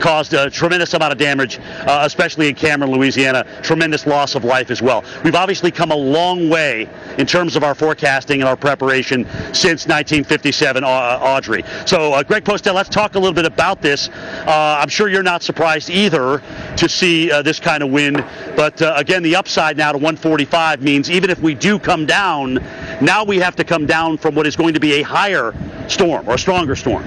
caused a tremendous amount of damage, especially in Cameron, Louisiana. Tremendous loss of life as well. We've obviously come a long way in terms of our forecasting and our preparation since 1957, Audrey. So, Greg Postel, let's talk a little bit about this. I'm sure you're not surprised either to see this kind of wind, but again, the upside now to 145 means even if we do come down, now we have to come down from what is going to be a higher storm or a stronger storm.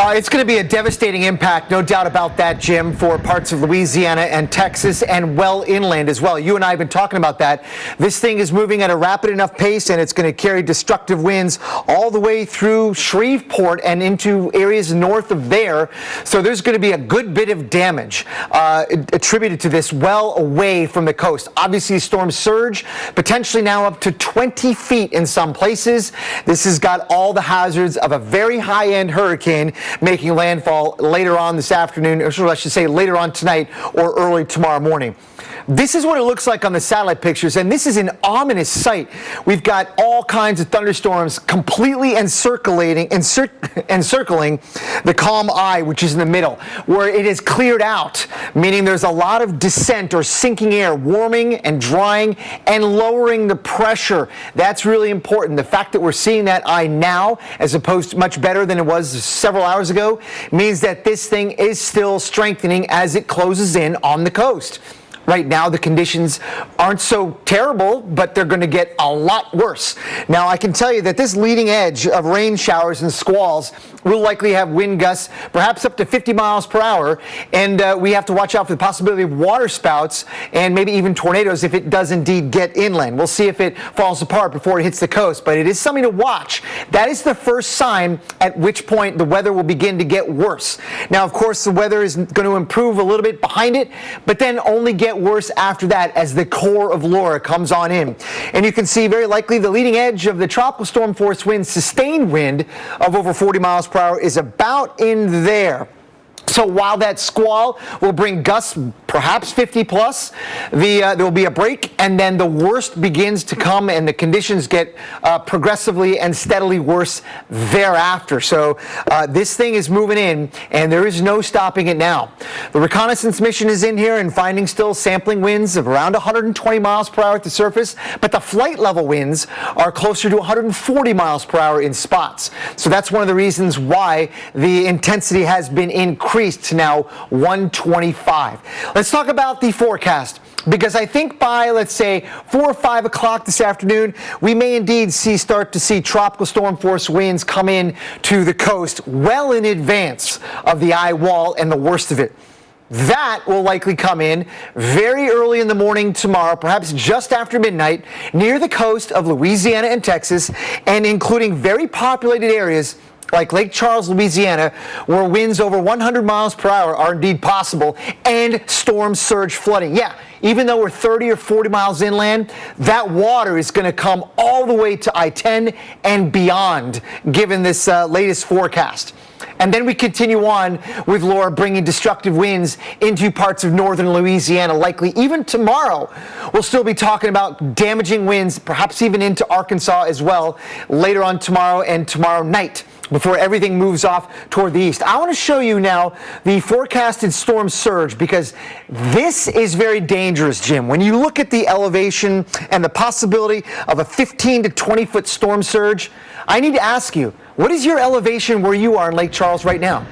It's going to be a devastating impact, no doubt about that, Jim, for parts of Louisiana and Texas and well inland as well. You and I have been talking about that. This thing is moving at a rapid enough pace, and it's going to carry destructive winds all the way through Shreveport and into areas north of there. So there's going to be a good bit of damage attributed to this well away from the coast. Obviously, storm surge, potentially now up to 20 feet in some places. This has got all the hazards of a very high-end hurricane making landfall later on this afternoon, or I should say later on tonight or early tomorrow morning. This is what it looks like on the satellite pictures, and this is an ominous sight. We've got all kinds of thunderstorms completely encircling the calm eye, which is in the middle, where it is cleared out, meaning there's a lot of descent or sinking air, warming and drying and lowering the pressure. That's really important. The fact that we're seeing that eye now, as opposed to much better than it was several hours ago, means that this thing is still strengthening as it closes in on the coast. Right now, the conditions aren't so terrible, but they're going to get a lot worse. Now, I can tell you that this leading edge of rain showers and squalls will likely have wind gusts, perhaps up to 50 miles per hour, and we have to watch out for the possibility of water spouts and maybe even tornadoes if it does indeed get inland. We'll see if it falls apart before it hits the coast, but it is something to watch. That is the first sign at which point the weather will begin to get worse. Now, of course, the weather is going to improve a little bit behind it, but then only get worse after that as the core of Laura comes on in. And you can see very likely the leading edge of the tropical storm force wind, sustained wind of over 40 miles per hour is about in there. So while that squall will bring gusts perhaps 50 plus, there will be a break, and then the worst begins to come, and the conditions get progressively and steadily worse thereafter. So this thing is moving in, and there is no stopping it now. The reconnaissance mission is in here and finding still sampling winds of around 120 miles per hour at the surface, but the flight level winds are closer to 140 miles per hour in spots. So that's one of the reasons why the intensity has been increased to now 125. Let's talk about the forecast, because I think by, let's say, 4 or 5 o'clock this afternoon, we may indeed start to see tropical storm force winds come in to the coast well in advance of the eye wall and the worst of it. That will likely come in very early in the morning tomorrow, perhaps just after midnight, near the coast of Louisiana and Texas, and including very populated areas like Lake Charles, Louisiana, where winds over 100 miles per hour are indeed possible, and storm surge flooding. Yeah, even though we're 30 or 40 miles inland, that water is going to come all the way to I-10 and beyond, given this latest forecast. And then we continue on with Laura bringing destructive winds into parts of northern Louisiana. Likely even tomorrow, we'll still be talking about damaging winds, perhaps even into Arkansas as well, later on tomorrow and tomorrow night, before everything moves off toward the east. I want to show you now the forecasted storm surge, because this is very dangerous, Jim. When you look at the elevation and the possibility of a 15 to 20 foot storm surge, I need to ask you, what is your elevation where you are in Lake Charles right now?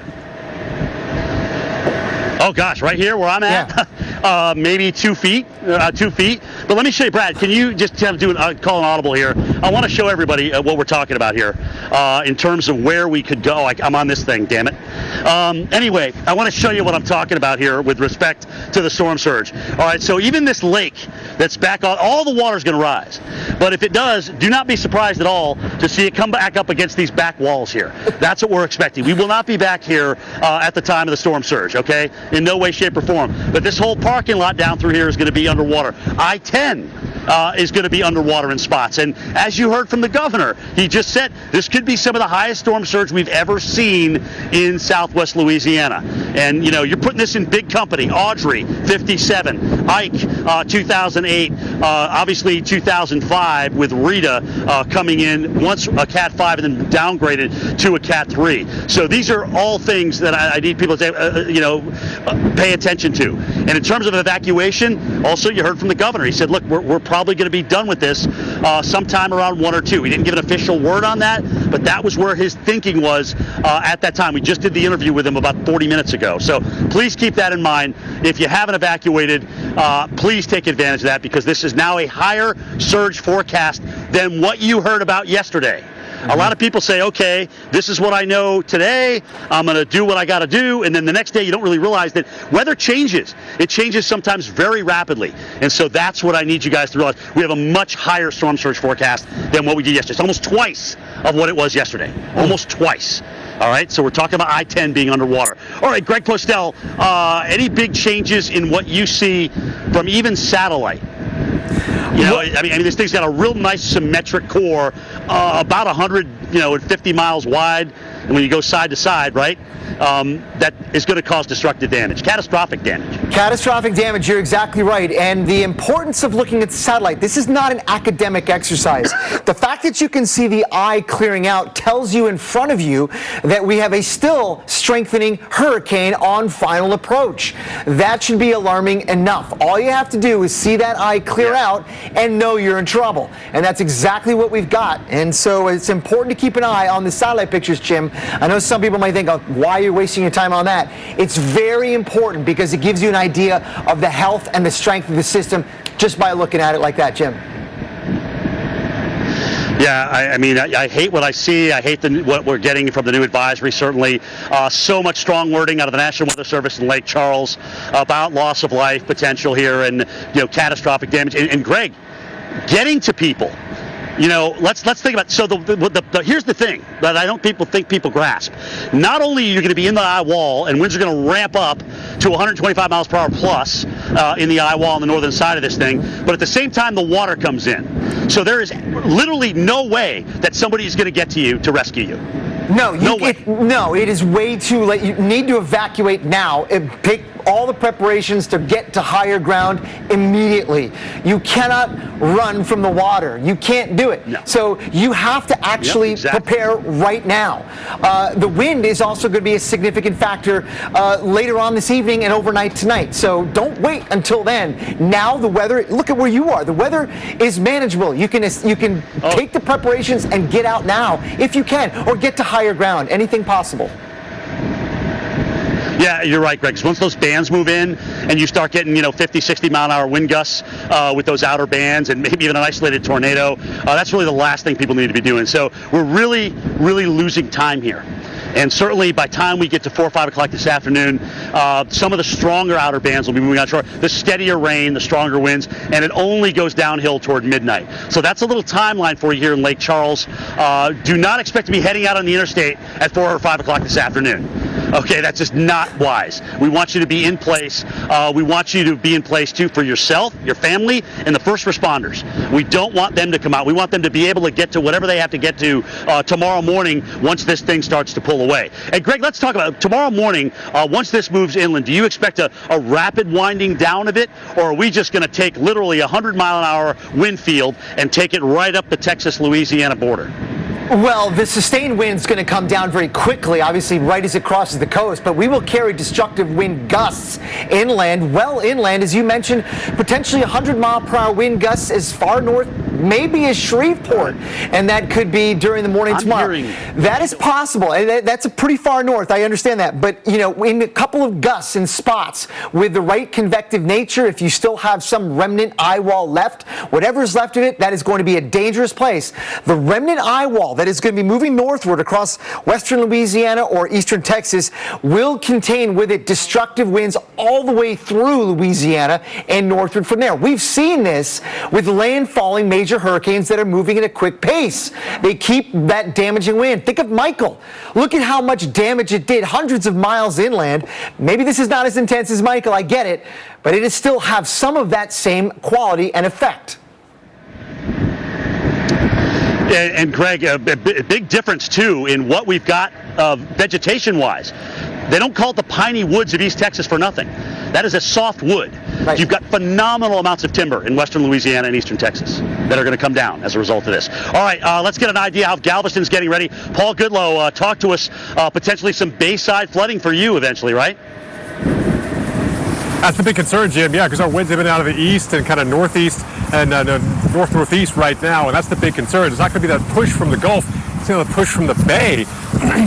Oh gosh, right here where I'm at, yeah. Maybe 2 feet, 2 feet. But let me show you, Brad, can you just call an audible here? I want to show everybody what we're talking about here in terms of where we could go. I'm on this thing, damn it. Anyway, I want to show you what I'm talking about here with respect to the storm surge. All right, so even this lake that's back on, all the water's going to rise. But if it does, do not be surprised at all to see it come back up against these back walls here. That's what we're expecting. We will not be back here at the time of the storm surge, okay? In no way, shape, or form. But this whole parking lot down through here is going to be underwater. I-10 I-10 is going to be underwater in spots. And as you heard from the governor, he just said this could be some of the highest storm surge we've ever seen in southwest Louisiana. And, you're putting this in big company. Audrey, 57. Ike, 2008. Obviously, 2005 with Rita coming in once a Cat 5 and then downgraded to a Cat 3. So these are all things that I need people to say, pay attention to. And in terms of evacuation, also you heard from the governor. He said, look, we're probably going to be done with this sometime around 1 or 2. He didn't give an official word on that, but that was where his thinking was at that time. We just did the interview with him about 40 minutes ago. So please keep that in mind. If you haven't evacuated, please take advantage of that, because this is now a higher surge forecast than what you heard about yesterday. A lot of people say, okay, this is what I know today. I'm going to do what I got to do. And then the next day, you don't really realize that weather changes. It changes sometimes very rapidly. And so that's what I need you guys to realize. We have a much higher storm surge forecast than what we did yesterday. It's almost twice of what it was yesterday. Almost twice. All right, so we're talking about I-10 being underwater. All right, Greg Postel, any big changes in what you see from even satellite? I mean, this thing's got a real nice symmetric core, about 150 miles wide, and when you go side to side, right, that is going to cause destructive damage, catastrophic damage. Catastrophic damage, you're exactly right. And the importance of looking at the satellite, this is not an academic exercise. The fact that you can see the eye clearing out tells you in front of you that we have a still strengthening hurricane on final approach. That should be alarming enough. All you have to do is see that eye clear out and know you're in trouble. And that's exactly what we've got. And so it's important to keep an eye on the satellite pictures, Jim. I know some people might think, oh, why are you wasting your time on that? It's very important because it gives you an idea of the health and the strength of the system just by looking at it like that, Jim. Yeah, I hate what I see. I hate what we're getting from the new advisory, certainly. So much strong wording out of the National Weather Service in Lake Charles about loss of life potential here and, catastrophic damage. And Greg, getting to people. Let's think about. So here's the thing that I don't think people grasp. Not only are you going to be in the eye wall, and winds are going to ramp up to 125 miles per hour plus in the eye wall on the northern side of this thing, but at the same time the water comes in. So there is literally no way that somebody is going to get to you to rescue you. No, it is way too late. You need to evacuate now and pick all the preparations to get to higher ground immediately. You cannot run from the water. You can't do it. No. So you have to actually prepare right now. The wind is also going to be a significant factor later on this evening and overnight tonight. So don't wait until then. Now the weather, look at where you are. The weather is manageable. You can take the preparations and get out now if you can, or get to higher ground. Anything possible. Yeah, you're right, Greg. So once those bands move in and you start getting, 50, 60 mile an hour wind gusts with those outer bands and maybe even an isolated tornado, that's really the last thing people need to be doing. So we're really, really losing time here. And certainly by the time we get to 4 or 5 o'clock this afternoon, some of the stronger outer bands will be moving onshore. The steadier rain, the stronger winds, and it only goes downhill toward midnight. So that's a little timeline for you here in Lake Charles. Do not expect to be heading out on the interstate at 4 or 5 o'clock this afternoon. Okay, that's just not wise. We want you to be in place. We want you to be in place, too, for yourself, your family, and the first responders. We don't want them to come out. We want them to be able to get to whatever they have to get to tomorrow morning once this thing starts to pull away. And, Greg, let's talk about tomorrow morning. Once this moves inland, do you expect a rapid winding down of it, or are we just going to take literally a 100-mile-an-hour wind field and take it right up the Texas-Louisiana border? Well, the sustained wind is going to come down very quickly, obviously right as it crosses the coast, but we will carry destructive wind gusts inland, well inland, as you mentioned, potentially 100-mile-per-hour wind gusts as far north, maybe as Shreveport, and that could be during the morning tomorrow. That is possible, and that's a pretty far north, I understand that, but, in a couple of gusts in spots with the right convective nature, if you still have some remnant eye wall left, whatever's left of it, that is going to be a dangerous place. The remnant eye wall that is going to be moving northward across western Louisiana or eastern Texas will contain with it destructive winds all the way through Louisiana and northward from there. We've seen this with landfalling major major hurricanes that are moving at a quick pace. They keep that damaging wind. Think of Michael. Look at how much damage it did, hundreds of miles inland. Maybe this is not as intense as Michael, I get it, but it still have some of that same quality and effect. And Greg, a big difference too in what we've got vegetation-wise. They don't call it the piney woods of East Texas for nothing. That is a soft wood. Right. You've got phenomenal amounts of timber in western Louisiana and eastern Texas that are going to come down as a result of this. All right, let's get an idea how Galveston's getting ready. Paul Goodlow, talk to us potentially some bayside flooding for you eventually, right? That's the big concern, Jim. Yeah, because our winds have been out of the east and kind of northeast and north-northeast right now, and that's the big concern. It's not going to be that push from the Gulf. It's going to push from the bay.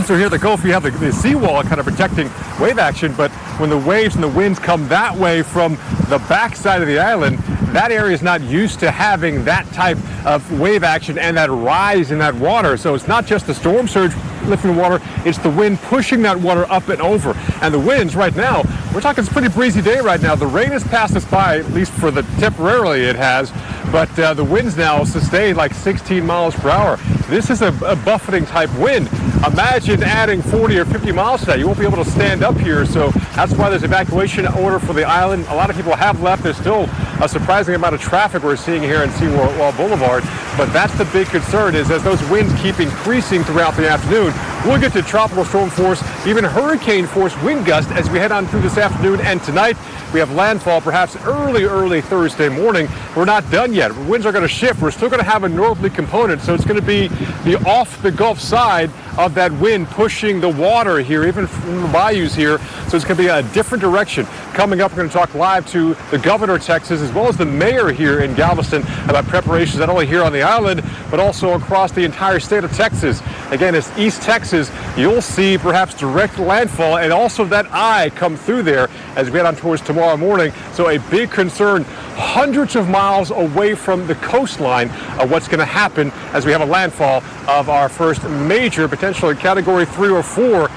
So here at the Gulf, you have the seawall kind of protecting wave action, but when the waves and the winds come that way from the backside of the island, that area is not used to having that type of wave action and that rise in that water. So it's not just the storm surge lifting the water, it's the wind pushing that water up and over. And the winds right now, we're talking it's a pretty breezy day right now. The rain has passed us by, at least for the temporarily it has, but the winds now sustain like 16 miles per hour. This is a buffeting type wind. Imagine adding 40 or 50 miles to that. You won't be able to stand up here, so that's why there's evacuation order for the island. A lot of people have left. There's still a surprising amount of traffic we're seeing here in Seawall Boulevard, but that's the big concern is as those winds keep increasing throughout the afternoon, we'll get to tropical storm force, even hurricane force wind gust as we head on through this afternoon and tonight. We have landfall perhaps early Thursday morning. We're not done yet. Winds are going to shift. We're still going to have a northerly component, so it's going to be the off the Gulf side of that wind pushing the water here, even from the bayous here. So it's going to be a different direction. Coming up, we're going to talk live to the governor of Texas as well as the mayor here in Galveston about preparations not only here on the island, but also across the entire state of Texas. Again, it's East Texas. You'll see perhaps direct landfall and also that eye come through there as we head on towards tomorrow morning. So a big concern, hundreds of miles away from the coastline of what's going to happen as we have a landfall of our first major, potentially Category 3 or 4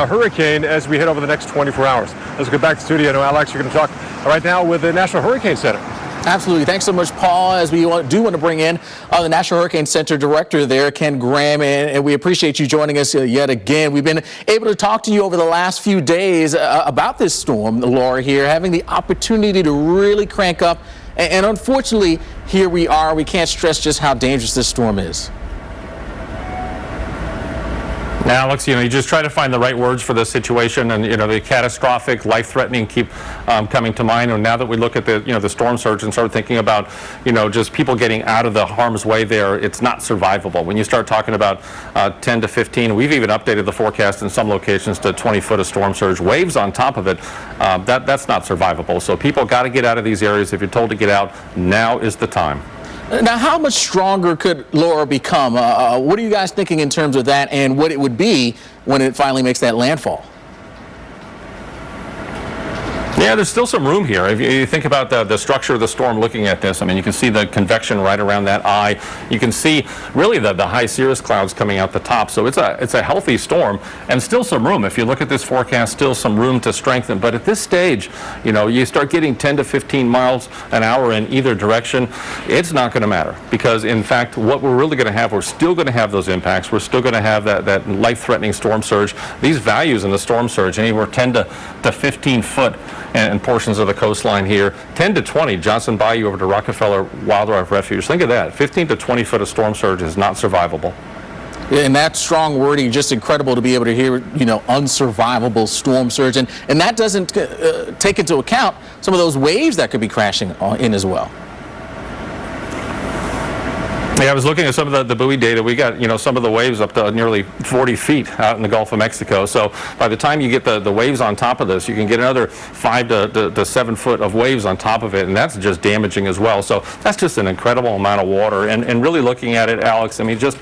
hurricane as we head over the next 24 hours. Let's go back to the studio. I know, Alex, you're going to talk right now with the National Hurricane Center. Absolutely. Thanks so much, Paul. As we do want to bring in the National Hurricane Center director there, Ken Graham, and we appreciate you joining us yet again. We've been able to talk to you over the last few days about this storm, Laura, here, having the opportunity to really crank up. And unfortunately, here we are. We can't stress just how dangerous this storm is. Now, Alex, you just try to find the right words for this situation, and the catastrophic, life-threatening keep coming to mind. And now that we look at the storm surge and start thinking about just people getting out of the harm's way there, it's not survivable. When you start talking about 10 to 15, we've even updated the forecast in some locations to 20 foot of storm surge, waves on top of it. That's not survivable. So people got to get out of these areas. If you're told to get out, now is the time. Now, how much stronger could Laura become? What are you guys thinking in terms of that and what it would be when it finally makes that landfall? Yeah, there's still some room here. If you think about the structure of the storm looking at this, I mean, you can see the convection right around that eye. You can see really the high cirrus clouds coming out the top. So it's a healthy storm and still some room. If you look at this forecast, still some room to strengthen. But at this stage, you start getting 10 to 15 miles an hour in either direction, it's not going to matter. Because, in fact, what we're really going to have, we're still going to have those impacts. We're still going to have that life-threatening storm surge. These values in the storm surge, anywhere 10 to 15 foot and portions of the coastline here, 10 to 20, Johnson Bayou over to Rockefeller Wildlife Refuge. Think of that, 15 to 20 foot of storm surge is not survivable. And that strong wording, just incredible to be able to hear, unsurvivable storm surge. And that doesn't take into account some of those waves that could be crashing in as well. Yeah, I was looking at some of the buoy data. We got, some of the waves up to nearly 40 feet out in the Gulf of Mexico. So by the time you get the waves on top of this, you can get another 5 to 7 foot of waves on top of it, and that's just damaging as well. So that's just an incredible amount of water. And really looking at it, Alex, I mean, just,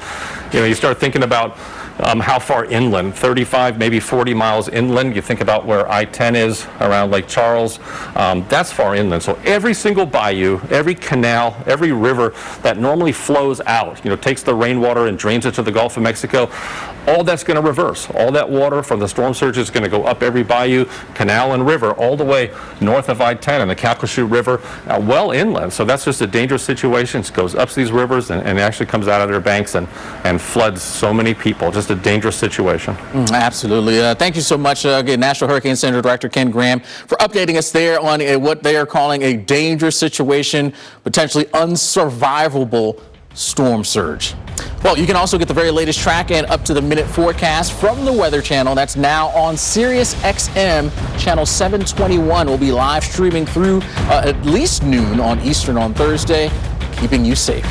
you start thinking about how far inland, 35, maybe 40 miles inland. You think about where I-10 is around Lake Charles. That's far inland. So every single bayou, every canal, every river that normally flows out, takes the rainwater and drains it to the Gulf of Mexico, all that's going to reverse. All that water from the storm surge is going to go up every bayou, canal, and river all the way north of I-10 and the Calcasieu River, well inland. So that's just a dangerous situation. It goes up these rivers and actually comes out of their banks and floods so many people. Just a dangerous situation. Absolutely. Thank you so much, National Hurricane Center Director Ken Graham, for updating us there on what they are calling a dangerous situation, potentially unsurvivable storm surge. Well, you can also get the very latest track and up-to-the-minute forecast from the Weather Channel. That's now on Sirius XM, channel 721. We'll be live streaming through at least noon on Eastern on Thursday, keeping you safe.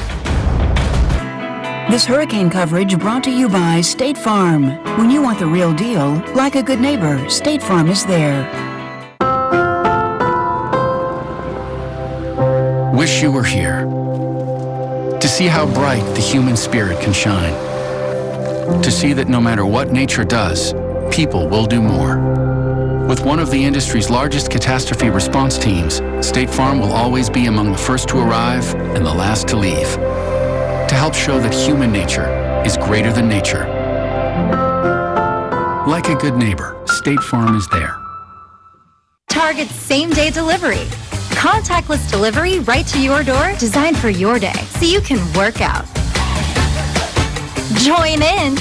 This hurricane coverage brought to you by State Farm. When you want the real deal, like a good neighbor, State Farm is there. Wish you were here to see how bright the human spirit can shine. To see that no matter what nature does, people will do more. With one of the industry's largest catastrophe response teams, State Farm will always be among the first to arrive and the last to leave. To help show that human nature is greater than nature. Like a good neighbor, State Farm is there. Target's same-day delivery. Contactless delivery right to your door, designed for your day, so you can work out, join in,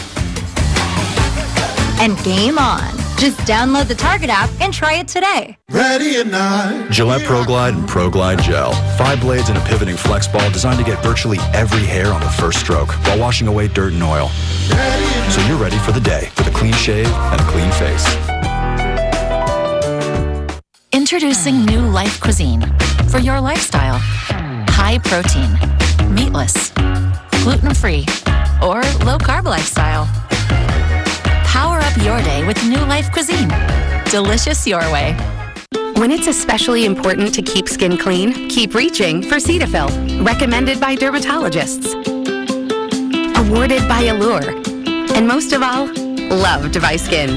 and game on. Just download the Target app and try it today. Ready or not. Gillette ProGlide and ProGlide Gel. 5 blades and a pivoting flex ball designed to get virtually every hair on the first stroke while washing away dirt and oil. So you're ready for the day with a clean shave and a clean face. Introducing new Life Cuisine for your lifestyle. High protein, meatless, gluten-free, or low-carb lifestyle. Power up your day with new Life Cuisine. Delicious your way. When it's especially important to keep skin clean, keep reaching for Cetaphil. Recommended by dermatologists. Awarded by Allure. And most of all, loved by skin.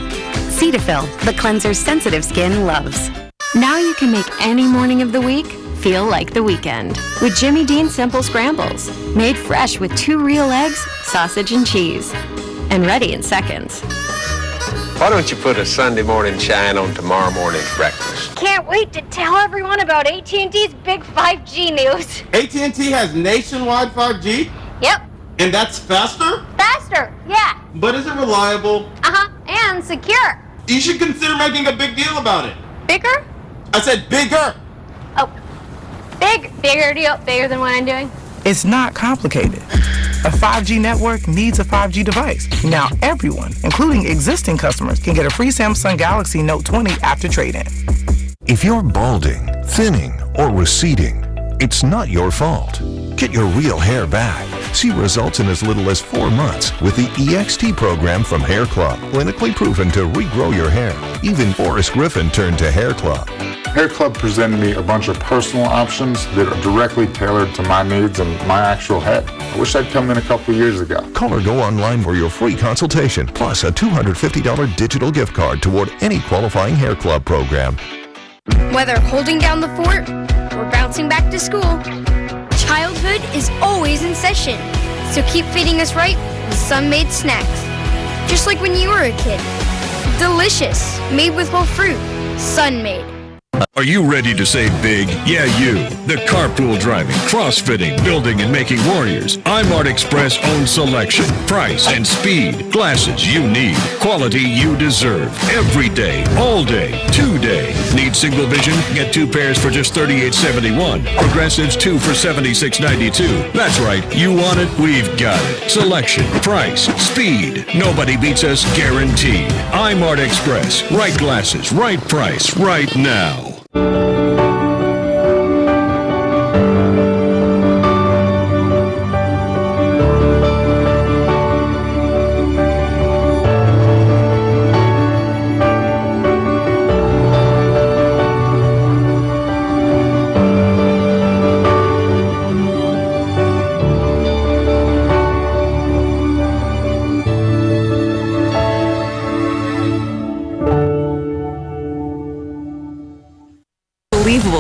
Cetaphil, the cleanser sensitive skin loves. Now you can make any morning of the week feel like the weekend with Jimmy Dean Simple Scrambles, made fresh with 2 real eggs, sausage, and cheese, and ready in seconds. Why don't you put a Sunday morning shine on tomorrow morning's breakfast? Can't wait to tell everyone about AT&T's big 5G news. AT&T has nationwide 5G? Yep. And that's faster? Faster, yeah. But is it reliable? Uh-huh, and secure. You should consider making a big deal about it. Bigger? I said bigger. Oh, bigger deal, bigger than what I'm doing. It's not complicated. A 5G network needs a 5G device. Now everyone, including existing customers, can get a free Samsung Galaxy Note 20 after trade-in. If you're balding, thinning, or receding, it's not your fault. Get your real hair back. See results in as little as 4 months with the EXT program from Hair Club. Clinically proven to regrow your hair. Even Forrest Griffin turned to Hair Club. Hair Club presented me a bunch of personal options that are directly tailored to my needs and my actual head. I wish I'd come in a couple years ago. Call or go online for your free consultation, plus a $250 digital gift card toward any qualifying Hair Club program. Whether holding down the fort or bouncing back to school, childhood is always in session. So keep feeding us right with Sun-Made snacks. Just like when you were a kid. Delicious, made with whole fruit. Sun-Made. Are you ready to save big? Yeah, you. The carpool driving, crossfitting, building, and making warriors. iMart Express owns selection, price, and speed. Glasses you need. Quality you deserve. Every day, all day, 2 day. Need single vision? Get 2 pairs for just $38.71. Progressives 2 for $76.92. That's right. You want it? We've got it. Selection, price, speed. Nobody beats us, guaranteed. iMart Express. Right glasses, right price, right now.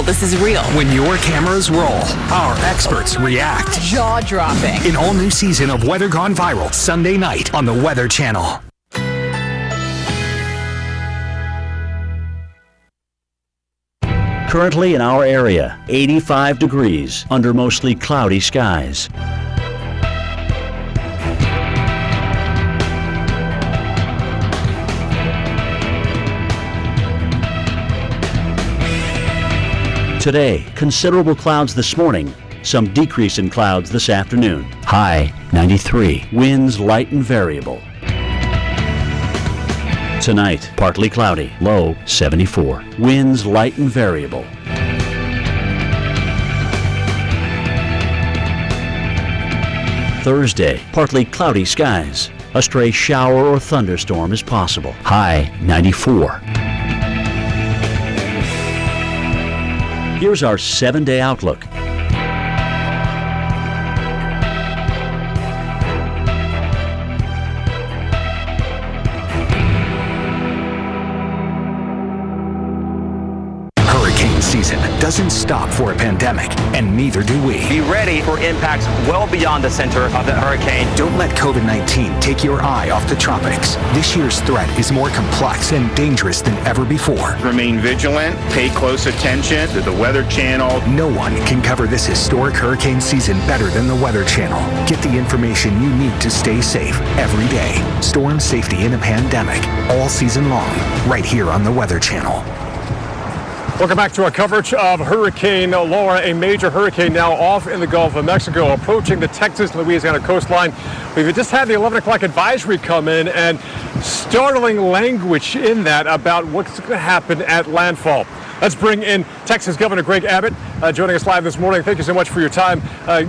This is real. When your cameras roll, our experts react. Jaw-dropping. An all-new season of Weather Gone Viral, Sunday night on the Weather Channel. Currently in our area, 85 degrees under mostly cloudy skies. Today, considerable clouds this morning, some decrease in clouds this afternoon. High 93, winds light and variable. Tonight, partly cloudy, low 74, winds light and variable. Thursday, partly cloudy skies. A stray shower or thunderstorm is possible. High 94. Here's our 7-day outlook. Hurricane season doesn't stop for a pandemic, and neither do we. Be ready for impacts well beyond the center of the hurricane. Don't let COVID-19 take your eye off the tropics. This year's threat is more complex and dangerous than ever before. Remain vigilant, pay close attention to the Weather Channel. No one can cover this historic hurricane season better than the Weather Channel. Get the information you need to stay safe every day. Storm safety in a pandemic, all season long, right here on the Weather Channel. Welcome back to our coverage of Hurricane Laura, a major hurricane now off in the Gulf of Mexico, approaching the Texas-Louisiana coastline. We've just had the 11 o'clock advisory come in, and startling language in that about what's going to happen at landfall. Let's bring in Texas Governor Greg Abbott, joining us live this morning. Thank you so much for your time.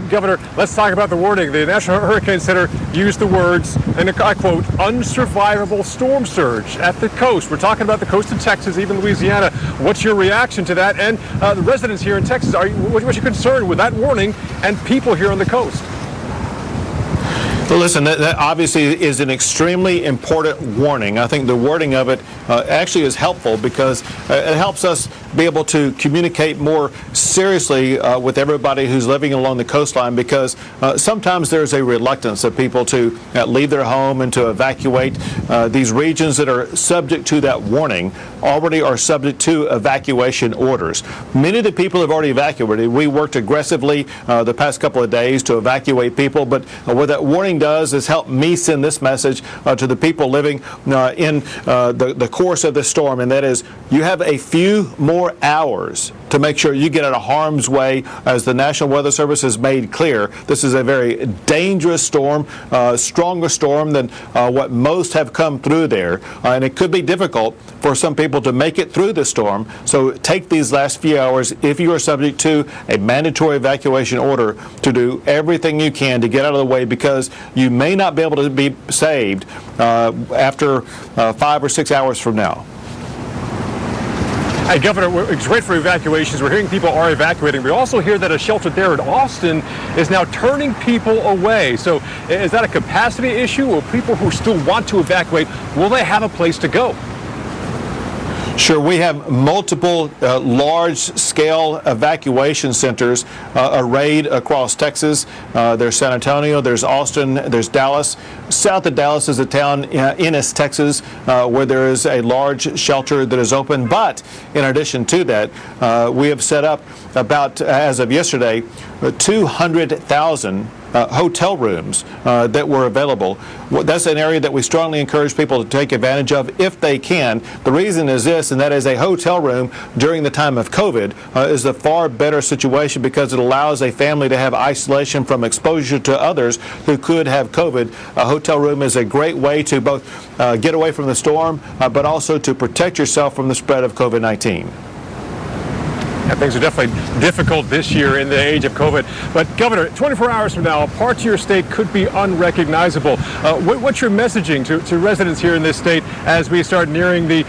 Governor, let's talk about the wording. The National Hurricane Center used the words, and I quote, unsurvivable storm surge at the coast. We're talking about the coast of Texas, even Louisiana. What's your reaction to that? And the residents here in Texas, what's your concern with that warning and people here on the coast? Well, listen, that obviously is an extremely important warning. I think the wording of it actually is helpful because it helps us be able to communicate more seriously with everybody who's living along the coastline, because sometimes there's a reluctance of people to leave their home and to evacuate. These regions that are subject to that warning already are subject to evacuation orders. Many of the people have already evacuated. We worked aggressively the past couple of days to evacuate people, but what that warning does is help me send this message to the people living in the course of this storm, and that is, you have a few more hours to make sure you get out of harm's way. As the National Weather Service has made clear, this is a very dangerous storm, stronger storm than what most have come through there, and it could be difficult for some people to make it through the storm. So take these last few hours, if you are subject to a mandatory evacuation order, to do everything you can to get out of the way, because you may not be able to be saved after 5 or 6 hours from now. Hey, Governor, it's great for evacuations. We're hearing people are evacuating. We also hear that a shelter there in Austin is now turning people away. So is that a capacity issue, or people who still want to evacuate, will they have a place to go? Sure, we have multiple large-scale evacuation centers arrayed across Texas. There's San Antonio, there's Austin, there's Dallas. South of Dallas is a town, Ennis, Texas, where there is a large shelter that is open. But in addition to that, we have set up about, as of yesterday, 200,000 hotel rooms that were available. That's an area that we strongly encourage people to take advantage of if they can. The reason is this, and that is a hotel room during the time of COVID is a far better situation, because it allows a family to have isolation from exposure to others who could have COVID. A hotel room is a great way to both get away from the storm, but also to protect yourself from the spread of COVID-19. Yeah, things are definitely difficult this year in the age of COVID. But Governor, 24 hours from now, parts of your state could be unrecognizable. What's your messaging to residents here in this state as we start nearing the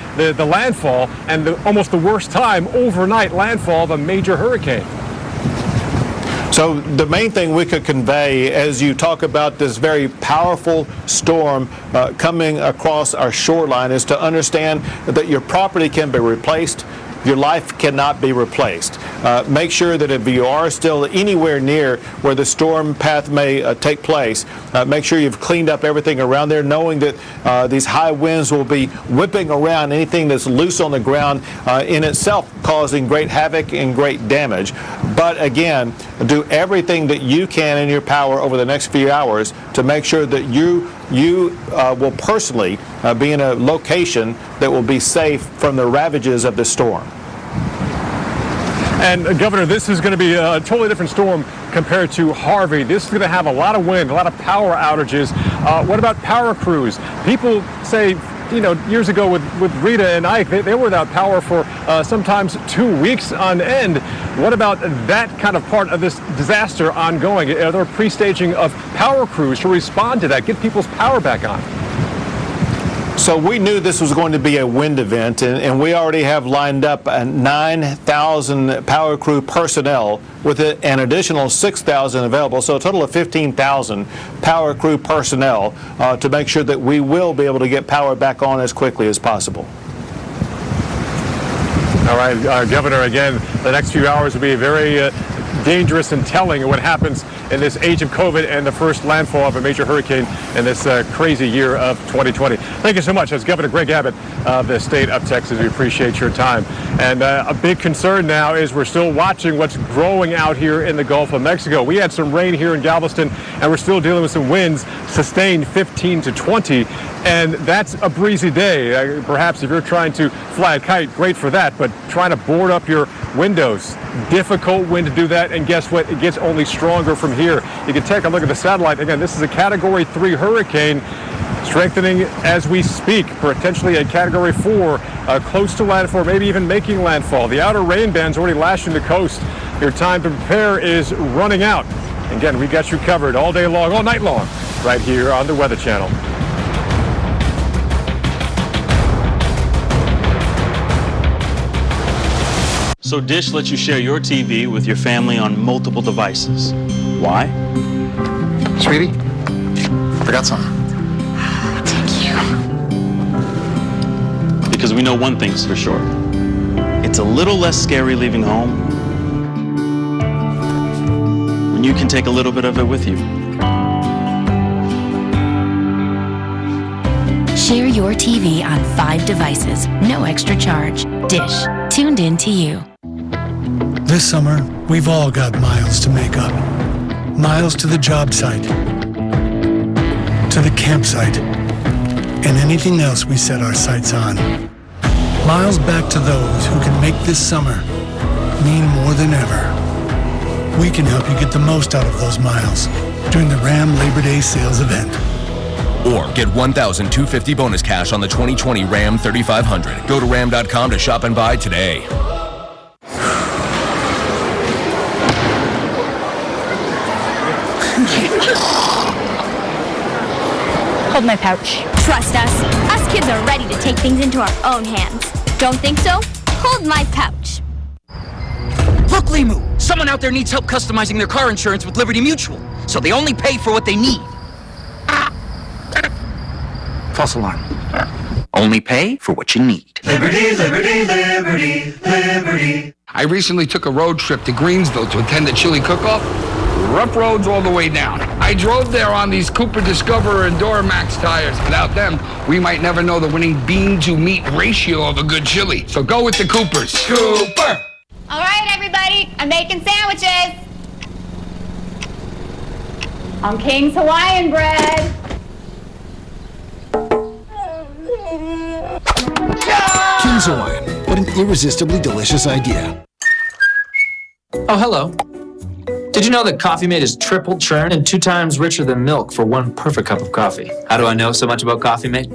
landfall and almost the worst time, overnight landfall of a major hurricane? So the main thing we could convey as you talk about this very powerful storm coming across our shoreline is to understand that your property can be replaced. Your life cannot be replaced. make sure that if you are still anywhere near where the storm path may take place, make sure you've cleaned up everything around there, knowing that these high winds will be whipping around anything that's loose on the ground, in itself causing great havoc and great damage. But again, do everything that you can in your power over the next few hours to make sure that you will personally be in a location that will be safe from the ravages of the storm. And Governor, this is going to be a totally different storm compared to Harvey. This is going to have a lot of wind, a lot of power outages. What about power crews? People say, years ago with Rita and Ike, they were without power for sometimes 2 weeks on end. What about that kind of part of this disaster ongoing? Are there pre-staging of power crews to respond to that, get people's power back on? So we knew this was going to be a wind event, and we already have lined up 9,000 power crew personnel with an additional 6,000 available, so a total of 15,000 power crew personnel to make sure that we will be able to get power back on as quickly as possible. All right, Governor, again, the next few hours will be very dangerous and telling of what happens in this age of COVID and the first landfall of a major hurricane in this crazy year of 2020. Thank you so much. That's Governor Greg Abbott of the state of Texas. We appreciate your time. And a big concern now is we're still watching what's growing out here in the Gulf of Mexico. We had some rain here in Galveston, and we're still dealing with some winds sustained 15 to 20. And that's a breezy day. Perhaps if you're trying to fly a kite, great for that, but trying to board up your windows, difficult wind to do that. And guess what? It gets only stronger from here. You can take a look at the satellite. Again, this is a Category 3 hurricane, strengthening as we speak, potentially a Category 4, close to landfall, maybe even making landfall. The outer rain band's already lashing the coast. Your time to prepare is running out. Again, we got you covered all day long, all night long, right here on the Weather Channel. So Dish lets you share your TV with your family on multiple devices. Why? Sweetie, forgot something. Thank you. Because we know one thing's for sure. It's a little less scary leaving home when you can take a little bit of it with you. Share your TV on 5 devices, no extra charge. Dish, tuned in to you. This summer, we've all got miles to make up. Miles to the job site, to the campsite, and anything else we set our sights on. Miles back to those who can make this summer mean more than ever. We can help you get the most out of those miles during the Ram Labor Day sales event. Or get $1,250 bonus cash on the 2020 Ram 3500. Go to ram.com to shop and buy today. Hold my pouch. Trust us. Us kids are ready to take things into our own hands. Don't think so? Hold my pouch. Look, Limu! Someone out there needs help customizing their car insurance with Liberty Mutual, so they only pay for what they need. False alarm. Only pay for what you need. Liberty, liberty, liberty, liberty. I recently took a road trip to Greensville to attend the chili cook-off. Rough roads all the way down. I drove there on these Cooper Discoverer and Duramax tires. Without them, we might never know the winning bean-to-meat ratio of a good chili. So go with the Coopers. Cooper! All right, everybody, I'm making sandwiches. On King's Hawaiian bread. King's Hawaiian. What an irresistibly delicious idea. Oh, hello. Did you know that Coffee Mate is triple churn and 2 times richer than milk for one perfect cup of coffee? How do I know so much about Coffee Mate?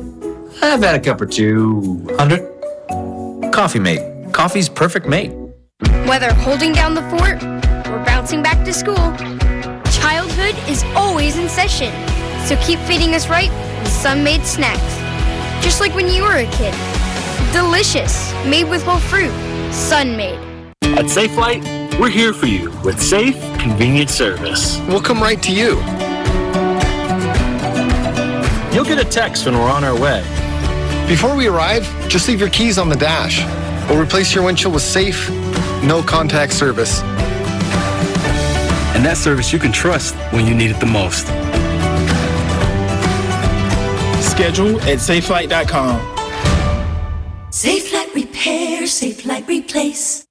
I've had a cup or 200. Coffee Mate. Coffee's perfect mate. Whether holding down the fort or bouncing back to school, childhood is always in session. So keep feeding us right with Sun-Made snacks. Just like when you were a kid. Delicious, made with whole fruit. Sun-Made. At Safelight, we're here for you with safe, convenient service. We'll come right to you. You'll get a text when we're on our way. Before we arrive, just leave your keys on the dash. We'll replace your windshield with safe, no contact service. And that service you can trust when you need it the most. Schedule at safelight.com. Safelite Repair, Safelite Replace.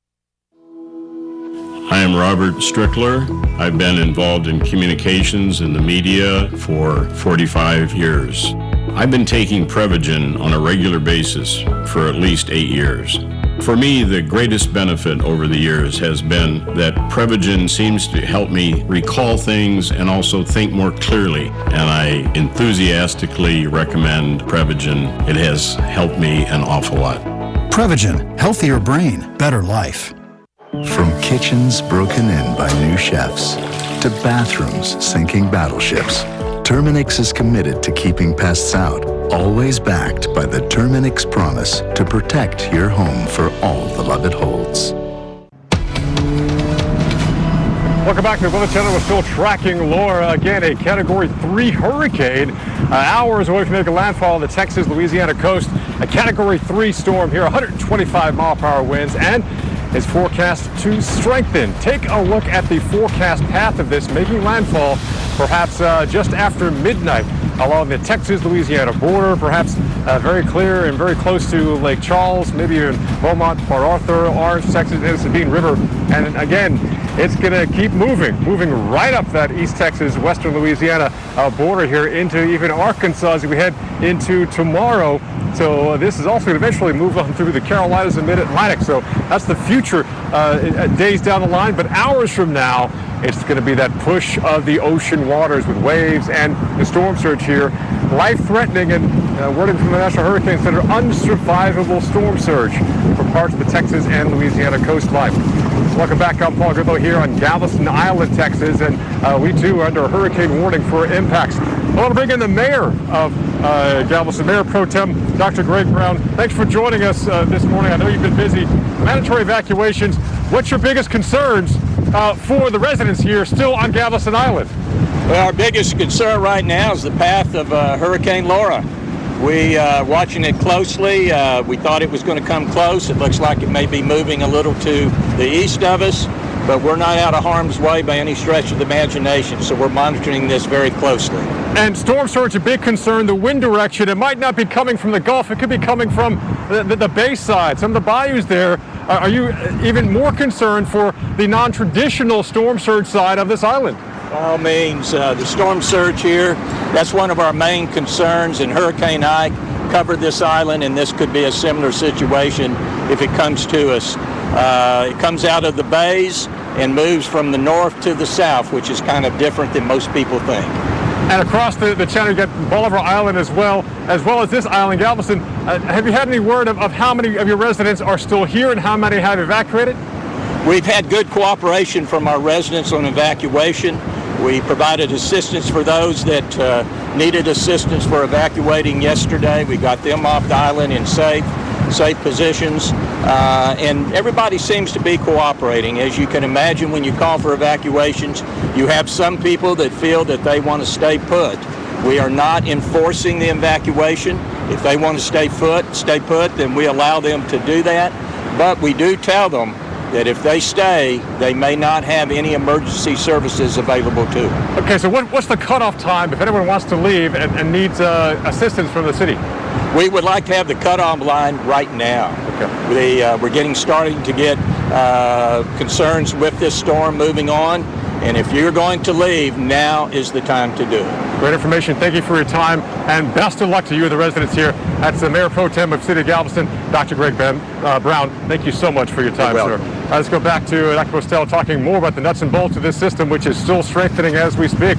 I am Robert Strickler. I've been involved in communications and the media for 45 years. I've been taking Prevagen on a regular basis for at least 8 years. For me, the greatest benefit over the years has been that Prevagen seems to help me recall things and also think more clearly. And I enthusiastically recommend Prevagen. It has helped me an awful lot. Prevagen, healthier brain, better life. From kitchens broken in by new chefs to bathrooms sinking battleships, Terminix is committed to keeping pests out, always backed by the Terminix promise to protect your home for all the love it holds. Welcome back to the Weather Channel. We're still tracking Laura. Again, a Category 3 hurricane. Hours away from making landfall on the Texas-Louisiana coast. A Category 3 storm here, 125-mile-per-hour winds, and is forecast to strengthen. Take a look at the forecast path of this, making landfall perhaps just after midnight along the Texas-Louisiana border, perhaps very clear and very close to Lake Charles, maybe even Beaumont, Port Arthur, Orange, Texas, and Sabine River. And again, it's going to keep moving right up that East Texas, Western Louisiana border here into even Arkansas as we head into tomorrow. So this is also going to eventually move on through the Carolinas and Mid-Atlantic. So that's the future days down the line. But hours from now, it's going to be that push of the ocean waters with waves and the storm surge here. Life-threatening and wording from the National Hurricane Center, unsurvivable storm surge for parts of the Texas and Louisiana coastline. Welcome back. I'm Paul Goodlow here on Galveston Island, Texas, and we too are under a hurricane warning for impacts. I want to bring in the mayor of Galveston, Mayor Pro Tem, Dr. Greg Brown. Thanks for joining us this morning. I know you've been busy. Mandatory evacuations. What's your biggest concerns for the residents here still on Galveston Island? Well, our biggest concern right now is the path of Hurricane Laura. We are watching it closely. We thought it was going to come close. It looks like it may be moving a little to the east of us, but we're not out of harm's way by any stretch of the imagination, so we're monitoring this very closely. And storm surge, a big concern. The wind direction, it might not be coming from the Gulf. It could be coming from the bay side, some of the bayous there. Are you even more concerned for the non-traditional storm surge side of this island? By all means, the storm surge here, that's one of our main concerns, and Hurricane Ike covered this island, and this could be a similar situation if it comes to us. It comes out of the bays and moves from the north to the south, which is kind of different than most people think. And across the channel, you got Bolivar Island as well as this island, Galveston. Have you had any word of how many of your residents are still here and how many have evacuated? We've had good cooperation from our residents on evacuation. We provided assistance for those that needed assistance for evacuating yesterday. We got them off the island in safe positions, and everybody seems to be cooperating. As you can imagine, when you call for evacuations, you have some people that feel that they want to stay put. We are not enforcing the evacuation. If they want to stay put, then we allow them to do that. But we do tell them that if they stay, they may not have any emergency services available to them. Okay, so what's the cutoff time if anyone wants to leave and needs assistance from the city? We would like to have the cutoff line right now. Okay. We're starting to get concerns with this storm moving on, and if you're going to leave, now is the time to do it. Great information. Thank you for your time, and best of luck to you, the residents here. That's the Mayor Pro Tem of City of Galveston, Dr. Greg Brown. Thank you so much for your time, sir. Let's go back to Dr. Costello talking more about the nuts and bolts of this system, which is still strengthening as we speak.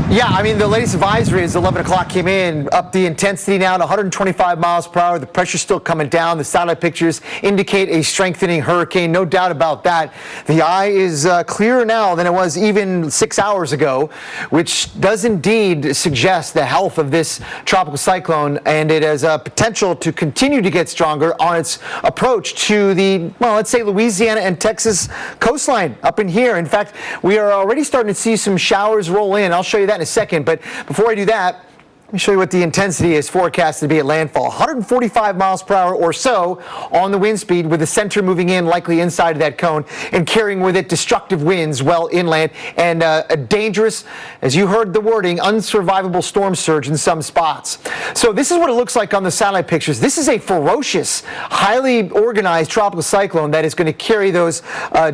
Yeah, I mean, the latest advisory as 11 o'clock came in, up the intensity now to 125 miles per hour. The pressure's still coming down. The satellite pictures indicate a strengthening hurricane, no doubt about that. The eye is clearer now than it was even 6 hours ago, which does indeed suggest the health of this tropical cyclone, and it has a potential to continue to get stronger on its approach to the, well, let's say Louisiana and Texas coastline up in here. In fact, we are already starting to see some showers roll in. I'll show you that in a second, but before I do that, Let me show you what the intensity is forecasted to be at landfall. 145 miles per hour or so on the wind speed, with the center moving in likely inside of that cone and carrying with it destructive winds well inland and a dangerous, as you heard the wording, unsurvivable storm surge in some spots. So this is what it looks like on the satellite pictures. This is a ferocious, highly organized tropical cyclone that is going to carry those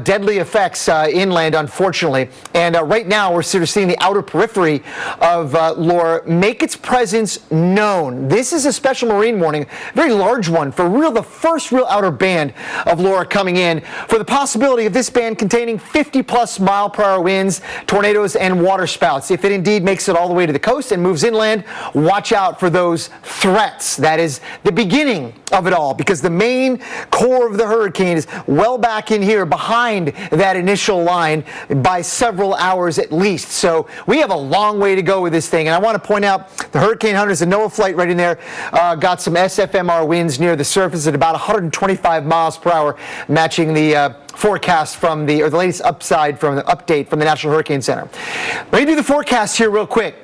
deadly effects inland, unfortunately. And right now we're sort of seeing the outer periphery of Laura make its presence known. This is a special marine warning, a very large one for the first real outer band of Laura coming in, for the possibility of this band containing 50+ mile per hour winds, tornadoes, and water spouts. If it indeed makes it all the way to the coast and moves inland, watch out for those threats. That is the beginning of it all, because the main core of the hurricane is well back in here behind that initial line by several hours at least. So we have a long way to go with this thing. And I want to point out the Hurricane Hunters and NOAA flight right in there got some SFMR winds near the surface at about 125 miles per hour, matching the forecast from the latest update from the National Hurricane Center. Let me do the forecast here real quick.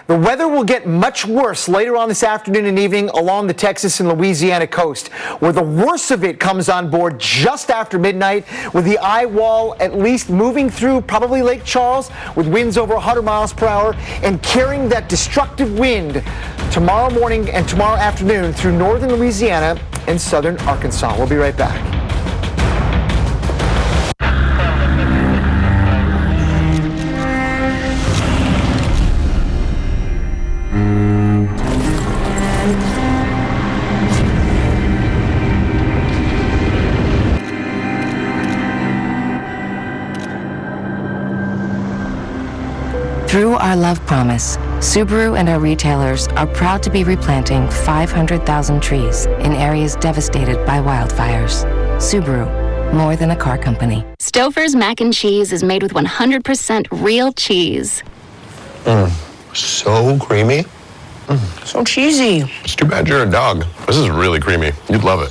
The weather will get much worse later on this afternoon and evening along the Texas and Louisiana coast, where the worst of it comes on board just after midnight, with the eye wall at least moving through probably Lake Charles with winds over 100 miles per hour and carrying that destructive wind tomorrow morning and tomorrow afternoon through northern Louisiana and southern Arkansas. We'll be right back. Through our love promise, Subaru and our retailers are proud to be replanting 500,000 trees in areas devastated by wildfires. Subaru, more than a car company. Stouffer's mac and cheese is made with 100% real cheese. So creamy. So cheesy. It's too bad you're a dog. This is really creamy. You'd love it.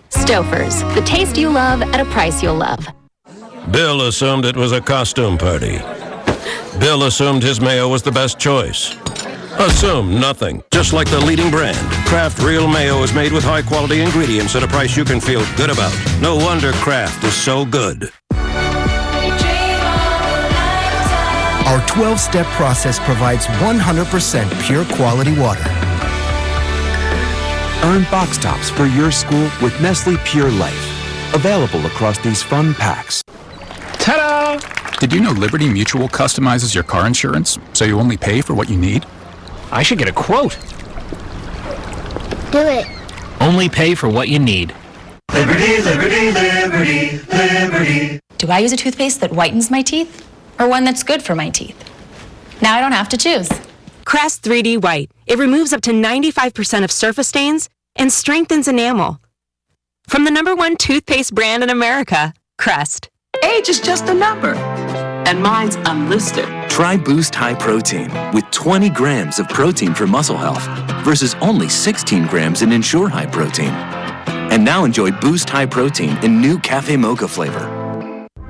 Stouffer's, the taste you love at a price you'll love. Bill assumed it was a costume party. Bill assumed his mayo was the best choice. Assume nothing. Just like the leading brand, Kraft Real Mayo is made with high-quality ingredients at a price you can feel good about. No wonder Kraft is so good. Our 12-step process provides 100% pure quality water. Earn box tops for your school with Nestle Pure Life. Available across these fun packs. Ta-da! Did you know Liberty Mutual customizes your car insurance so you only pay for what you need? I should get a quote. Do it. Only pay for what you need. Liberty, liberty, liberty, liberty. Do I use a toothpaste that whitens my teeth or one that's good for my teeth? Now I don't have to choose. Crest 3D White. It removes up to 95% of surface stains and strengthens enamel. From the #1 toothpaste brand in America, Crest. Age is just a number, and mine's unlisted. Try Boost High Protein with 20 grams of protein for muscle health versus only 16 grams in Ensure High Protein. And now enjoy Boost High Protein in new Cafe Mocha flavor.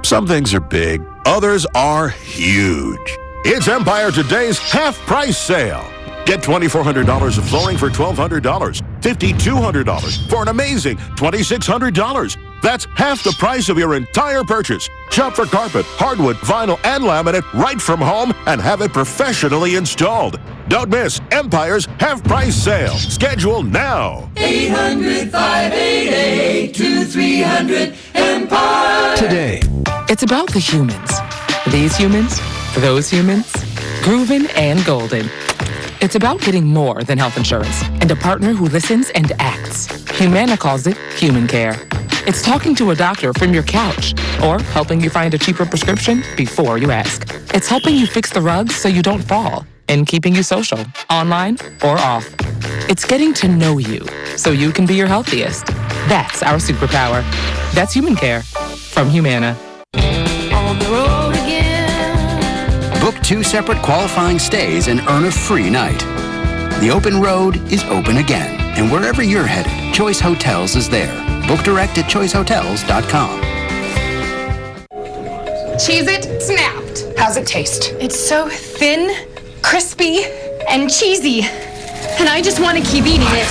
Some things are big, others are huge. It's Empire Today's half-price sale. Get $2,400 of flooring for $1,200, $5,200 for an amazing $2,600. That's half the price of your entire purchase. Shop for carpet, hardwood, vinyl, and laminate right from home and have it professionally installed. Don't miss Empire's half-price sale. Schedule now. 800-588-2300 Empire. Today, it's about the humans. These humans, those humans, groovin' and golden. It's about getting more than health insurance and a partner who listens and acts. Humana calls it human care. It's talking to a doctor from your couch or helping you find a cheaper prescription before you ask. It's helping you fix the rugs so you don't fall and keeping you social, online or off. It's getting to know you so you can be your healthiest. That's our superpower. That's human care from Humana. On the road again. Book 2 separate qualifying stays and earn a free night. The open road is open again, and wherever you're headed, Choice Hotels is there. Book direct at choicehotels.com. Cheez-It snapped. How's it taste? It's so thin, crispy, and cheesy. and I just want to keep eating it.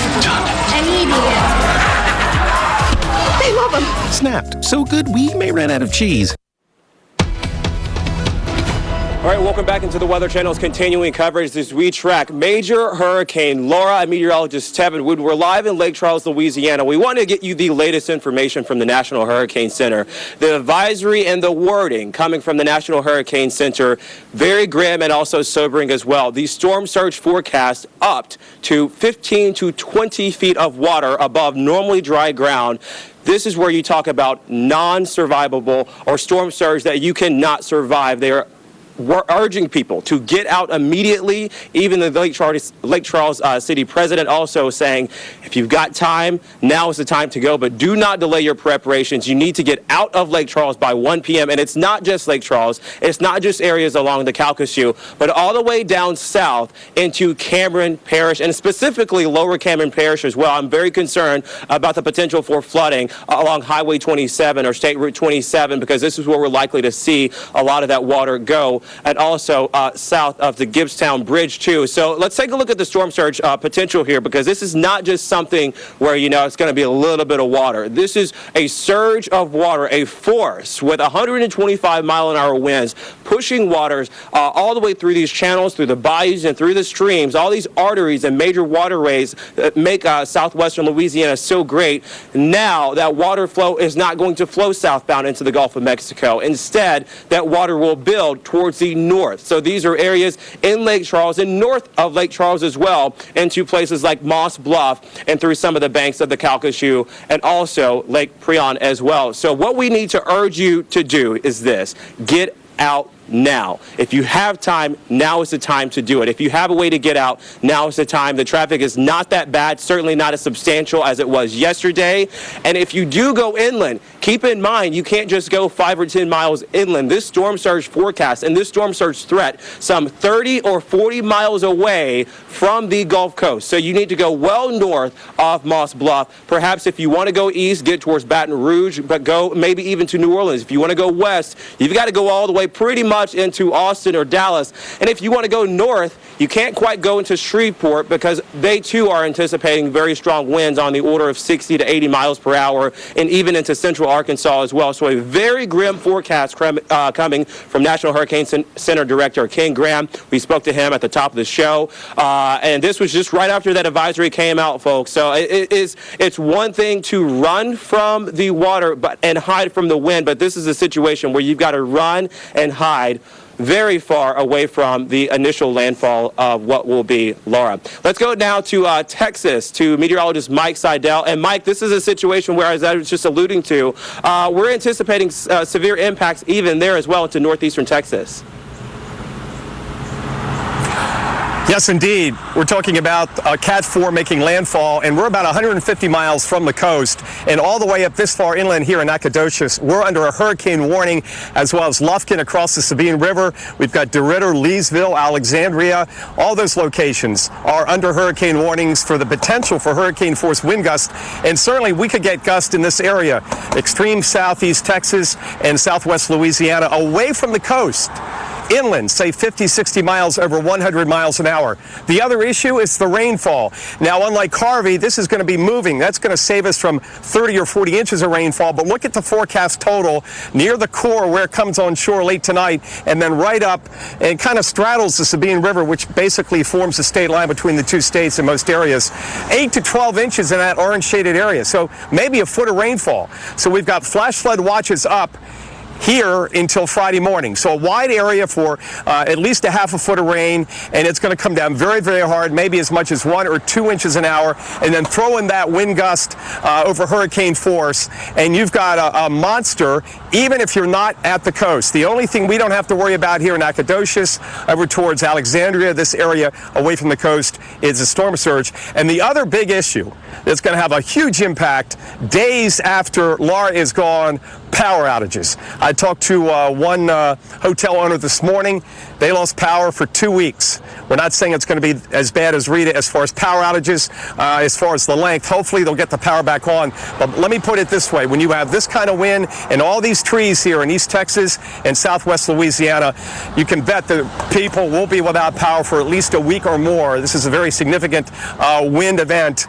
And eating it. They love them. Snapped. So good we may run out of cheese. All right, welcome back into the Weather Channel's continuing coverage as we track Major Hurricane Laura. I'm meteorologist Tevin Wood. We're live in Lake Charles, Louisiana. We want to get you the latest information from the National Hurricane Center. The advisory and the wording coming from the National Hurricane Center, very grim and also sobering as well. The storm surge forecast upped to 15 to 20 feet of water above normally dry ground. This is where you talk about non-survivable or storm surge that you cannot survive. We're urging people to get out immediately. Even the Lake Charles City President also saying, if you've got time, now is the time to go, but do not delay your preparations. You need to get out of Lake Charles by 1 p.m. And it's not just Lake Charles. It's not just areas along the Calcasieu, but all the way down south into Cameron Parish and specifically Lower Cameron Parish as well. I'm very concerned about the potential for flooding along Highway 27 or State Route 27 because this is where we're likely to see a lot of that water go. And also south of the Gibbstown Bridge, too. So let's take a look at the storm surge potential here, because this is not just something where, it's going to be a little bit of water. This is a surge of water, a force with 125-mile-an-hour winds pushing waters all the way through these channels, through the bayous and through the streams, all these arteries and major waterways that make southwestern Louisiana so great. Now that water flow is not going to flow southbound into the Gulf of Mexico. Instead, that water will build towards the north. So these are areas in Lake Charles and north of Lake Charles as well, into places like Moss Bluff and through some of the banks of the Calcasieu and also Lake Prion as well. So what we need to urge you to do is this: get out now. If you have time, now is the time to do it. If you have a way to get out, now is the time. The traffic is not that bad, certainly not as substantial as it was yesterday. And if you do go inland, keep in mind you can't just go 5 or 10 miles inland. This storm surge forecast and this storm surge threat some 30 or 40 miles away from the Gulf Coast. So you need to go well north of Moss Bluff. Perhaps if you want to go east, get towards Baton Rouge, but go maybe even to New Orleans. If you want to go west, you've got to go all the way pretty much into Austin or Dallas. And if you want to go north, you can't quite go into Shreveport because they too are anticipating very strong winds on the order of 60 to 80 miles per hour and even into central Arkansas as well. So a very grim forecast coming from National Hurricane Center Director Ken Graham. We spoke to him at the top of the show. And this was just right after that advisory came out, folks. So it's one thing to run from the water and hide from the wind, but this is a situation where you've got to run and hide very far away from the initial landfall of what will be Laura. Let's go now to Texas, to meteorologist Mike Seidel. And Mike, this is a situation where, as I was just alluding to, we're anticipating severe impacts even there as well into northeastern Texas. Yes, indeed. We're talking about Cat 4 making landfall, and we're about 150 miles from the coast, and all the way up this far inland here in Nacogdoches, we're under a hurricane warning, as well as Lufkin across the Sabine River. We've got DeRidder, Leesville, Alexandria. All those locations are under hurricane warnings for the potential for hurricane force wind gusts, and certainly we could get gusts in this area, extreme southeast Texas and southwest Louisiana, away from the coast. Inland, say 50, 60 miles over 100 miles an hour. The other issue is the rainfall. Now, unlike Harvey, this is going to be moving. That's going to save us from 30 or 40 inches of rainfall. But look at the forecast total near the core where it comes on shore late tonight and then right up and kind of straddles the Sabine River, which basically forms the state line between the two states in most areas. 8 to 12 inches in that orange shaded area. So maybe a foot of rainfall. So we've got flash flood watches up here until Friday morning. So a wide area for at least a half a foot of rain, and it's going to come down very, very hard, maybe as much as 1 or 2 inches an hour, and then throw in that wind gust over hurricane force, and you've got a monster, even if you're not at the coast. The only thing we don't have to worry about here in Nacogdoches, over towards Alexandria, this area away from the coast, is a storm surge. And the other big issue that's going to have a huge impact days after Laura is gone, power outages. talked to one hotel owner this morning. They lost power for 2 weeks. We're not saying it's going to be as bad as Rita as far as power outages, as far as the length. Hopefully they'll get the power back on. But let me put it this way. When you have this kind of wind and all these trees here in East Texas and Southwest Louisiana, you can bet that people will be without power for at least a week or more. This is a very significant wind event,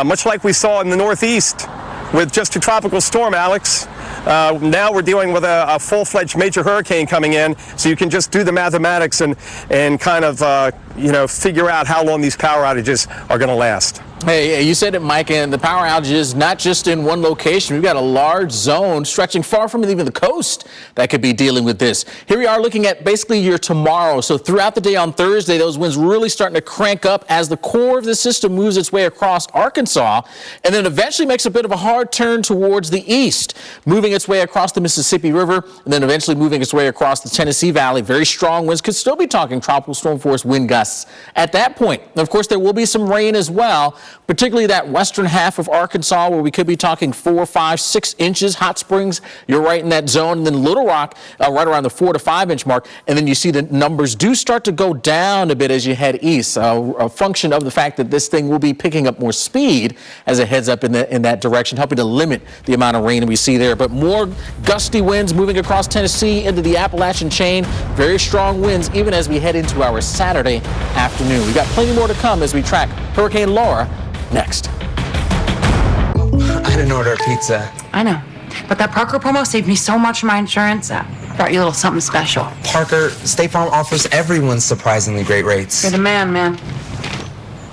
much like we saw in the Northeast with just a tropical storm, Alex. Now we're dealing with a full-fledged major hurricane coming in, so you can just do the mathematics and kind of figure out how long these power outages are going to last. Hey, you said it, Mike, and the power outages not just in one location. We've got a large zone stretching far from even the coast that could be dealing with this. Here we are looking at basically your tomorrow. So throughout the day on Thursday, those winds really starting to crank up as the core of the system moves its way across Arkansas and then eventually makes a bit of a hard turn towards the east, moving its way across the Mississippi River and then eventually moving its way across the Tennessee Valley. Very strong winds. Could still be talking tropical storm force wind gusts at that point. And of course, there will be some rain as well, particularly that western half of Arkansas where we could be talking 4, 5, 6 inches. Hot Springs, you're right in that zone. And then Little Rock, right around the 4 to 5 inch mark. And then you see the numbers do start to go down a bit as you head east, a function of the fact that this thing will be picking up more speed as it heads up in that direction, helping to limit the amount of rain that we see there. But more gusty winds moving across Tennessee into the Appalachian chain. Very strong winds even as we head into our Saturday afternoon. We've got plenty more to come as we track Hurricane Laura next. I didn't order a pizza. I know, but that Parker promo saved me so much on my insurance. Brought you a little something special. Parker, State Farm offers everyone surprisingly great rates. You're the man, man.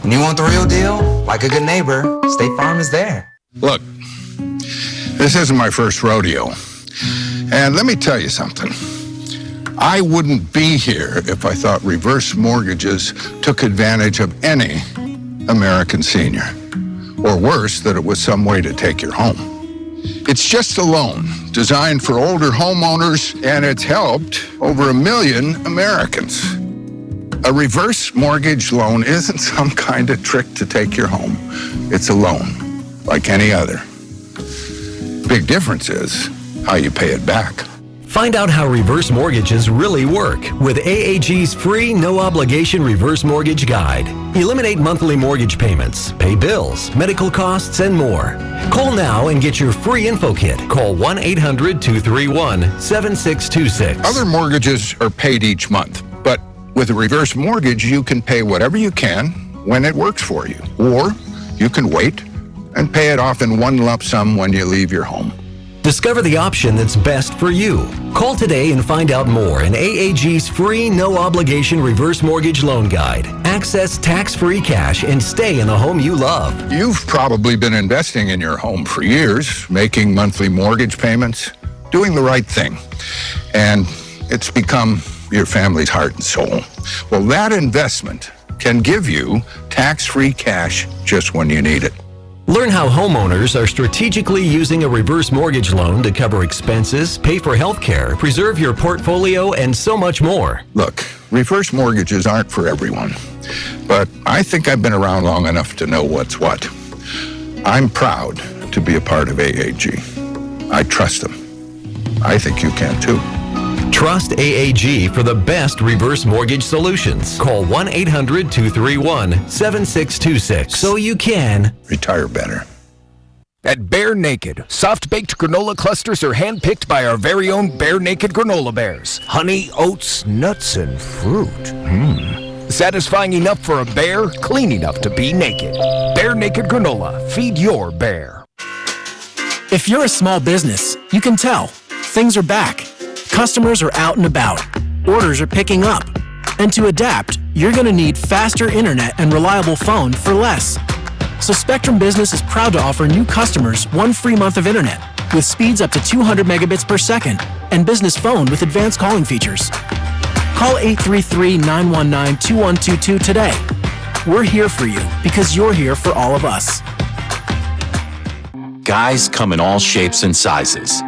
When you want the real deal, like a good neighbor, State Farm is there. Look, this isn't my first rodeo. And let me tell you something. I wouldn't be here if I thought reverse mortgages took advantage of any American senior. Or worse, that it was some way to take your home. It's just a loan designed for older homeowners, and it's helped over 1 million Americans. A reverse mortgage loan isn't some kind of trick to take your home. It's a loan, like any other. Big difference is how you pay it back. Find out how reverse mortgages really work with AAG's free no-obligation reverse mortgage guide. Eliminate monthly mortgage payments, pay bills, medical costs, and more. Call now and get your free info kit. Call 1-800-231-7626. Other mortgages are paid each month, but with a reverse mortgage, you can pay whatever you can when it works for you. Or you can wait and pay it off in one lump sum when you leave your home. Discover the option that's best for you. Call today and find out more in AAG's free no-obligation reverse mortgage loan guide. Access tax-free cash and stay in the home you love. You've probably been investing in your home for years, making monthly mortgage payments, doing the right thing. And it's become your family's heart and soul. Well, that investment can give you tax-free cash just when you need it. Learn how homeowners are strategically using a reverse mortgage loan to cover expenses, pay for health care, preserve your portfolio, and so much more. Look, reverse mortgages aren't for everyone, but I think I've been around long enough to know what's what. I'm proud to be a part of AAG. I trust them. I think you can too. Trust AAG for the best reverse mortgage solutions. Call 1-800-231-7626 so you can retire better. At Bear Naked, soft-baked granola clusters are hand-picked by our very own Bear Naked granola bears. Honey, oats, nuts, and fruit. Satisfying enough for a bear, clean enough to be naked. Bear Naked granola. Feed your bear. If you're a small business, you can tell. Things are back. Customers are out and about. Orders are picking up. And to adapt, you're going to need faster internet and reliable phone for less. So Spectrum Business is proud to offer new customers 1 free month of internet with speeds up to 200 megabits per second and business phone with advanced calling features. Call 833-919-2122 today. We're here for you because you're here for all of us. Guys come in all shapes and sizes.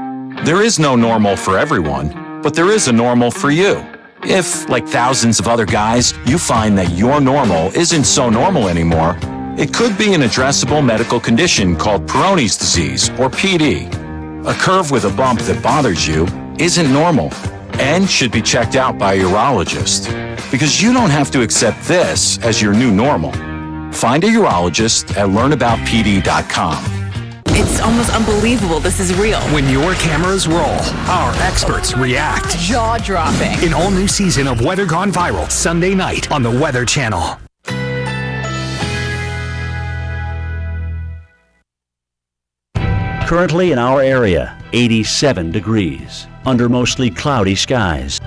There is no normal for everyone, but there is a normal for you. If, like thousands of other guys, you find that your normal isn't so normal anymore, it could be an addressable medical condition called Peyronie's disease, or PD. A curve with a bump that bothers you isn't normal and should be checked out by a urologist. Because you don't have to accept this as your new normal. Find a urologist at learnaboutpd.com. It's almost unbelievable this is real. When your cameras roll, our experts react. Jaw-dropping. An all-new season of Weather Gone Viral, Sunday night on the Weather Channel. Currently in our area, 87 degrees, under mostly cloudy skies.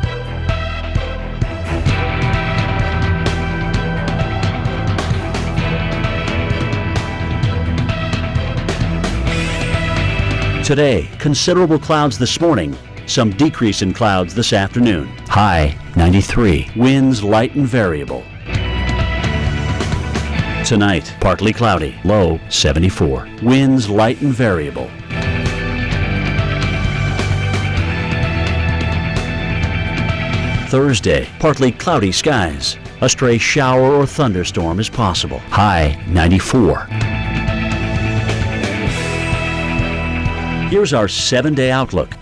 Today, considerable clouds this morning, some decrease in clouds this afternoon. High 93, winds light and variable. Tonight, partly cloudy, low 74, winds light and variable. Thursday, partly cloudy skies. A stray shower or thunderstorm is possible. High 94. Here's our 7-day outlook.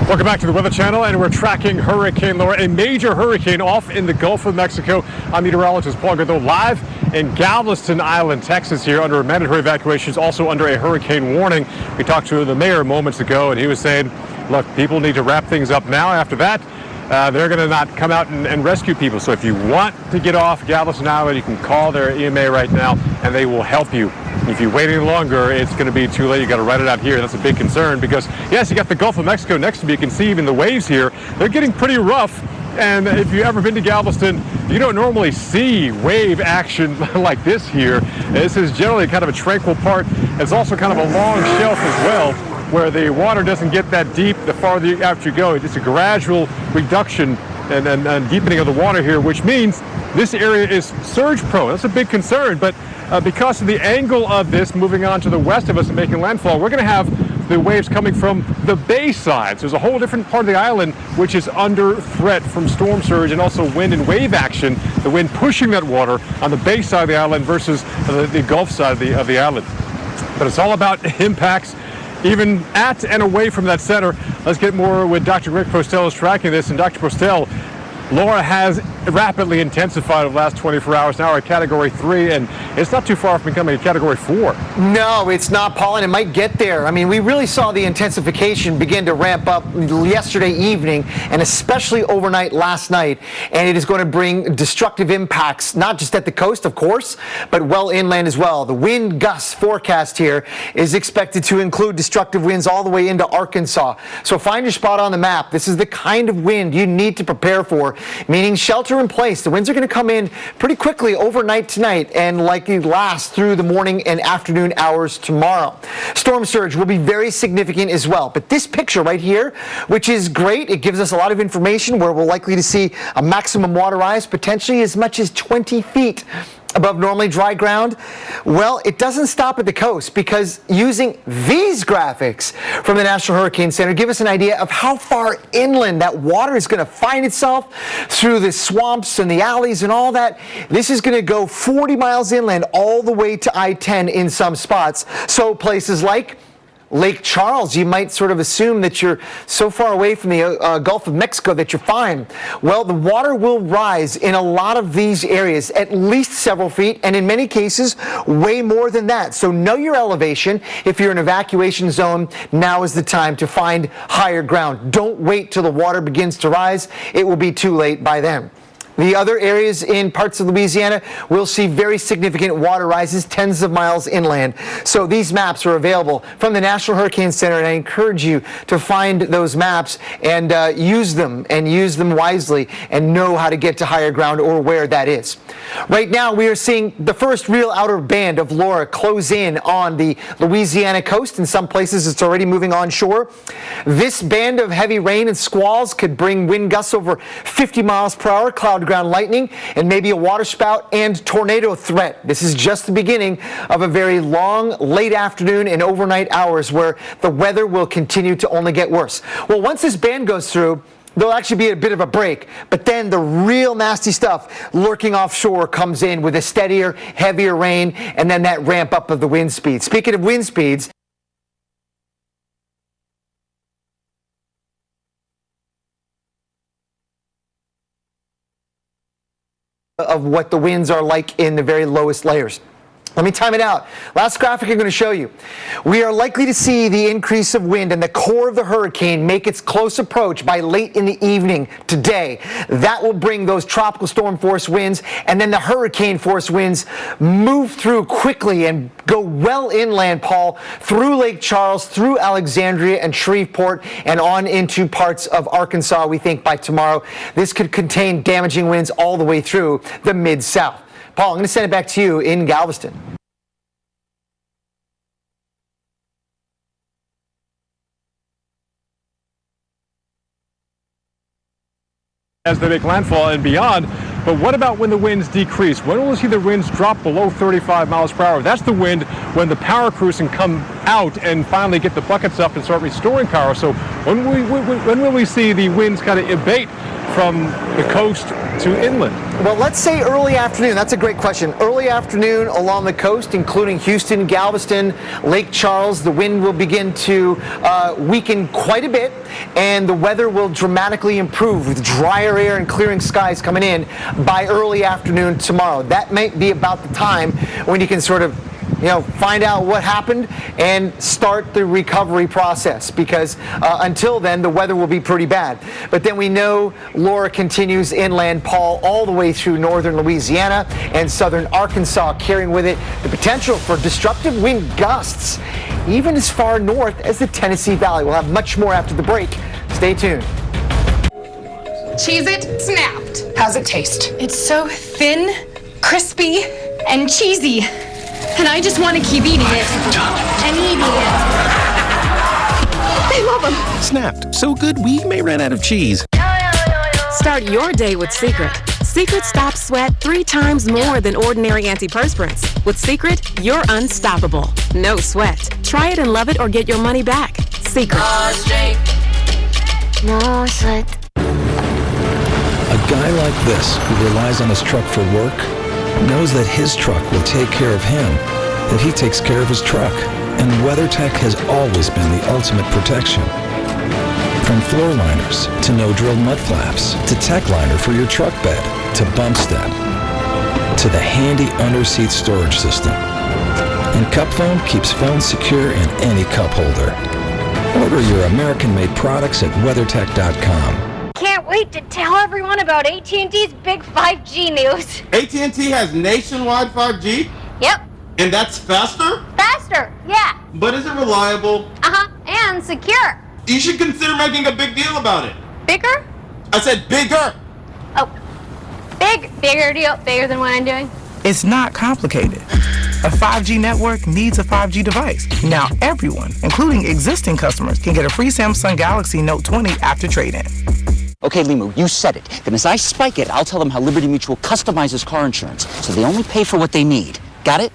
Welcome back to the Weather Channel, and we're tracking Hurricane Laura, a major hurricane off in the Gulf of Mexico. I'm meteorologist Paul Godot, live in Galveston Island, Texas, here under mandatory evacuations, also under a hurricane warning. We talked to the mayor moments ago, and he was saying, look, people need to wrap things up now. After that, they're going to not come out and rescue people. So if you want to get off Galveston Island, you can call their EMA right now, and they will help you. If you wait any longer, it's going to be too late. You got to ride it out here. That's a big concern because, yes, you got the Gulf of Mexico next to me. You can see even the waves here. They're getting pretty rough. And if you've ever been to Galveston, you don't normally see wave action like this here. This is generally kind of a tranquil part. It's also kind of a long shelf as well, where the water doesn't get that deep the farther out you go. It's a gradual reduction and deepening of the water here, which means this area is surge prone. That's a big concern, but because of the angle of this moving on to the west of us and making landfall, we're going to have the waves coming from the bay side. So there's a whole different part of the island which is under threat from storm surge and also wind and wave action, the wind pushing that water on the bay side of the island versus the Gulf side of the island. But it's all about impacts even at and away from that center. Let's get more with Dr. Rick Postel is tracking this. And Dr. Postel, Laura has rapidly intensified over the last 24 hours. Now we're at Category 3, and it's not too far from becoming a Category 4. No, it's not, Paul, and it might get there. I mean, we really saw the intensification begin to ramp up yesterday evening, and especially overnight last night, and it is going to bring destructive impacts, not just at the coast, of course, but well inland as well. The wind gust forecast here is expected to include destructive winds all the way into Arkansas. So find your spot on the map. This is the kind of wind you need to prepare for, meaning shelter in place. The winds are going to come in pretty quickly overnight tonight and likely last through the morning and afternoon hours tomorrow. Storm surge will be very significant as well. But this picture right here, which is great, it gives us a lot of information where we're likely to see a maximum water rise, potentially as much as 20 feet above normally dry ground. Well, it doesn't stop at the coast, because using these graphics from the National Hurricane Center give us an idea of how far inland that water is going to find itself through the swamps and the alleys and all that. This is going to go 40 miles inland all the way to I-10 in some spots. So places like Lake Charles, you might sort of assume that you're so far away from the Gulf of Mexico that you're fine. Well, the water will rise in a lot of these areas at least several feet, and in many cases way more than that. So know your elevation. If you're in an evacuation zone, now is the time to find higher ground. Don't wait till the water begins to rise. It will be too late by then. The other areas in parts of Louisiana will see very significant water rises tens of miles inland. So these maps are available from the National Hurricane Center, and I encourage you to find those maps and use them wisely and know how to get to higher ground or where that is. Right now, we are seeing the first real outer band of Laura close in on the Louisiana coast. In some places, it's already moving onshore. This band of heavy rain and squalls could bring wind gusts over 50 miles per hour, cloud ground lightning, and maybe a waterspout and tornado threat. This is just the beginning of a very long late afternoon and overnight hours where the weather will continue to only get worse. Well, once this band goes through, there'll actually be a bit of a break. But then the real nasty stuff lurking offshore comes in with a steadier, heavier rain, and then that ramp up of the wind speed. Speaking of wind speeds, of what the winds are like in the very lowest layers. Let me time it out. Last graphic I'm going to show you. We are likely to see the increase of wind and the core of the hurricane make its close approach by late in the evening today. That will bring those tropical storm force winds, and then the hurricane force winds move through quickly and go well inland, Paul, through Lake Charles, through Alexandria and Shreveport, and on into parts of Arkansas, we think, by tomorrow. This could contain damaging winds all the way through the Mid-South. Paul, I'm going to send it back to you in Galveston. As they make landfall and beyond. But what about when the winds decrease? When will we see the winds drop below 35 miles per hour? That's the wind when the power crews can come out and finally get the buckets up and start restoring power. So when will we see the winds kind of abate from the coast to inland? Well, let's say early afternoon. That's a great question. Early afternoon along the coast, including Houston, Galveston, Lake Charles, the wind will begin to weaken quite a bit, and the weather will dramatically improve with drier air and clearing skies coming in by early afternoon tomorrow. That might be about the time when you can sort of find out what happened and start the recovery process, because until then, the weather will be pretty bad. But then we know Laura continues inland, Paul, all the way through northern Louisiana and southern Arkansas, carrying with it the potential for destructive wind gusts, even as far north as the Tennessee Valley. We'll have much more after the break. Stay tuned. Cheez-It snapped. How's it taste? It's so thin, crispy, and cheesy. And I just want to keep eating it. And eating it. They love them. Snapped. So good we may run out of cheese. Start your day with Secret. Secret stops sweat 3 times more than ordinary antiperspirants. With Secret, you're unstoppable. No sweat. Try it and love it or get your money back. Secret. No sweat. A guy like this, who relies on his truck for work, knows that his truck will take care of him, that he takes care of his truck. And WeatherTech has always been the ultimate protection. From floor liners to no-drill mud flaps to TechLiner for your truck bed to bump step to the handy under-seat storage system. And Cup Foam keeps phones secure in any cup holder. Order your American-made products at WeatherTech.com. Can't wait to tell everyone about AT&T's big 5G news. AT&T has nationwide 5G? Yep. And that's faster? Faster, yeah. But is it reliable? Uh-huh, and secure. You should consider making a big deal about it. Bigger? I said bigger. Oh, bigger deal, bigger than what I'm doing. It's not complicated. A 5G network needs a 5G device. Now everyone, including existing customers, can get a free Samsung Galaxy Note 20 after trade-in. Okay, Limu, you said it. Then as I spike it, I'll tell them how Liberty Mutual customizes car insurance, so they only pay for what they need. Got it?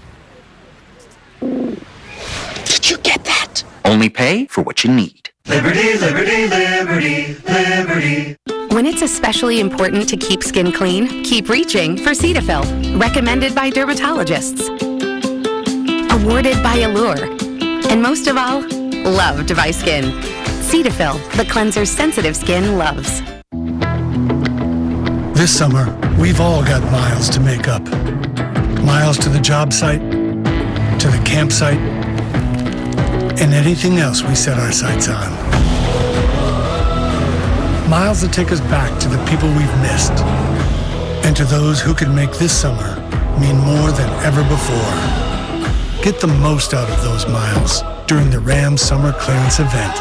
Did you get that? Only pay for what you need. Liberty, liberty, liberty, liberty. When it's especially important to keep skin clean, keep reaching for Cetaphil. Recommended by dermatologists. Awarded by Allure. And most of all, loved by skin. Cetaphil, the cleanser sensitive skin loves. This summer, we've all got miles to make up. Miles to the job site, to the campsite, and anything else we set our sights on. Miles that take us back to the people we've missed, and to those who could make this summer mean more than ever before. Get the most out of those miles during the Ram Summer Clearance event.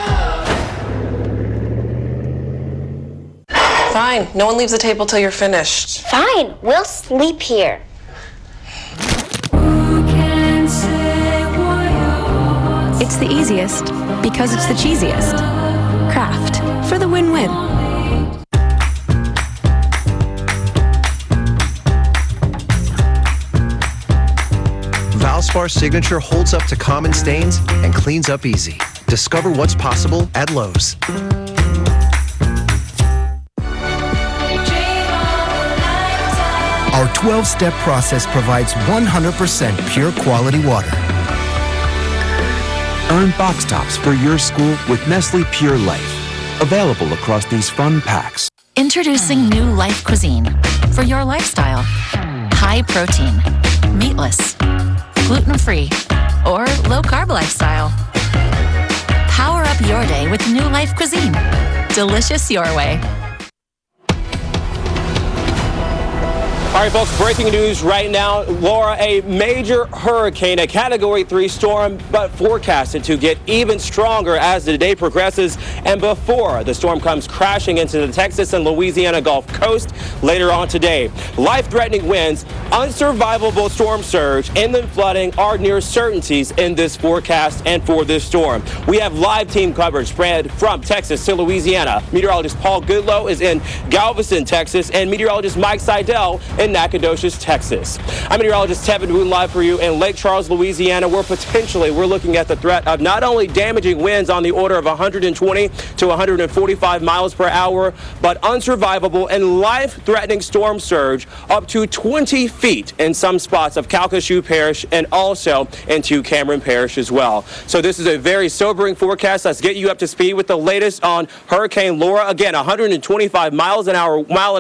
Fine. No one leaves the table till you're finished. Fine, we'll sleep here. It's the easiest because it's the cheesiest. Kraft for the win-win. Valspar Signature holds up to common stains and cleans up easy. Discover what's possible at Lowe's. Our 12-step process provides 100% pure quality water. Earn box tops for your school with Nestle Pure Life. Available across these fun packs. Introducing new Life Cuisine for your lifestyle. High protein, meatless, gluten-free, or low-carb lifestyle. Power up your day with new Life Cuisine. Delicious your way. All right, folks, breaking news right now. Laura, a major hurricane, a Category 3 storm, but forecasted to get even stronger as the day progresses and before the storm comes crashing into the Texas and Louisiana Gulf Coast later on today. Life-threatening winds, unsurvivable storm surge, inland flooding are near certainties in this forecast and for this storm. We have live team coverage spread from Texas to Louisiana. Meteorologist Paul Goodloe is in Galveston, Texas, and meteorologist Mike Seidel in Nacogdoches, Texas. I'm meteorologist Tevin Boone live for you in Lake Charles, Louisiana, where potentially we're looking at the threat of not only damaging winds on the order of 120 to 145 miles per hour, but unsurvivable and life-threatening storm surge up to 20 feet in some spots of Calcasieu Parish and also into Cameron Parish as well. So this is a very sobering forecast. Let's get you up to speed with the latest on Hurricane Laura. Again, 125 mile an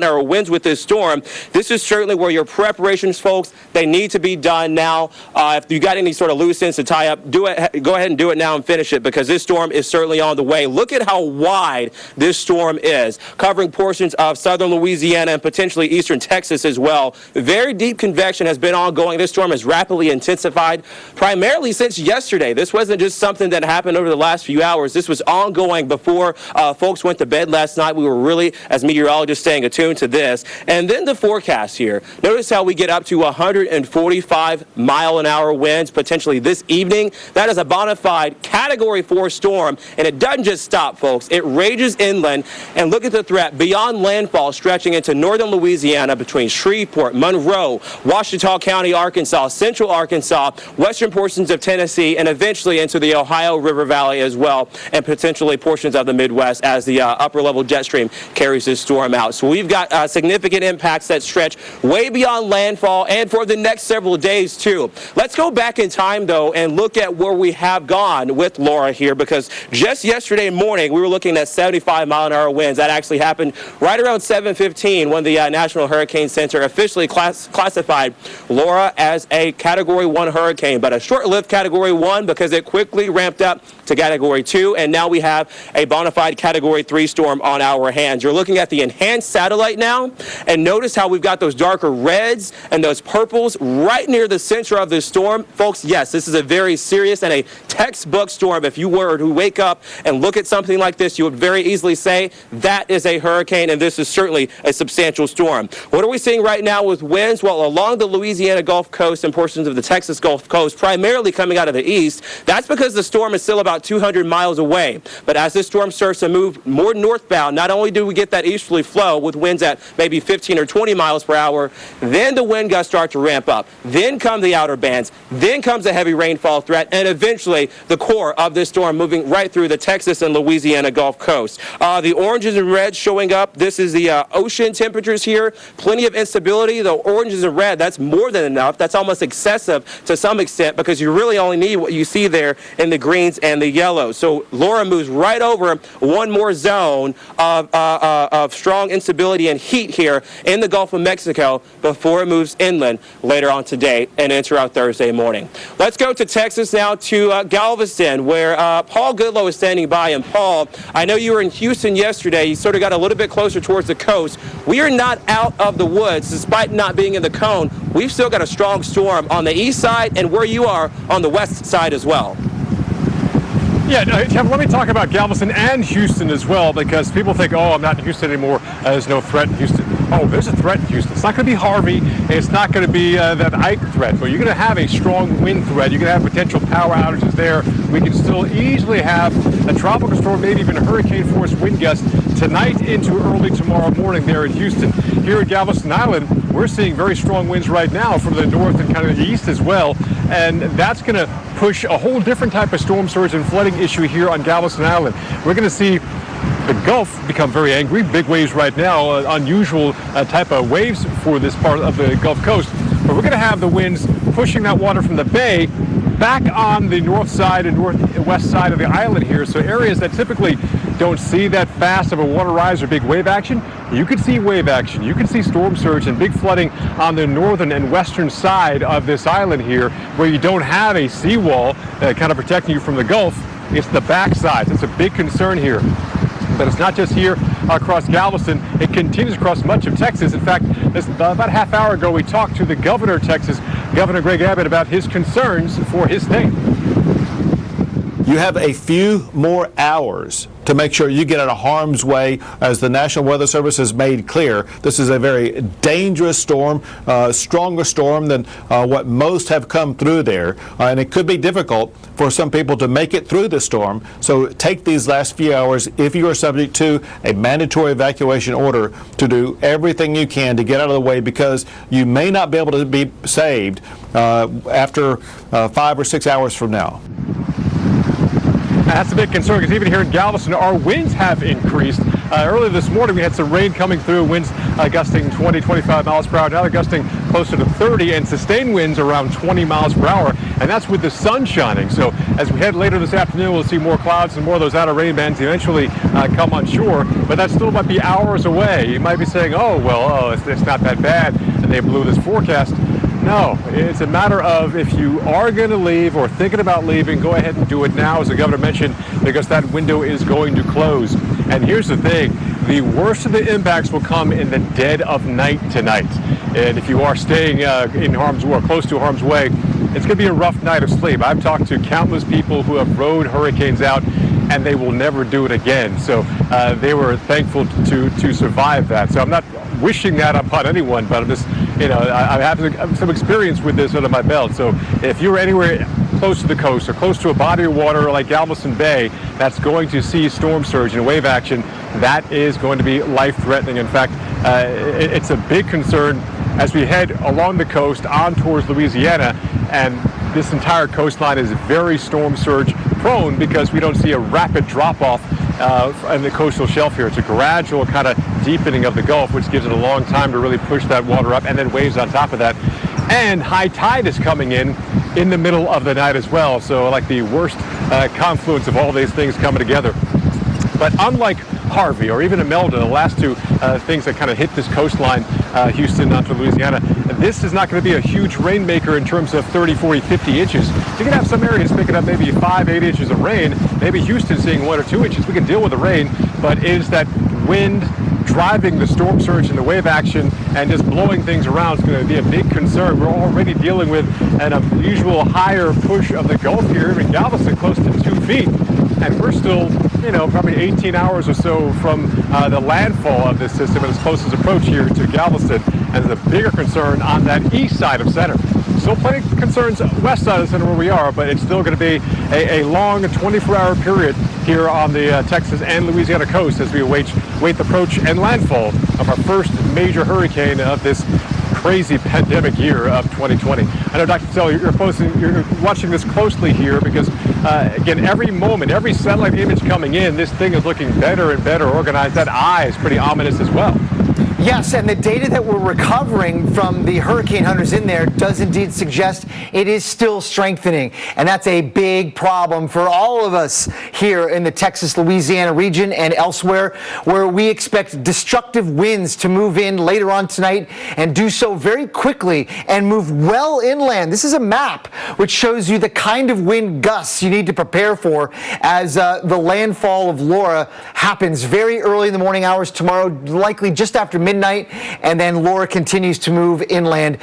hour winds with this storm. This is certainly where your preparations, folks, they need to be done now. If you got any sort of loose ends to tie up, do it. Go ahead and do it now and finish it, because this storm is certainly on the way. Look at how wide this storm is, covering portions of southern Louisiana and potentially eastern Texas as well. Very deep convection has been ongoing. This storm has rapidly intensified, primarily since yesterday. This wasn't just something that happened over the last few hours. This was ongoing before folks went to bed last night. We were really, as meteorologists, staying attuned to this. And then the forecast here. Notice how we get up to 145 mile an hour winds potentially this evening. That is a bona fide Category 4 storm, and it doesn't just stop, folks. It rages inland, and look at the threat beyond landfall stretching into northern Louisiana between Shreveport, Monroe, Ouachita County, Arkansas, central Arkansas, western portions of Tennessee, and eventually into the Ohio River Valley as well, and potentially portions of the Midwest as the upper level jet stream carries this storm out. So we've got significant impacts that stretch way beyond landfall and for the next several days too. Let's go back in time though and look at where we have gone with Laura here, because just yesterday morning we were looking at 75 mile an hour winds. That actually happened right around 7:15 when the National Hurricane Center officially classified Laura as a Category 1 hurricane, but a short-lived Category 1 because it quickly ramped up to Category 2, and now we have a bona fide Category 3 storm on our hands. You're looking at the enhanced satellite now, and notice how we've got those darker reds and those purples right near the center of this storm. Folks, yes, this is a very serious and a textbook storm. If you were to wake up and look at something like this, you would very easily say that is a hurricane, and this is certainly a substantial storm. What are we seeing right now with winds? Well, along the Louisiana Gulf Coast and portions of the Texas Gulf Coast, primarily coming out of the east, that's because the storm is still about 200 miles away. But as this storm starts to move more northbound, not only do we get that easterly flow with winds at maybe 15 or 20 miles per hour, then the wind gusts start to ramp up. Then come the outer bands. Then comes a heavy rainfall threat, and eventually the core of this storm moving right through the Texas and Louisiana Gulf Coast. The oranges and reds showing up. This is the ocean temperatures here. Plenty of instability. The oranges and red, that's more than enough. That's almost excessive to some extent, because you really only need what you see there in the greens and the yellows. So Laura moves right over one more zone of strong instability and heat here in the Gulf of Mexico before it moves inland later on today and enter out Thursday morning. Let's go to Texas now, to Galveston, where Paul Goodloe is standing by. And Paul, I know you were in Houston yesterday. You sort of got a little bit closer towards the coast. We are not out of the woods, despite not being in the cone. We've still got a strong storm on the east side and where you are on the west side as well. Yeah, Jeff, let me talk about Galveston and Houston as well, because people think, oh, I'm not in Houston anymore. There's no threat in Houston. Oh, there's a threat in Houston. It's not going to be Harvey, and it's not going to be that Ike threat, but you're going to have a strong wind threat. You're going to have potential power outages there. We can still easily have a tropical storm, maybe even a hurricane-force wind gust tonight into early tomorrow morning there in Houston. Here at Galveston Island, we're seeing very strong winds right now from the north and kind of the east as well, and that's going to push a whole different type of storm surge and flooding issue here on Galveston Island. We're going to see the Gulf become very angry. Big waves right now, unusual type of waves for this part of the Gulf Coast. But we're going to have the winds pushing that water from the bay back on the north side and northwest side of the island here. So areas that typically don't see that fast of a water rise or big wave action, you could see wave action. You can see storm surge and big flooding on the northern and western side of this island here, where you don't have a seawall kind of protecting you from the Gulf. It's the backside. It's a big concern here. But it's not just here across Galveston. It continues across much of Texas. In fact, about a half hour ago, we talked to the governor of Texas, Governor Greg Abbott, about his concerns for his state. You have a few more hours to make sure you get out of harm's way. As the National Weather Service has made clear, this is a very dangerous storm, stronger storm than what most have come through there. And it could be difficult for some people to make it through the storm. So take these last few hours, if you are subject to a mandatory evacuation order, to do everything you can to get out of the way, because you may not be able to be saved after 5 or 6 hours from now. That's a big concern, because even here in Galveston, our winds have increased. Earlier this morning, we had some rain coming through, winds gusting 20, 25 miles per hour. Now they're gusting closer to 30, and sustained winds around 20 miles per hour, and that's with the sun shining. So as we head later this afternoon, we'll see more clouds and more of those outer rain bands eventually come on shore, but that still might be hours away. You might be saying, it's not that bad, and they blew this forecast. No, it's a matter of, if you are going to leave or thinking about leaving, go ahead and do it now, as the governor mentioned, because that window is going to close. And here's the thing, the worst of the impacts will come in the dead of night tonight. And if you are staying in harm's way or close to harm's way, it's going to be a rough night of sleep. I've talked to countless people who have rode hurricanes out, and they will never do it again. So they were thankful to survive that. So I'm not wishing that upon anyone, but I'm just, I have some experience with this under my belt. So if you're anywhere close to the coast or close to a body of water like Galveston Bay that's going to see storm surge and wave action, that is going to be life-threatening. In fact, it's a big concern as we head along the coast on towards Louisiana, and this entire coastline is very storm surge prone because we don't see a rapid drop-off in the coastal shelf here. It's a gradual kind of deepening of the Gulf, which gives it a long time to really push that water up, and then waves on top of that. And high tide is coming in the middle of the night as well. So like the worst confluence of all these things coming together. But unlike Harvey or even Imelda, the last two things that kind of hit this coastline, Houston onto Louisiana, this is not going to be a huge rainmaker in terms of 30, 40, 50 inches. You can have some areas picking up maybe 5, 8 inches of rain, maybe Houston seeing 1 or 2 inches. We can deal with the rain, but it is that wind driving the storm surge and the wave action and just blowing things around is going to be a big concern. We're already dealing with an unusual higher push of the Gulf here in Galveston, close to 2 feet. And we're still, probably 18 hours or so from the landfall of this system and its closest approach here to Galveston. And the bigger concern on that east side of center. Still plenty of concerns west side of the center where we are, but it's still going to be a long 24-hour period here on the Texas and Louisiana coast as we await the approach and landfall of our first major hurricane of this crazy pandemic year of 2020. I know, Dr. Tell, you're watching this closely here because, again, every moment, every satellite image coming in, this thing is looking better and better organized. That eye is pretty ominous as well. Yes, and the data that we're recovering from the hurricane hunters in there does indeed suggest it is still strengthening. And that's a big problem for all of us here in the Texas-Louisiana region and elsewhere, where we expect destructive winds to move in later on tonight and do so very quickly and move well inland. This is a map which shows you the kind of wind gusts you need to prepare for as the landfall of Laura happens very early in the morning hours tomorrow, likely just after midnight, and then Laura continues to move inland,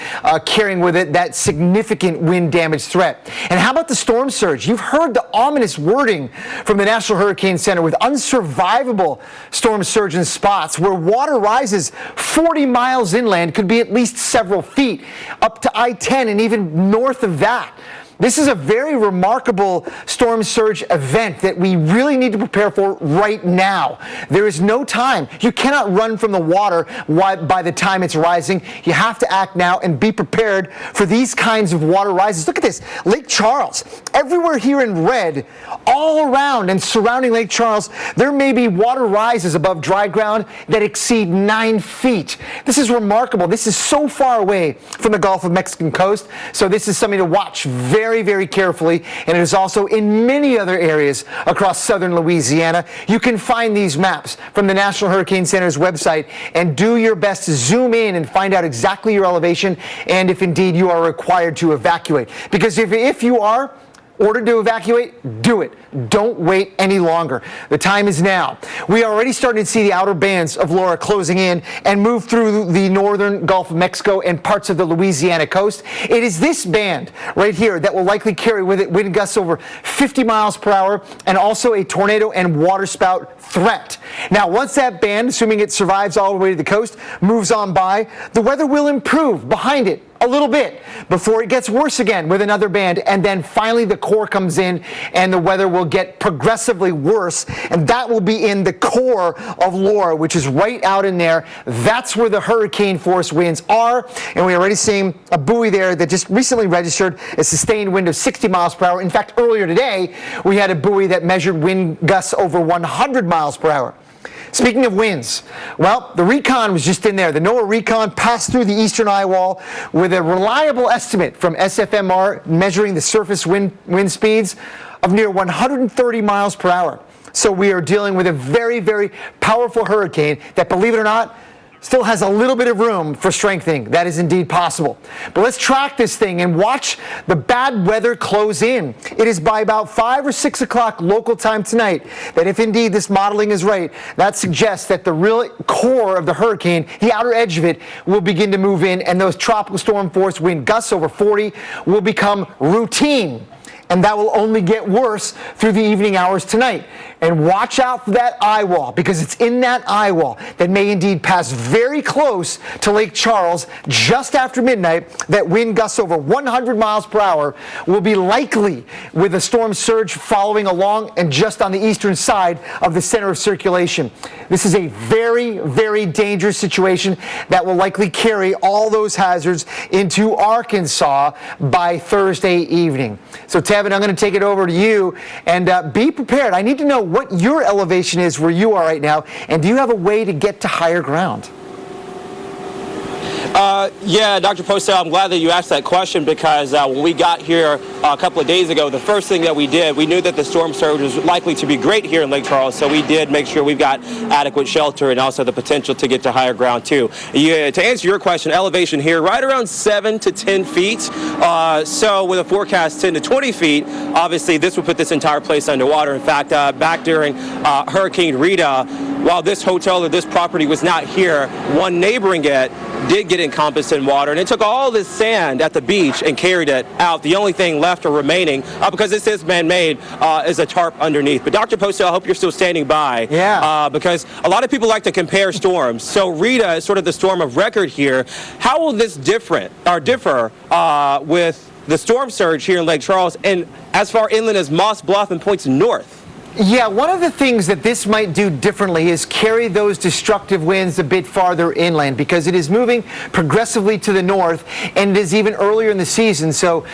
carrying with it that significant wind damage threat. And how about the storm surge? You've heard the ominous wording from the National Hurricane Center with unsurvivable storm surge in spots where water rises 40 miles inland, could be at least several feet, up to I-10 and even north of that. This is a very remarkable storm surge event that we really need to prepare for right now. There is no time. You cannot run from the water by the time it's rising. You have to act now and be prepared for these kinds of water rises. Look at this. Lake Charles. Everywhere here in red, all around and surrounding Lake Charles, there may be water rises above dry ground that exceed 9 feet. This is remarkable. This is so far away from the Gulf of Mexican coast, so this is something to watch very, very carefully, and it is also in many other areas across southern Louisiana. You can find these maps from the National Hurricane Center's website and do your best to zoom in and find out exactly your elevation and if indeed you are required to evacuate. Because if you are ordered to evacuate, do it. Don't wait any longer. The time is now. We are already starting to see the outer bands of Laura closing in and move through the northern Gulf of Mexico and parts of the Louisiana coast. It is this band right here that will likely carry with it wind gusts over 50 miles per hour and also a tornado and waterspout threat. Now, once that band, assuming it survives all the way to the coast, moves on by, the weather will improve behind it a little bit before it gets worse again with another band, and then finally the core comes in and the weather will get progressively worse, and that will be in the core of Laura, which is right out in there. That's where the hurricane force winds are, and we're already seeing a buoy there that just recently registered a sustained wind of 60 miles per hour. In fact, earlier today we had a buoy that measured wind gusts over 100 miles per hour. Speaking of winds, well, the recon was just in there. The NOAA recon passed through the eastern eye wall with a reliable estimate from SFMR measuring the surface wind speeds of near 130 miles per hour. So we are dealing with a very, very powerful hurricane that, believe it or not, still has a little bit of room for strengthening. That is indeed possible. But let's track this thing and watch the bad weather close in. It is by about 5 or 6 o'clock local time tonight that, if indeed this modeling is right, that suggests that the real core of the hurricane, the outer edge of it, will begin to move in, and those tropical storm force wind gusts over 40 will become routine. And that will only get worse through the evening hours tonight. And watch out for that eye wall, because it's in that eye wall that may indeed pass very close to Lake Charles just after midnight. That wind gusts over 100 miles per hour will be likely, with a storm surge following along and just on the eastern side of the center of circulation. This is a very, very dangerous situation that will likely carry all those hazards into Arkansas by Thursday evening. So, Tevin, I'm going to take it over to you, and be prepared. I need to know what your elevation is where you are right now, and do you have a way to get to higher ground? Yeah, Dr. Postel, I'm glad that you asked that question, because when we got here a couple of days ago, the first thing that we did, we knew that the storm surge was likely to be great here in Lake Charles, so we did make sure we've got adequate shelter and also the potential to get to higher ground too. To answer your question, elevation here right around 7 to 10 feet. So with a forecast 10 to 20 feet, obviously this would put this entire place underwater. In fact, back during Hurricane Rita, while this hotel or this property was not here, one neighboring it did get encompassed in water, and it took all this sand at the beach and carried it out. The only thing left or remaining, because this is man-made, is a tarp underneath. But Dr. Postel, I hope you're still standing by. Yeah. Because a lot of people like to compare storms. So Rita is sort of the storm of record here. How will this differ with the storm surge here in Lake Charles and as far inland as Moss Bluff and points north? Yeah, one of the things that this might do differently is carry those destructive winds a bit farther inland, because it is moving progressively to the north, and it is even earlier in the season. So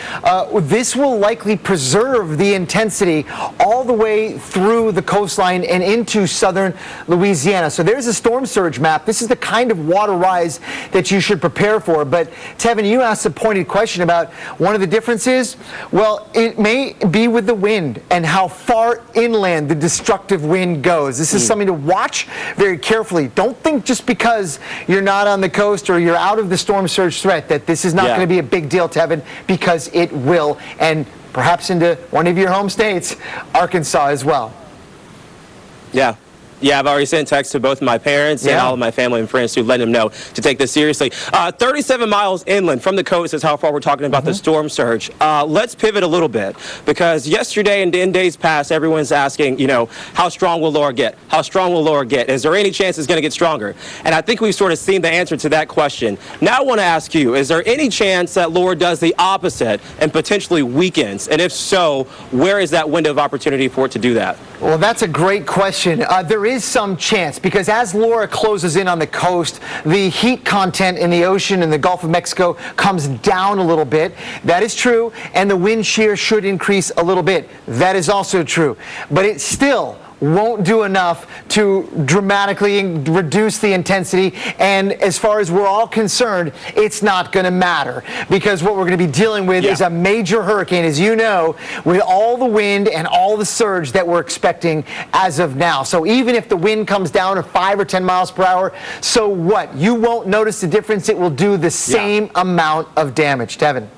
this will likely preserve the intensity all the way through the coastline and into southern Louisiana. So there's a storm surge map. This is the kind of water rise that you should prepare for. But Tevin, you asked a pointed question about one of the differences. Well, it may be with the wind and how far inland the destructive wind goes. This is something to watch very carefully. Don't think just because you're not on the coast or you're out of the storm surge threat that this is not going to be a big deal, Tevin, because it will, and perhaps into one of your home states, Arkansas, as well. Yeah. Yeah, I've already sent texts to both my parents and all of my family and friends to let them know to take this seriously. 37 miles inland from the coast is how far we're talking about the storm surge. Let's pivot a little bit, because yesterday and in days past, everyone's asking, you know, how strong will Laura get? How strong will Laura get? Is there any chance it's going to get stronger? And I think we've sort of seen the answer to that question. Now I want to ask you, is there any chance that Laura does the opposite and potentially weakens? And if so, where is that window of opportunity for it to do that? Well, that's a great question. There is some chance, because as Laura closes in on the coast, the heat content in the ocean in the Gulf of Mexico comes down a little bit. That is true. And the wind shear should increase a little bit. That is also true. But it still won't do enough to dramatically reduce the intensity, and as far as we're all concerned, it's not going to matter, because what we're going to be dealing with is a major hurricane, as you know, with all the wind and all the surge that we're expecting as of now. So even if the wind comes down to 5 or 10 miles per hour, so what? You won't notice the difference. It will do the same amount of damage. Tevin.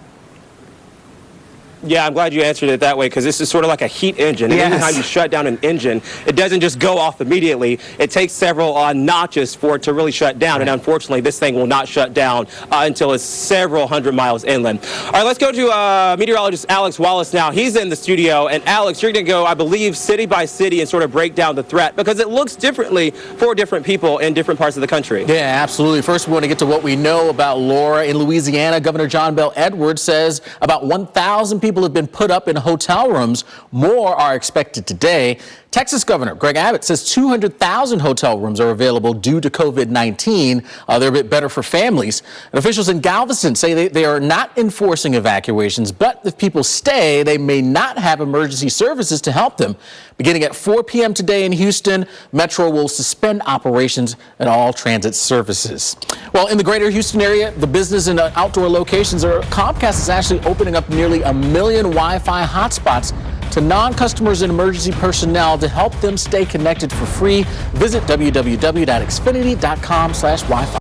Yeah, I'm glad you answered it that way, because this is sort of like a heat engine. And anytime you shut down an engine, it doesn't just go off immediately. It takes several notches for it to really shut down. And unfortunately, this thing will not shut down until it's several hundred miles inland. All right, let's go to meteorologist Alex Wallace now. He's in the studio. And Alex, you're going to go, I believe, city by city and sort of break down the threat, because it looks differently for different people in different parts of the country. Yeah, absolutely. First, we want to get to what we know about Laura. In Louisiana, Governor John Bel Edwards says about 1,000 people have been put up in hotel rooms. More are expected today. Texas Governor Greg Abbott says 200,000 hotel rooms are available due to COVID-19. They're a bit better for families. And officials in Galveston say they are not enforcing evacuations, but if people stay, they may not have emergency services to help them. Beginning at 4 p.m. today in Houston, Metro will suspend operations at all transit services. Well, in the greater Houston area, the business and outdoor locations Comcast is actually opening up nearly 1 million Wi-Fi hotspots to non-customers and emergency personnel to help them stay connected for free. Visit www.xfinity.com/Wi-Fi.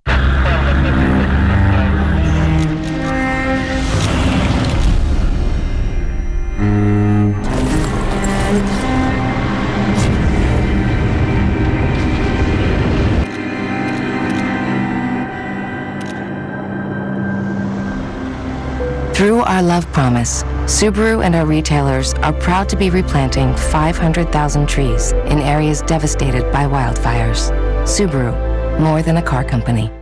Through our love promise, Subaru and our retailers are proud to be replanting 500,000 trees in areas devastated by wildfires. Subaru, more than a car company.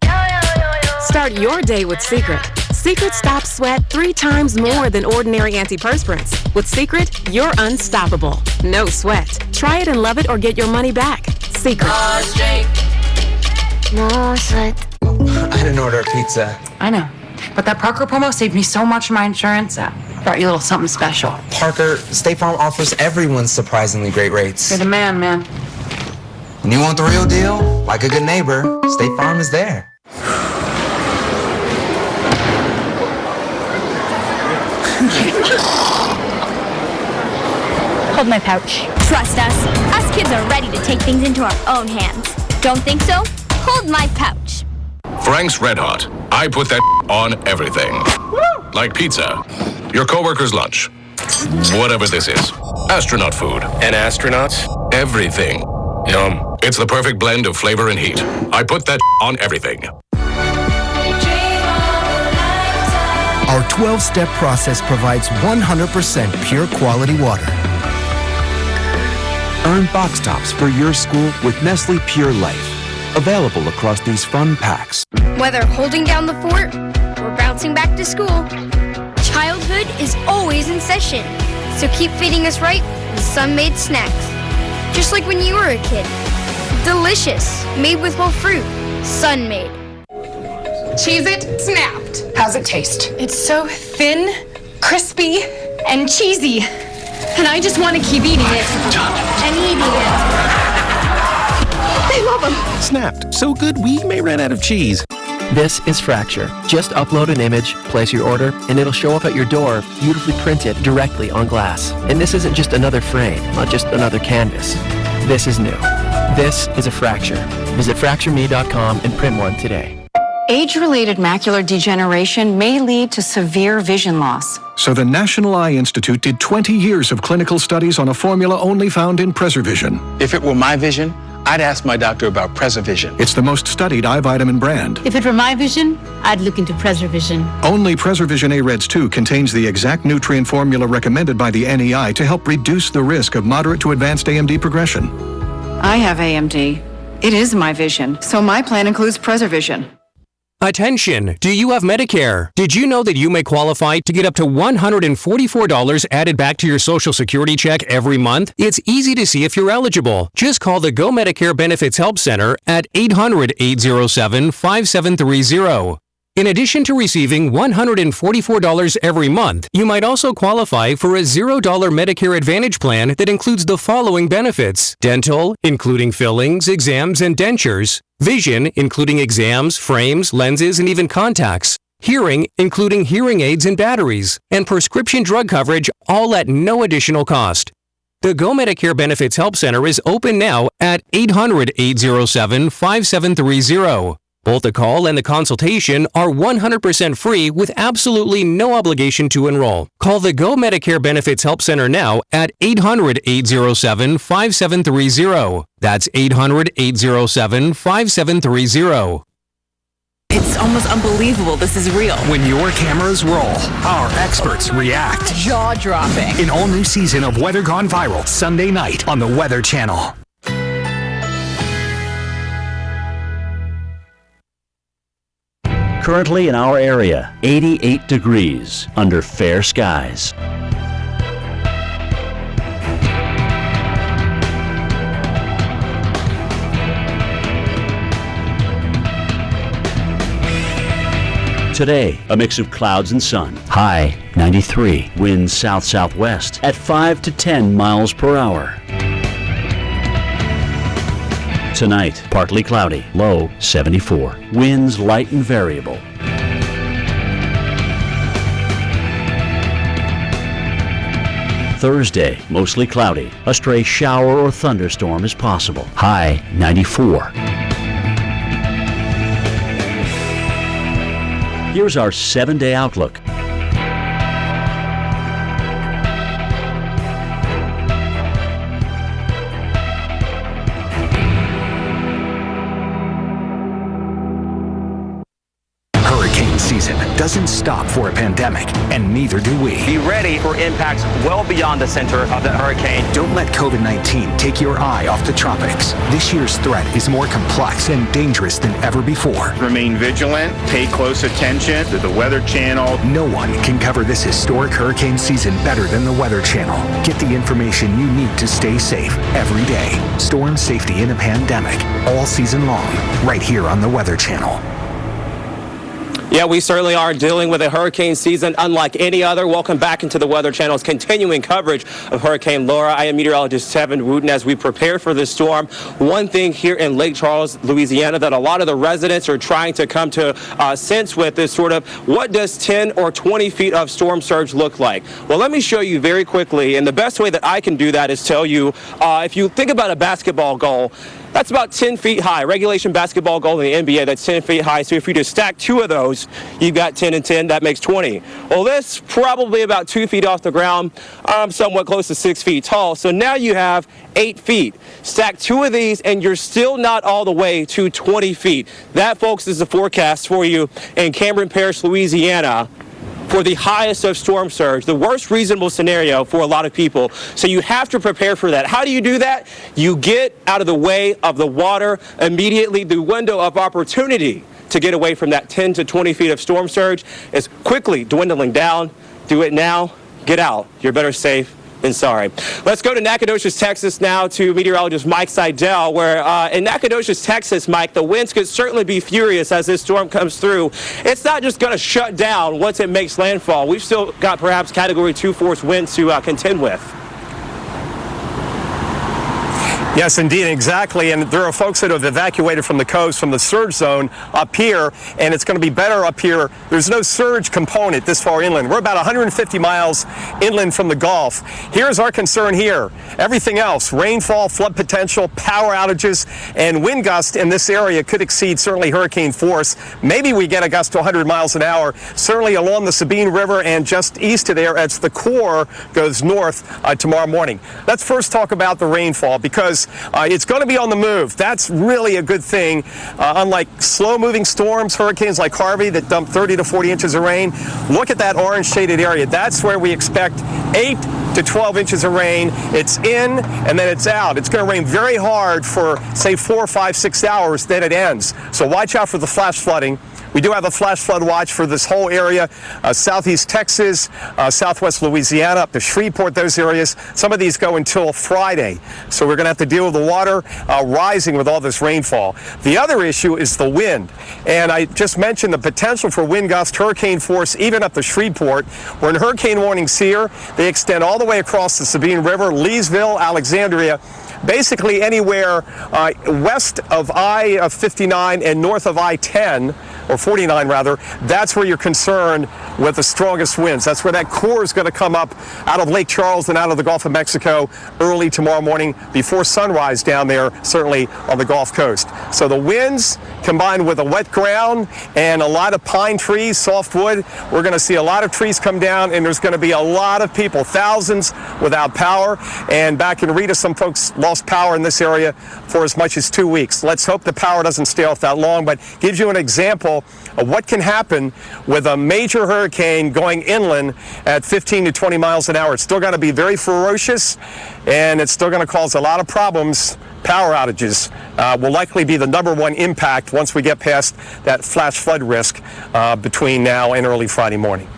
Start your day with Secret. Secret stops sweat 3 times more than ordinary antiperspirants. With Secret, you're unstoppable. No sweat. Try it and love it, or get your money back. Secret. No sweat. I didn't order a pizza. I know. But that Parker promo saved me so much in my insurance. Brought you a little something special. Parker, State Farm offers everyone surprisingly great rates. You're the man. When you want the real deal, like a good neighbor, State Farm is there. Hold my pouch. Trust us. Us kids are ready to take things into our own hands. Don't think so? Hold my pouch. Frank's Red Hot. I put that on everything. Like pizza, your coworker's lunch, whatever this is. Astronaut food. An astronaut? Everything. Yum. It's the perfect blend of flavor and heat. I put that on everything. Our 12-step process provides 100% pure quality water. Earn box tops for your school with Nestle Pure Life. Available across these fun packs. Whether holding down the fort or bouncing back to school, childhood is always in session. So keep feeding us right with Sun-Made snacks. Just like when you were a kid. Delicious, made with whole fruit. Sun-Made. Cheez-It snapped. How's it taste? It's so thin, crispy, and cheesy. And I just want to keep eating it. And eating it. They love them. Snapped. So good we may run out of cheese. This is Fracture. Just upload an image, place your order, and it'll show up at your door, beautifully printed directly on glass. And this isn't just another frame, not just another canvas. This is new. This is a Fracture. Visit fractureme.com and print one today. Age-related macular degeneration may lead to severe vision loss. So the National Eye Institute did 20 years of clinical studies on a formula only found in Preservision. If it were my vision, I'd ask my doctor about PreserVision. It's the most studied eye vitamin brand. If it were my vision, I'd look into PreserVision. Only PreserVision A-Reds 2 contains the exact nutrient formula recommended by the NEI to help reduce the risk of moderate to advanced AMD progression. I have AMD. It is my vision, so my plan includes PreserVision. Attention! Do you have Medicare? Did you know that you may qualify to get up to $144 added back to your Social Security check every month? It's easy to see if you're eligible. Just call the Go Medicare Benefits Help Center at 800-807-5730. In addition to receiving $144 every month, you might also qualify for a $0 Medicare Advantage plan that includes the following benefits: dental, including fillings, exams, and dentures; vision, including exams, frames, lenses, and even contacts; hearing, including hearing aids and batteries; and prescription drug coverage, all at no additional cost. The Go Medicare Benefits Help Center is open now at 800-807-5730. Both the call and the consultation are 100% free with absolutely no obligation to enroll. Call the Go Medicare Benefits Help Center now at 800-807-5730. That's 800-807-5730. It's almost unbelievable this is real. When your cameras roll, our experts react. Jaw-dropping. An all-new season of Weather Gone Viral, Sunday night on the Weather Channel. Currently in our area, 88 degrees under fair skies. Today, a mix of clouds and sun. High 93. Winds south-southwest at 5 to 10 miles per hour. Tonight, partly cloudy, low 74. Winds light and variable. Thursday, mostly cloudy. A stray shower or thunderstorm is possible. High 94. Here's our 7-day outlook. Season doesn't stop for a pandemic, and neither do we. Be ready for impacts well beyond the center of the hurricane. Don't let COVID-19 take your eye off the tropics. This year's threat is more complex and dangerous than ever before. Remain vigilant, pay close attention to the Weather Channel. No one can cover this historic hurricane season better than the Weather Channel. Get the information you need to stay safe every day. Storm safety in a pandemic, all season long, right here on the Weather Channel. Yeah, we certainly are dealing with a hurricane season unlike any other. Welcome back into the Weather Channel's continuing coverage of Hurricane Laura. I am meteorologist Tevin Wooten. As we prepare for this storm, one thing here in Lake Charles, Louisiana, that a lot of the residents are trying to come to sense with is sort of what does 10 or 20 feet of storm surge look like? Well, let me show you very quickly, and the best way that I can do that is tell you, if you think about a basketball goal, that's about 10 feet high. Regulation basketball goal in the NBA, that's 10 feet high. So if you just stack two of those, you've got 10 and 10, that makes 20. Well, this probably about 2 feet off the ground, somewhat close to 6 feet tall. So now you have 8 feet. Stack two of these and you're still not all the way to 20 feet. That, folks, is the forecast for you in Cameron Parish, Louisiana, for the highest of storm surge, the worst reasonable scenario for a lot of people. So you have to prepare for that. How do you do that? You get out of the way of the water immediately. The window of opportunity to get away from that 10 to 20 feet of storm surge is quickly dwindling down. Do it now. Get out. You're better safe than sorry. Let's go to Nacogdoches, Texas now to meteorologist Mike Seidel, where in Nacogdoches, Texas, Mike, the winds could certainly be furious as this storm comes through. It's not just going to shut down once it makes landfall. We've still got perhaps Category 2 force winds to contend with. Yes, indeed, exactly. And there are folks that have evacuated from the coast, from the surge zone up here, and it's going to be better up here. There's no surge component this far inland. We're about 150 miles inland from the Gulf. Here's our concern here. Everything else, rainfall, flood potential, power outages, and wind gusts in this area could exceed certainly hurricane force. Maybe we get a gust to 100 miles an hour, certainly along the Sabine River and just east of there as the core goes north tomorrow morning. Let's first talk about the rainfall, because is it's going to be on the move. That's really a good thing. Unlike slow-moving storms, hurricanes like Harvey that dump 30 to 40 inches of rain, look at that orange shaded area. That's where we expect 8 to 12 inches of rain. It's in and then it's out. It's going to rain very hard for, say, 4, 5, 6 hours, then it ends. So watch out for the flash flooding. We do have a flash flood watch for this whole area, southeast Texas, southwest Louisiana, up to Shreveport, those areas. Some of these go until Friday. So we're going to have to deal with the water rising with all this rainfall. The other issue is the wind. And I just mentioned the potential for wind gusts, hurricane force, even up to Shreveport. We're in hurricane warnings here. They extend all the way across the Sabine River, Leesville, Alexandria. Basically anywhere west of I-59 and north of I-10, or 49 rather, that's where you're concerned with the strongest winds. That's where that core is going to come up out of Lake Charles and out of the Gulf of Mexico early tomorrow morning before sunrise down there, certainly on the Gulf Coast. So the winds combined with a wet ground and a lot of pine trees, softwood, we're going to see a lot of trees come down, and there's going to be a lot of people, thousands without power. And back in Rita, some folks lost power in this area for as much as 2 weeks. Let's hope the power doesn't stay off that long, but gives you an example of what can happen with a major hurricane going inland at 15 to 20 miles an hour. It's still going to be very ferocious, and it's still going to cause a lot of problems. Power outages will likely be the #1 impact once we get past that flash flood risk between now and early Friday morning.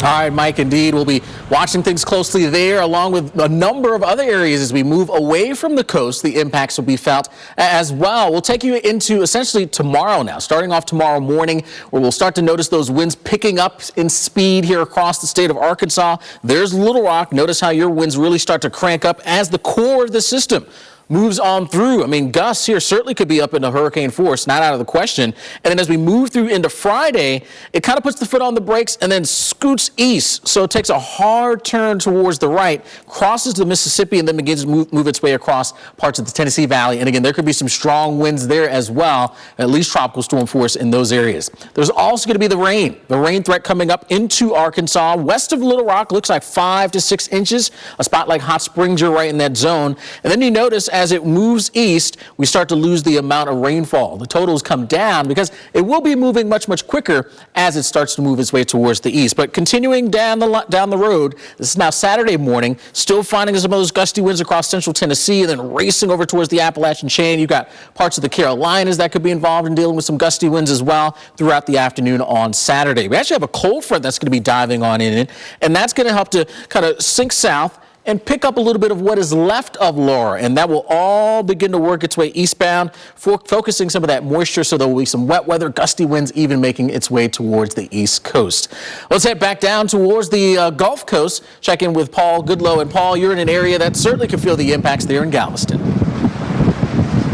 All right, Mike, indeed. We'll be watching things closely there, along with a number of other areas as we move away from the coast. The impacts will be felt as well. We'll take you into essentially tomorrow now, starting off tomorrow morning, where we'll start to notice those winds picking up in speed here across the state of Arkansas. There's Little Rock. Notice how your winds really start to crank up as the core of the system moves on through. I mean, gusts here certainly could be up into hurricane force, not out of the question. And then as we move through into Friday, it kind of puts the foot on the brakes and then scoots east. So it takes a hard turn towards the right, crosses the Mississippi, and then begins to move its way across parts of the Tennessee Valley. And again, there could be some strong winds there as well, at least tropical storm force in those areas. There's also going to be the rain threat coming up into Arkansas. West of Little Rock, looks like 5 to 6 inches. A spot like Hot Springs, you're right in that zone. And then you notice as it moves east, we start to lose the amount of rainfall. The totals come down because it will be moving much, much quicker as it starts to move its way towards the east. But continuing down the road, this is now Saturday morning, still finding some of those gusty winds across central Tennessee and then racing over towards the Appalachian chain. You've got parts of the Carolinas that could be involved in dealing with some gusty winds as well throughout the afternoon on Saturday. We actually have a cold front that's going to be diving on in it, and that's going to help to kind of sink south and pick up a little bit of what is left of Laura, and that will all begin to work its way eastbound, focusing some of that moisture, so there will be some wet weather, gusty winds even making its way towards the east coast. Let's head back down towards the Gulf Coast, check in with Paul Goodlow. And Paul, you're in an area that certainly can feel the impacts there in Galveston.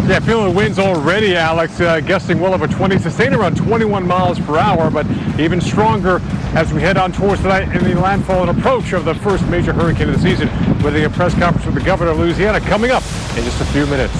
Yeah, feeling the winds already, Alex, gusting well over 20, sustained around 21 miles per hour, but even stronger as we head on towards tonight in the landfall and approach of the first major hurricane of the season, with a press conference with the governor of Louisiana coming up in just a few minutes.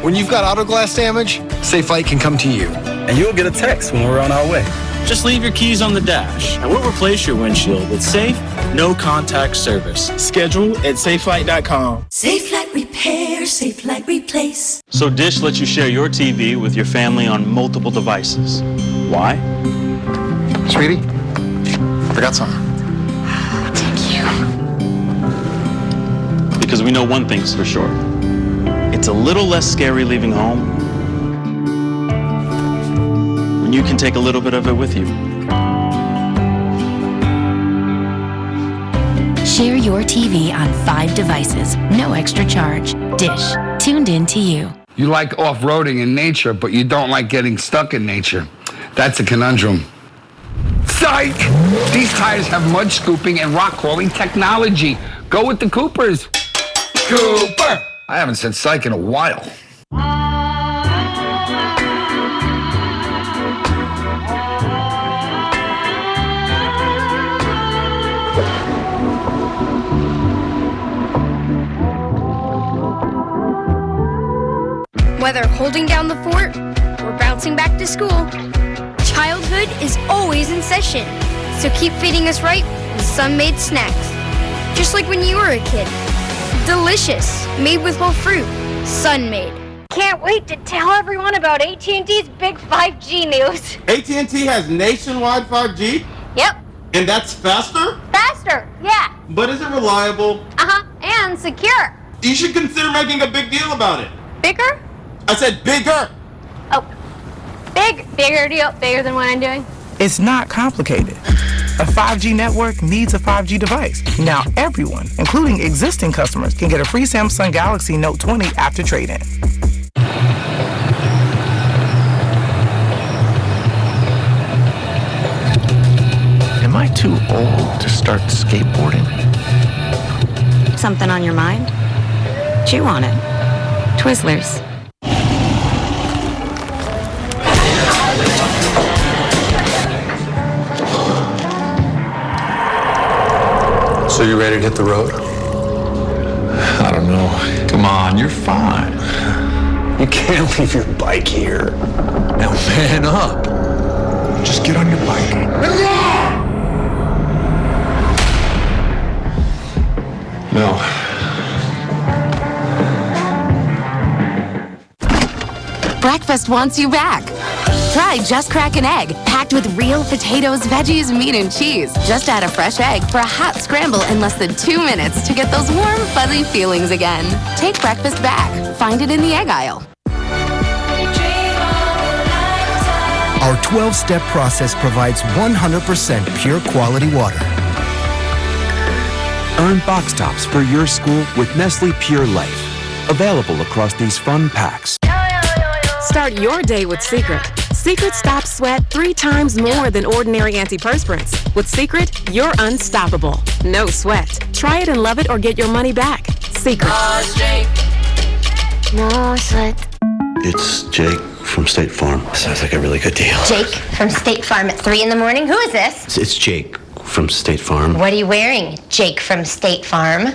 When you've got auto glass damage, Safe Light can come to you. And you'll get a text when we're on our way. Just leave your keys on the dash, and we'll replace your windshield with safe, no-contact service. Schedule at safelight.com. Safe Light Repair, Safe Light Replace. So Dish lets you share your TV with your family on multiple devices. Why? Sweetie, forgot something. Thank you. Because we know one thing's for sure. It's a little less scary leaving home when you can take a little bit of it with you. Share your TV on 5 devices, no extra charge. Dish, tuned in to you. You like off-roading in nature, but you don't like getting stuck in nature. That's a conundrum. Psych! These tires have mud scooping and rock crawling technology. Go with the Coopers. Cooper! I haven't said psych in a while. Whether holding down the fort or bouncing back to school, childhood is always in session. So keep feeding us right with Sun-Made snacks. just like when you were a kid. Delicious, made with whole fruit, sun-made. Can't wait to tell everyone about AT&T's big 5G news. AT&T has nationwide 5G? Yep. And that's faster? Faster, yeah. But is it reliable? Uh-huh, and secure. You should consider making a big deal about it. Bigger? I said bigger. Oh, bigger deal, bigger than what I'm doing. It's not complicated. A 5G network needs a 5G device. Now everyone, including existing customers, can get a free Samsung Galaxy Note 20 after trade-in. Am I too old to start skateboarding? Something on your mind? Chew on it. Twizzlers. So you ready to hit the road? I don't know. Come on, you're fine. You can't leave your bike here. Now man up. Just get on your bike. No. Breakfast wants you back. Try Just Crack an Egg, packed with real potatoes, veggies, meat, and cheese. Just add a fresh egg for a hot scramble in less than 2 minutes to get those warm, fuzzy feelings again. Take breakfast back. Find it in the egg aisle. Our 12-step process provides 100% pure quality water. Earn box tops for your school with Nestle Pure Life. Available across these fun packs. Start your day with Secret. Secret stops sweat 3 times more than ordinary antiperspirants. With Secret, you're unstoppable. No sweat. Try it and love it or get your money back. Secret. No sweat. It's Jake from State Farm. Sounds like a really good deal. Jake from State Farm at 3 in the morning. Who is this? It's Jake from State Farm. What are you wearing, Jake from State Farm?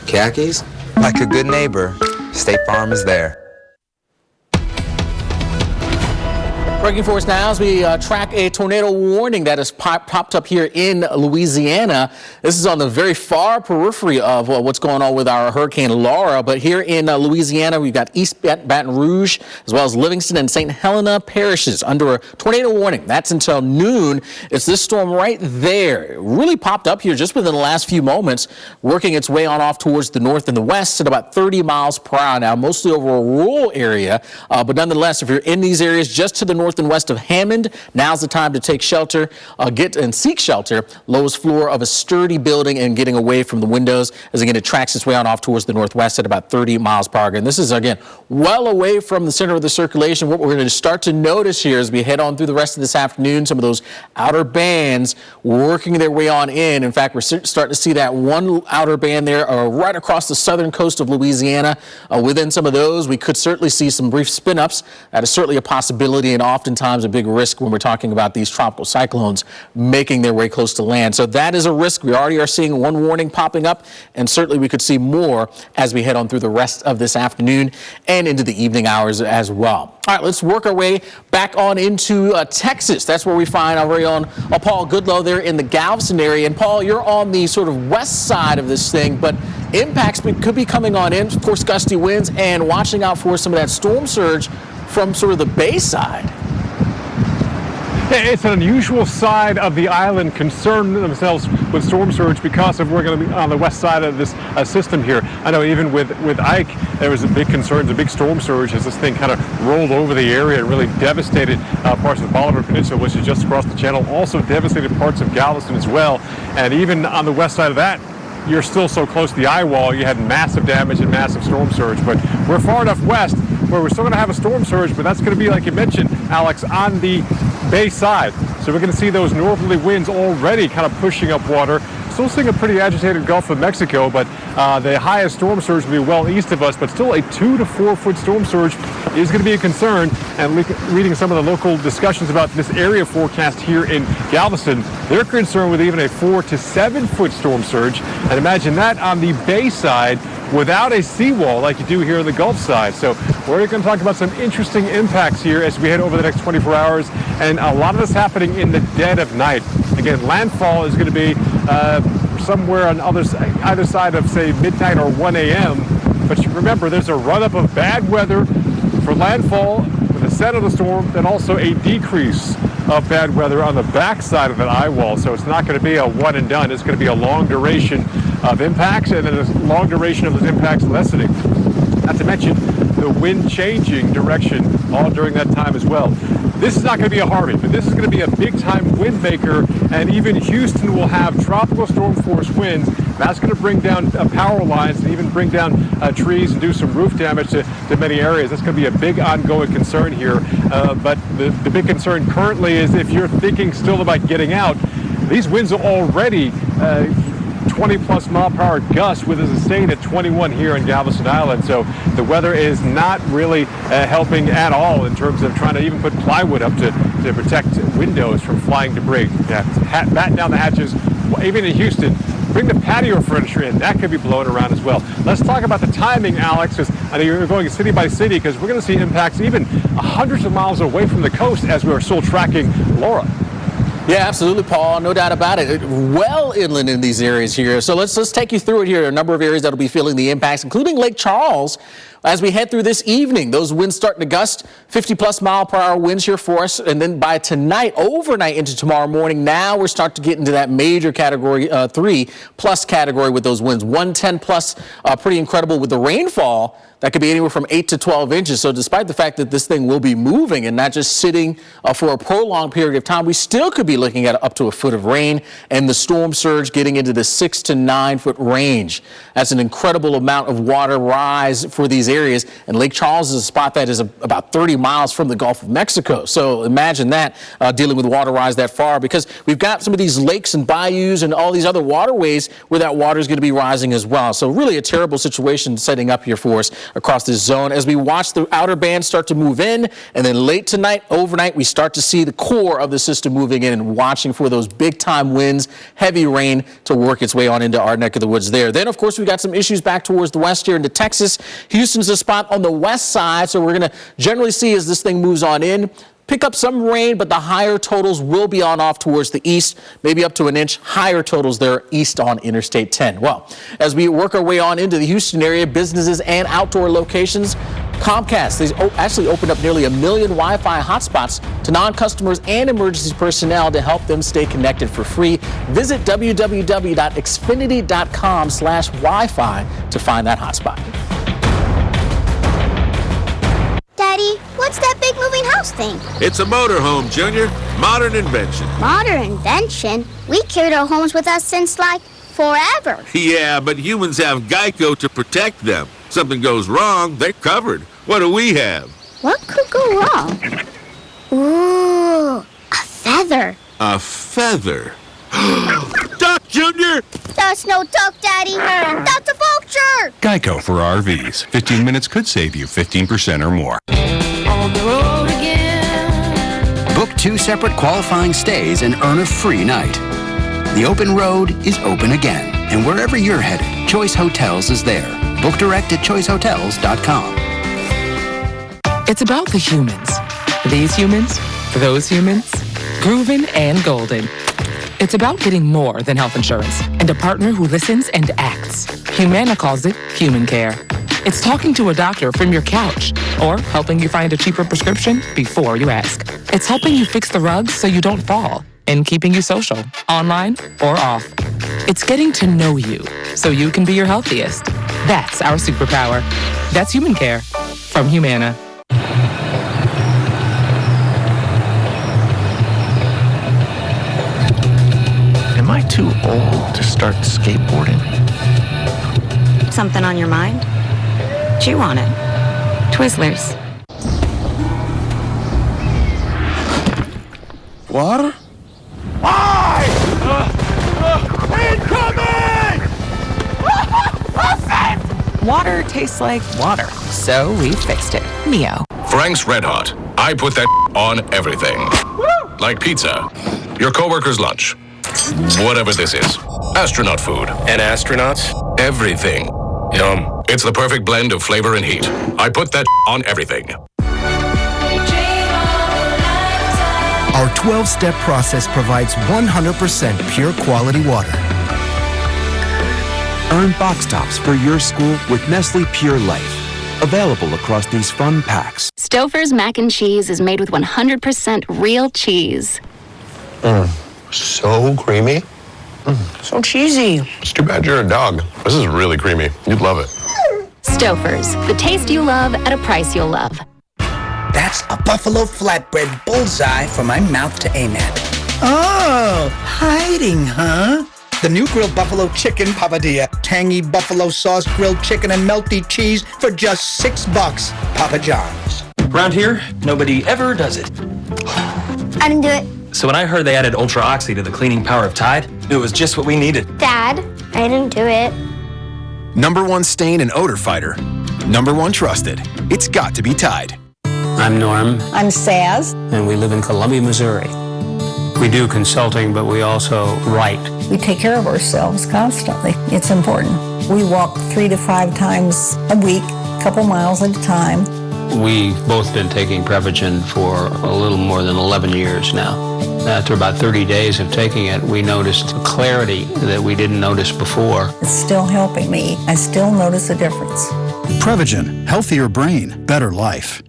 Khakis? Like a good neighbor, State Farm is there. Breaking for us now as we track a tornado warning that has popped up here in Louisiana. This is on the very far periphery of what's going on with our Hurricane Laura. But here in Louisiana, we've got East Baton Rouge, as well as Livingston and St. Helena parishes under a tornado warning. That's until noon. It's this storm right there. It really popped up here just within the last few moments, working its way on off towards the north and the west at about 30 miles per hour now, mostly over a rural area. But nonetheless, if you're in these areas just to the north and west of Hammond, now's the time to take shelter, seek shelter, lowest floor of a sturdy building and getting away from the windows. As again, it tracks its way on off towards the northwest at about 30 miles per hour. And this is again well away from the center of the circulation. What we're going to start to notice here as we head on through the rest of this afternoon, some of those outer bands working their way on in. In fact, we're starting to see that one outer band there right across the southern coast of Louisiana. Within some of those, we could certainly see some brief spin-ups. That is certainly a possibility and oftentimes a big risk when we're talking about these tropical cyclones making their way close to land. So that is a risk. We already are seeing one warning popping up, and certainly we could see more as we head on through the rest of this afternoon and into the evening hours as well. All right, let's work our way back on into Texas. That's where we find our very own Paul Goodlow there in the Galveston area. And Paul, you're on the sort of west side of this thing, but impacts could be coming on in, of course, gusty winds, and watching out for some of that storm surge from sort of the bay side. It's an unusual side of the island concerned themselves with storm surge because of we're going to be on the west side of this system here. I know even with Ike, there was a big concern, a big storm surge as this thing kind of rolled over the area and really devastated parts of the Bolivar Peninsula, which is just across the channel, also devastated parts of Galveston as well. And even on the west side of that, you're still so close to the eye wall, you had massive damage and massive storm surge. But we're far enough west where we're still going to have a storm surge, but that's going to be, like you mentioned, Alex, on the bay side. So we're going to see those northerly winds already kind of pushing up water. Still seeing a pretty agitated Gulf of Mexico, but the highest storm surge will be well east of us, but still a 2 to 4 foot storm surge is going to be a concern. And reading some of the local discussions about this area forecast here in Galveston, they're concerned with even a 4 to 7 foot storm surge. And imagine that on the bay side without a seawall like you do here on the Gulf side. So we're going to talk about some interesting impacts here as we head over the next 24 hours. And a lot of this happening in the dead of night. Again, landfall is going to be somewhere on either side of, say, midnight or 1 a.m. But you remember, there's a run-up of bad weather for landfall with the set of the storm, then also a decrease of bad weather on the backside of that eye wall. So it's not going to be a one and done. It's going to be a long duration of impacts, and then a long duration of those impacts lessening. Not to mention the wind changing direction all during that time as well. This is not going to be a Harvey, but this is going to be a big-time wind maker, and even Houston will have tropical storm force winds. That's going to bring down power lines and even bring down trees and do some roof damage to many areas. That's going to be a big ongoing concern here. But the big concern currently is if you're thinking still about getting out, these winds are already 20-plus mile-per-hour gusts with us staying at 21 here in Galveston Island. So the weather is not really helping at all in terms of trying to even put plywood up to protect windows from flying debris. Yeah, batten down the hatches. Even in Houston, bring the patio furniture in. That could be blown around as well. Let's talk about the timing, Alex, because I know you're going city by city, because we're going to see impacts even hundreds of miles away from the coast as we are still tracking Laura. Yeah, absolutely, Paul. No doubt about it. Well inland in these areas here. So let's take you through it here. A number of areas that will be feeling the impacts, including Lake Charles. As we head through this evening, those winds starting to gust, 50-plus mile-per-hour winds here for us. And then by tonight, overnight into tomorrow morning, now we're starting to get into that major category 3+ category with those winds. 110-plus, pretty incredible with the rainfall. That could be anywhere from 8 to 12 inches. So despite the fact that this thing will be moving and not just sitting for a prolonged period of time, we still could be looking at up to a foot of rain, and the storm surge getting into the 6 to 9 foot range. That's an incredible amount of water rise for these areas. And Lake Charles is a spot that is about 30 miles from the Gulf of Mexico. So imagine that, dealing with water rise that far, because we've got some of these lakes and bayous and all these other waterways where that water is going to be rising as well. So really a terrible situation setting up here for us across this zone as we watch the outer band start to move in, and then late tonight, overnight, we start to see the core of the system moving in and watching for those big time winds, heavy rain to work its way on into our neck of the woods there. Then, of course, we got some issues back towards the west here into Texas. Houston's a spot on the west side, so we're going to generally see as this thing moves on in, pick up some rain, but the higher totals will be on off towards the east, maybe up to an inch higher totals there east on Interstate 10. Well, as we work our way on into the Houston area, businesses and outdoor locations, Comcast, they actually opened up nearly 1 million Wi-Fi hotspots to non-customers and emergency personnel to help them stay connected for free. Visit www.xfinity.com/Wi-Fi to find that hotspot. Daddy, what's that big moving house thing? It's a motorhome, Junior. Modern invention. Modern invention? We carried our homes with us since, like, forever. Yeah, but humans have Geico to protect them. Something goes wrong, they're covered. What do we have? What could go wrong? Ooh, a feather. A feather? Duck, Junior! That's no duck, Daddy. That's a vulture. Geico for RVs. 15 minutes could save you 15% or more. On the road again. Book 2 separate qualifying stays and earn a free night. The open road is open again. And wherever you're headed, Choice Hotels is there. Book direct at choicehotels.com. It's about the humans. These humans, those humans, Groovin and Golden. It's about getting more than health insurance and a partner who listens and acts. Humana calls it human care. It's talking to a doctor from your couch or helping you find a cheaper prescription before you ask. It's helping you fix the rugs so you don't fall and keeping you social, online or off. It's getting to know you so you can be your healthiest. That's our superpower. That's human care from Humana. Am I too old to start skateboarding? Something on your mind? Chew on it. Twizzlers. Water? Water tastes like water, so we fixed it. Neo. Frank's Red Hot. I put that on everything. Like pizza, your coworker's lunch, whatever this is. Astronaut food. And astronauts? Everything. Yum. It's the perfect blend of flavor and heat. I put that on everything. Our 12-step process provides 100% pure quality water. Earn box tops for your school with Nestle Pure Life. Available across these fun packs. Stouffer's mac and cheese is made with 100% real cheese. So creamy. So cheesy. It's too bad you're a dog. This is really creamy. You'd love it. Stouffer's, the taste you love at a price you'll love. That's a buffalo flatbread bullseye from my mouth to aim at. Oh, hiding, huh? The new grilled buffalo chicken papadilla. Tangy buffalo sauce, grilled chicken, and melty cheese for just $6. Papa John's. Around here, nobody ever does it. I didn't do it. So when I heard they added Ultra Oxy to the cleaning power of Tide, it was just what we needed. Dad, I didn't do it. #1 stain and odor fighter. #1 trusted. It's got to be Tide. I'm Norm, I'm Saz. and we live in Columbia, Missouri. We do consulting, but we also write. We take care of ourselves constantly. It's important. We walk 3 to 5 times a week, a couple miles at a time. We've both been taking Prevagen for a little more than 11 years now. After about 30 days of taking it, we noticed a clarity that we didn't notice before. It's still helping me. I still notice a difference. Prevagen, healthier brain, better life.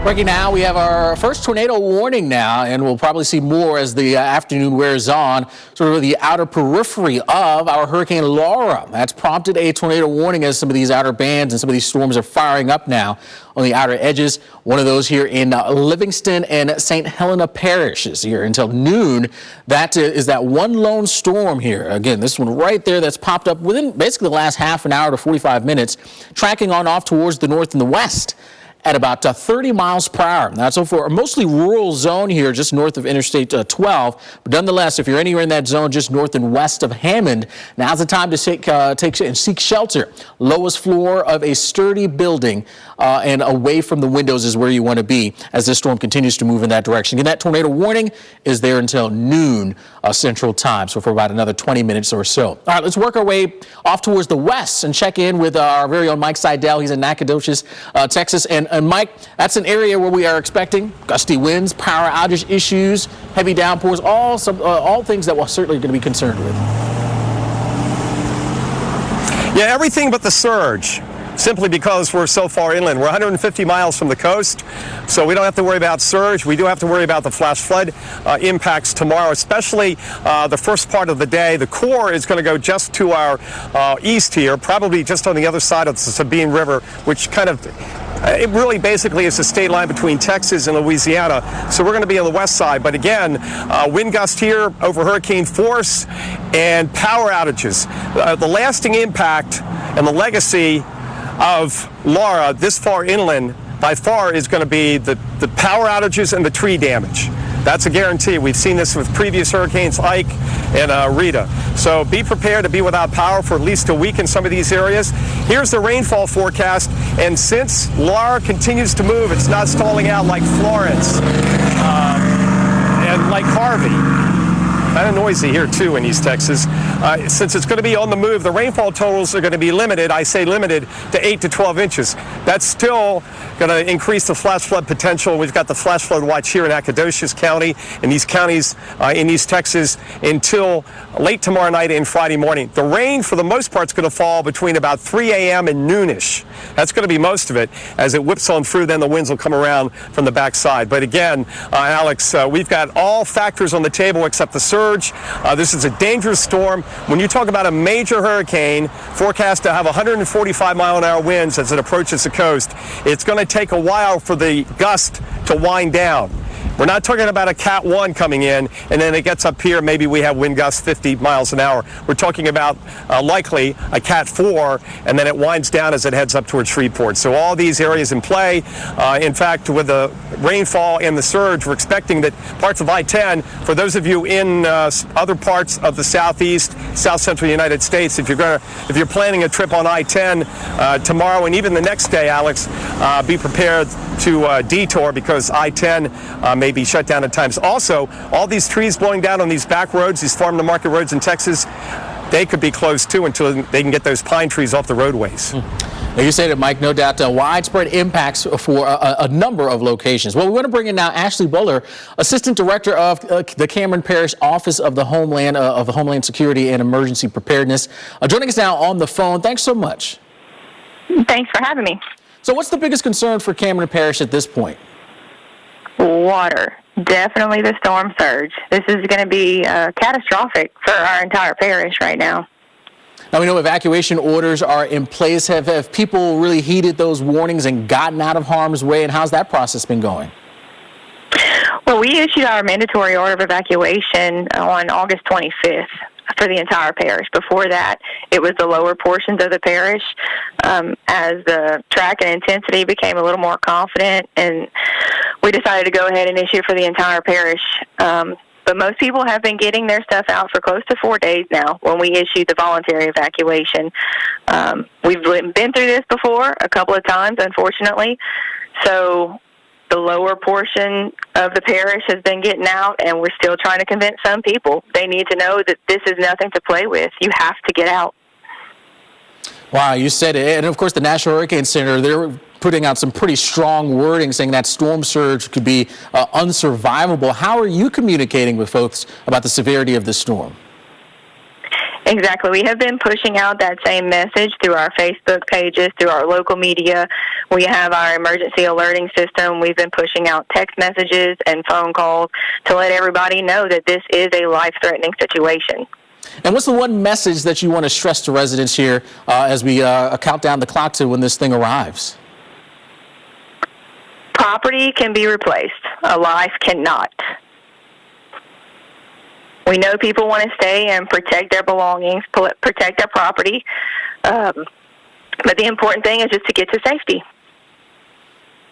Breaking now, we have our first tornado warning now, and we'll probably see more as the afternoon wears on, sort of the outer periphery of our Hurricane Laura. That's prompted a tornado warning as some of these outer bands and some of these storms are firing up now on the outer edges. One of those here in Livingston and St. Helena parishes here until noon. That is that one lone storm here. Again, this one right there that's popped up within basically the last half an hour to 45 minutes, tracking on off towards the north and the west at about 30 miles per hour. That's for a mostly rural zone here just north of Interstate 12. But nonetheless, if you're anywhere in that zone just north and west of Hammond, now's the time to take and seek shelter. Lowest floor of a sturdy building and away from the windows is where you want to be as this storm continues to move in that direction. And that tornado warning is there until noon Central Time, so for about another 20 minutes or so. All right, let's work our way off towards the west and check in with our very own Mike Seidel. He's in Nacogdoches, Texas. And Mike, that's an area where we are expecting gusty winds, power outage issues, heavy downpours, all things that we're certainly going to be concerned with. Yeah, everything but the surge, simply because we're so far inland. We're 150 miles from the coast, so we don't have to worry about surge. We do have to worry about the flash flood impacts tomorrow, especially the first part of the day. The core is going to go just to our east here, probably just on the other side of the Sabine River, which kind of it really basically is the state line between Texas and Louisiana. So we're going to be on the west side. But again, wind gust here over hurricane force and power outages. The lasting impact and the legacy of Laura this far inland by far is going to be the power outages and the tree damage. That's a guarantee. We've seen this with previous hurricanes, Ike and Rita. So be prepared to be without power for at least a week in some of these areas. Here's the rainfall forecast. And since Laura continues to move, it's not stalling out like Florence and like Harvey. Kind of noisy here, too, in East Texas. Since it's going to be on the move, the rainfall totals are going to be limited, I say limited, to 8 to 12 inches. That's still going to increase the flash flood potential. We've got the flash flood watch here in Nacogdoches County and these counties in East Texas until late tomorrow night and Friday morning. The rain, for the most part, is going to fall between about 3 a.m. and noonish. That's going to be most of it. As it whips on through, then the winds will come around from the backside. But again, Alex, we've got all factors on the table except the surge. This is a dangerous storm. When you talk about a major hurricane forecast to have 145-mile-an-hour winds as it approaches the coast, it's going to take a while for the gust to wind down. We're not talking about a Cat 1 coming in, and then it gets up here, maybe we have wind gusts 50 miles an hour. We're talking about likely a Cat 4, and then it winds down as it heads up towards Shreveport. So all these areas in play. In fact, with the rainfall and the surge, we're expecting that parts of I-10, for those of you in other parts of the southeast, south central United States, if you're planning a trip on I-10 tomorrow and even the next day, Alex, be prepared to detour because I-10 may be shut down at times. Also, all these trees blowing down on these back roads, these farm to market roads in Texas, they could be closed too until they can get those pine trees off the roadways. Like you said it, Mike, no doubt widespread impacts for a number of locations. Well, we want to bring in now Ashley Buller, Assistant Director of the Cameron Parish Office of the Homeland Security and Emergency Preparedness, joining us now on the phone. Thanks so much. Thanks for having me. So what's the biggest concern for Cameron Parish at this point? Water. Definitely the storm surge. This is going to be catastrophic for our entire parish right now. Now, we know evacuation orders are in place. Have people really heeded those warnings and gotten out of harm's way, and how's that process been going? Well, we issued our mandatory order of evacuation on August 25th for the entire parish. Before that, it was the lower portions of the parish. As the track and intensity became a little more confident, and we decided to go ahead and issue for the entire parish. But most people have been getting their stuff out for close to 4 days now when we issued the voluntary evacuation. We've been through this before a couple of times, unfortunately. So the lower portion of the parish has been getting out, and we're still trying to convince some people. They need to know that this is nothing to play with. You have to get out. Wow, you said it. And of course, the National Hurricane Center, they're putting out some pretty strong wording saying that storm surge could be unsurvivable. How are you communicating with folks about the severity of the storm? Exactly. We have been pushing out that same message through our Facebook pages, through our local media. We have our emergency alerting system. We've been pushing out text messages and phone calls to let everybody know that this is a life-threatening situation. And what's the one message that you want to stress to residents here as we count down the clock to when this thing arrives? Property can be replaced. A life cannot. We know people want to stay and protect their belongings, protect their property. But the important thing is just to get to safety.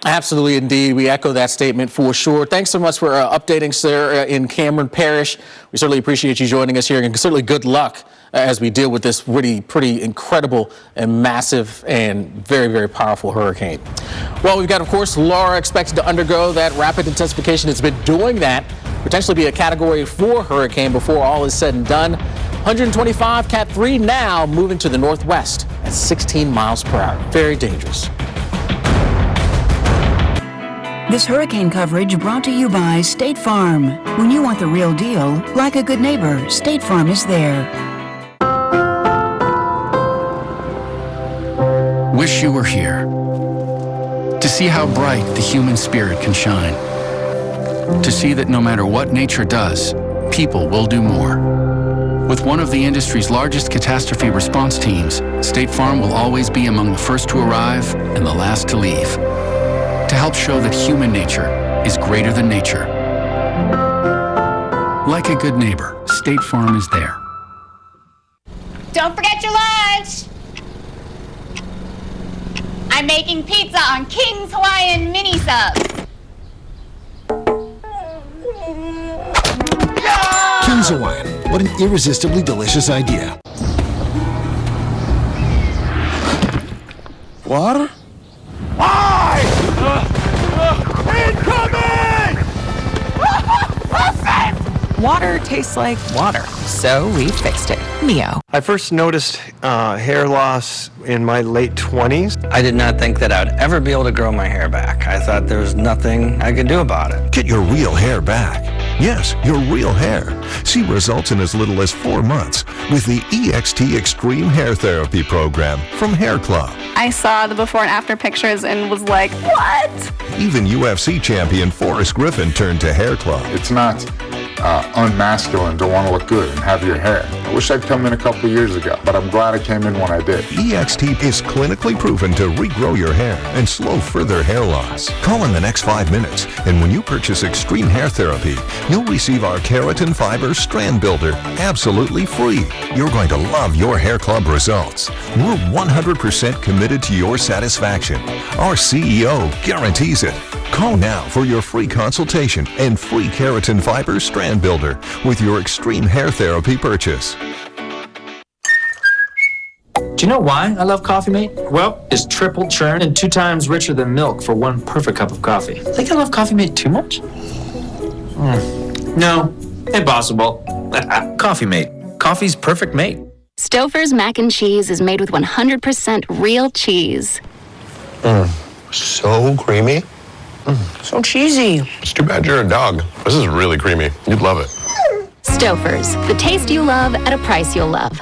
Absolutely, indeed. We echo that statement for sure. Thanks so much for updating, sir, in Cameron Parish. We certainly appreciate you joining us here, and certainly good luck as we deal with this really pretty incredible and massive and very, very powerful hurricane. Well, we've got, of course, Laura expected to undergo that rapid intensification. It's been doing that, potentially be a Category 4 hurricane before all is said and done. 125 Cat 3 now moving to the northwest at 16 miles per hour. Very dangerous. This hurricane coverage brought to you by State Farm. When you want the real deal, like a good neighbor, State Farm is there. Wish you were here to see how bright the human spirit can shine. To see that no matter what nature does, people will do more. With one of the industry's largest catastrophe response teams, State Farm will always be among the first to arrive and the last to leave. To help show that human nature is greater than nature. Like a good neighbor, State Farm is there. Don't forget your lunch! I'm making pizza on King's Hawaiian mini subs. King's Hawaiian. What an irresistibly delicious idea. Water? Water tastes like water, so we fixed it. Neo. I first noticed hair loss in my late 20s. I did not think that I would ever be able to grow my hair back. I thought there was nothing I could do about it. Get your real hair back. Yes, your real hair. See results in as little as 4 months with the EXT Extreme Hair Therapy Program from Hair Club. I saw the before and after pictures and was like, what? Even UFC champion Forrest Griffin turned to Hair Club. It's not unmasculine to want to look good and have your hair. I wish I'd come in a couple years ago, but I'm glad I came in when I did. EXT is clinically proven to regrow your hair and slow further hair loss. Call in the next 5 minutes, and when you purchase Extreme Hair Therapy, you'll receive our Keratin Fiber Strand Builder absolutely free. You're going to love your Hair Club results. We're 100% committed to your satisfaction. Our CEO guarantees it. Call now for your free consultation and free Keratin Fiber Strand Builder with your Extreme Hair Therapy purchase. Do you know why I love Coffee Mate? Well, it's triple churn and 2 times richer than milk for one perfect cup of coffee. Think I love Coffee Mate too much? No, impossible. Coffee Mate. Coffee's perfect mate. Stouffer's mac and cheese is made with 100% real cheese. So creamy. So cheesy. It's too bad you're a dog. This is really creamy. You'd love it. Stouffer's, the taste you love at a price you'll love.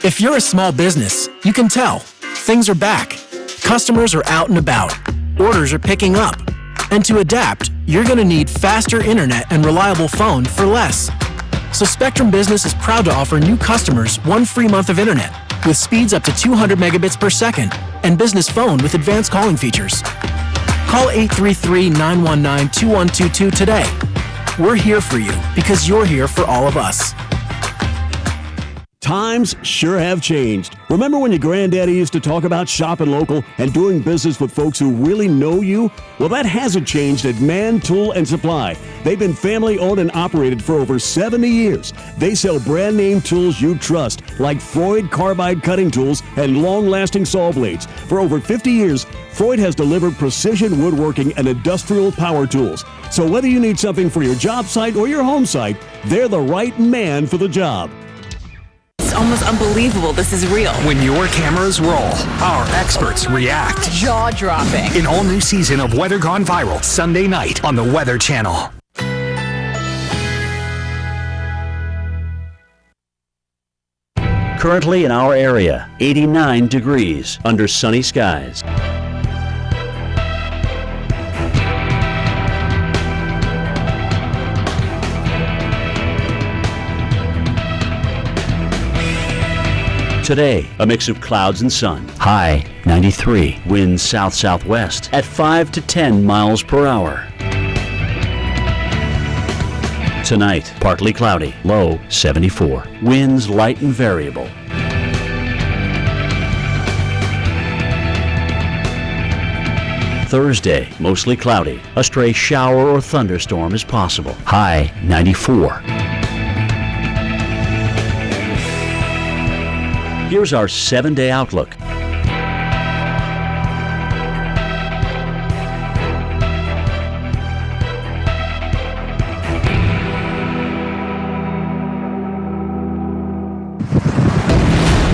If you're a small business, you can tell. Things are back. Customers are out and about. Orders are picking up. And to adapt, you're going to need faster internet and reliable phone for less. So Spectrum Business is proud to offer new customers 1 free month of internet with speeds up to 200 megabits per second and business phone with advanced calling features. Call 833-919-2122 today. We're here for you because you're here for all of us. Times sure have changed. Remember when your granddaddy used to talk about shopping local and doing business with folks who really know you? Well, that hasn't changed at Man Tool and Supply. They've been family owned and operated for over 70 years. They sell brand name tools you trust, like Freud carbide cutting tools and long-lasting saw blades. For over 50 years, Freud has delivered precision woodworking and industrial power tools. So whether you need something for your job site or your home site, they're the right man for the job. It's almost unbelievable this is real. When your cameras roll, our experts react. Jaw-dropping. An all-new season of Weather Gone Viral, Sunday night on the Weather Channel. Currently in our area, 89 degrees under sunny skies. Today, a mix of clouds and sun. High 93. Winds south-southwest at 5 to 10 miles per hour. Tonight, partly cloudy. Low 74. Winds light and variable. Thursday, mostly cloudy. A stray shower or thunderstorm is possible. High 94. Here's our 7-day outlook.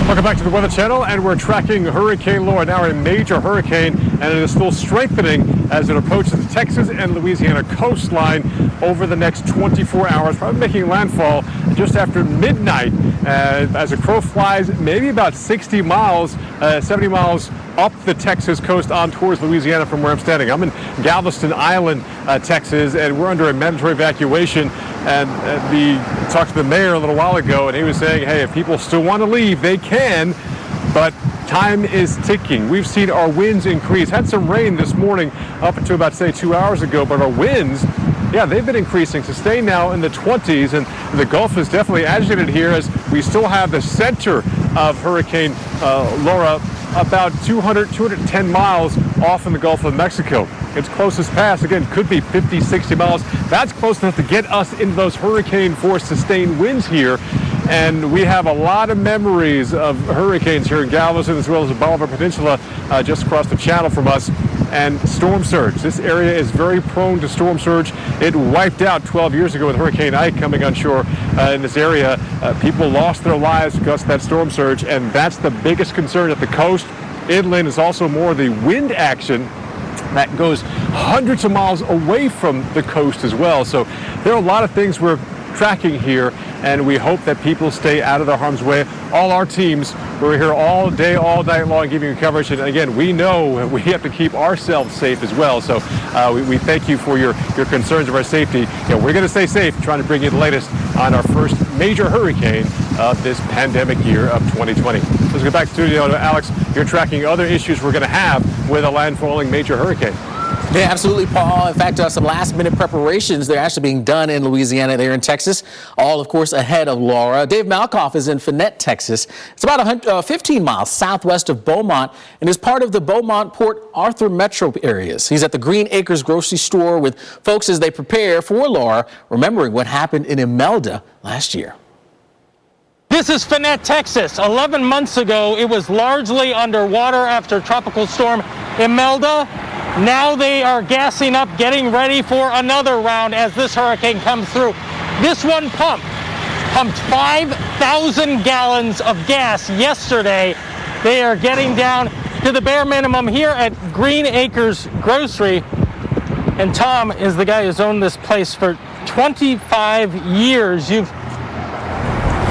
Welcome back to the Weather Channel, and we're tracking Hurricane Laura, now a major hurricane, and it is still strengthening as it approaches the Texas and Louisiana coastline over the next 24 hours, probably making landfall just after midnight as a crow flies maybe about 60 miles, 70 miles up the Texas coast on towards Louisiana from where I'm standing. I'm in Galveston Island, Texas, and we're under a mandatory evacuation. And talked to the mayor a little while ago, and he was saying, hey, if people still want to leave, they can, but time is ticking. We've seen our winds increase. Had some rain this morning up until about, say, 2 hours ago, but our winds, yeah, they've been increasing, sustained now in the 20s, and the Gulf is definitely agitated here as we still have the center of Hurricane Laura about 210 miles off in the Gulf of Mexico. Its closest pass, again, could be 50, 60 miles. That's close enough to get us into those hurricane-force sustained winds here. And we have a lot of memories of hurricanes here in Galveston, as well as the Bolivar Peninsula just across the channel from us. And storm surge. This area is very prone to storm surge. It wiped out 12 years ago with Hurricane Ike coming on shore in this area. People lost their lives because of that storm surge, and that's the biggest concern at the coast. Inland is also more the wind action that goes hundreds of miles away from the coast as well. So there are a lot of things we're tracking here, and we hope that people stay out of the harm's way. All our teams, we're here all day, all night long, giving you coverage. And again, we know we have to keep ourselves safe as well. So we thank you for your concerns of our safety. You know, we're going to stay safe, trying to bring you the latest on our first major hurricane of this pandemic year of 2020. Let's go back to the studio. Alex, you're tracking other issues we're going to have with a landfalling major hurricane. Yeah, absolutely, Paul. In fact, some last-minute preparations, they're actually being done in Louisiana, there in Texas, all, of course, ahead of Laura. Dave Malkoff is in Finette, Texas. It's about 15 miles southwest of Beaumont and is part of the Beaumont-Port Arthur metro areas. He's at the Green Acres grocery store with folks as they prepare for Laura, remembering what happened in Imelda last year. This is Finette, Texas. 11 months ago, it was largely underwater after Tropical Storm Imelda. Now they are gassing up, getting ready for another round as this hurricane comes through. This one pumped 5,000 1,000 gallons of gas yesterday. They are getting down to the bare minimum here at Green Acres Grocery. And Tom is the guy who's owned this place for 25 years. You've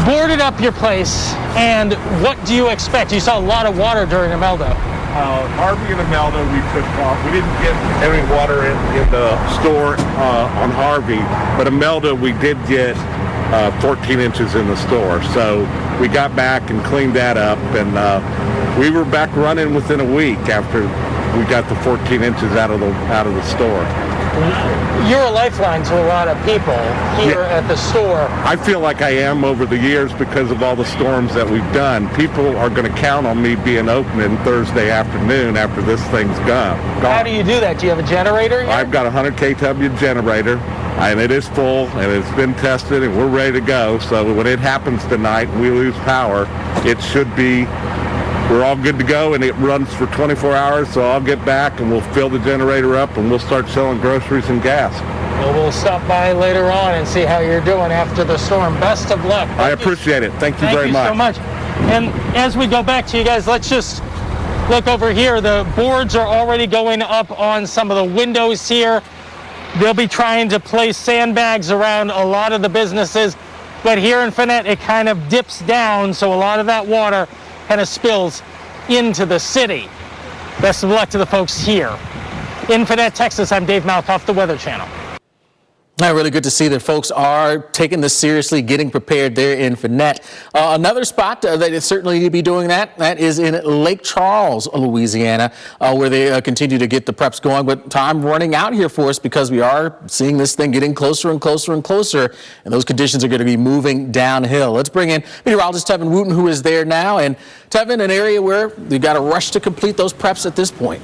boarded up your place, and what do you expect? You saw a lot of water during Imelda. Harvey and Imelda, we took off. We didn't get any water in the store on Harvey, but Imelda, we did get 14 inches in the store. So we got back and cleaned that up, and we were back running within a week after we got the 14 inches out of the store. You're a lifeline to a lot of people here at the store. I feel like I am over the years because of all the storms that we've done. People are going to count on me being open in Thursday afternoon after this thing's gone. How do you do that? Do you have a generator here? I've got a 100 kW generator, and it is full, and it's been tested, and we're ready to go. So when it happens tonight and we lose power, it should be, we're all good to go, and it runs for 24 hours, so I'll get back and we'll fill the generator up and we'll start selling groceries and gas. Well, we'll stop by later on and see how you're doing after the storm. Best of luck. I appreciate it. Thank you very much. Thank you so much. And as we go back to you guys, let's just look over here. The boards are already going up on some of the windows here. They'll be trying to place sandbags around a lot of the businesses, but here in Finette, it kind of dips down, so a lot of that water kind of spills into the city. Best of luck to the folks here. In Finette, Texas, I'm Dave Malkoff, the Weather Channel. Really good to see that folks are taking this seriously, getting prepared there in Finette. Another spot that is certainly need to be doing that is in Lake Charles, Louisiana, where they continue to get the preps going. But time running out here for us because we are seeing this thing getting closer and closer and closer, and those conditions are going to be moving downhill. Let's bring in meteorologist Tevin Wooten, who is there now. And Tevin, an area where we've got to rush to complete those preps at this point.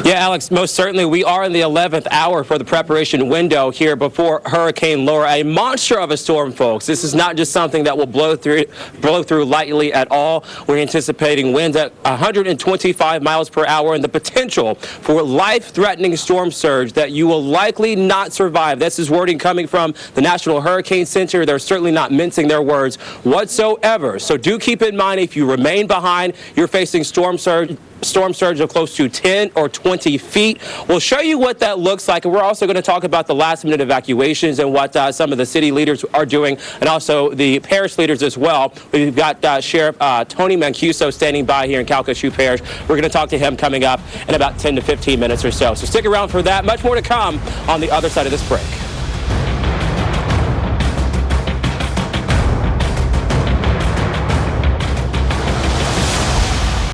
Yeah, Alex, most certainly we are in the 11th hour for the preparation window here before Hurricane Laura, a monster of a storm, folks. This is not just something that will blow through lightly at all. We're anticipating winds at 125 miles per hour and the potential for life-threatening storm surge that you will likely not survive. This is wording coming from the National Hurricane Center. They're certainly not mincing their words whatsoever. So do keep in mind, if you remain behind, you're facing storm surge of close to 10 or 20 feet. We'll show you what that looks like, and we're also going to talk about the last-minute evacuations and what some of the city leaders are doing, and also the parish leaders as well. We've got Sheriff Tony Mancuso standing by here in Calcasieu Parish. We're going to talk to him coming up in about 10 to 15 minutes or so. So stick around for that. Much more to come on the other side of this break.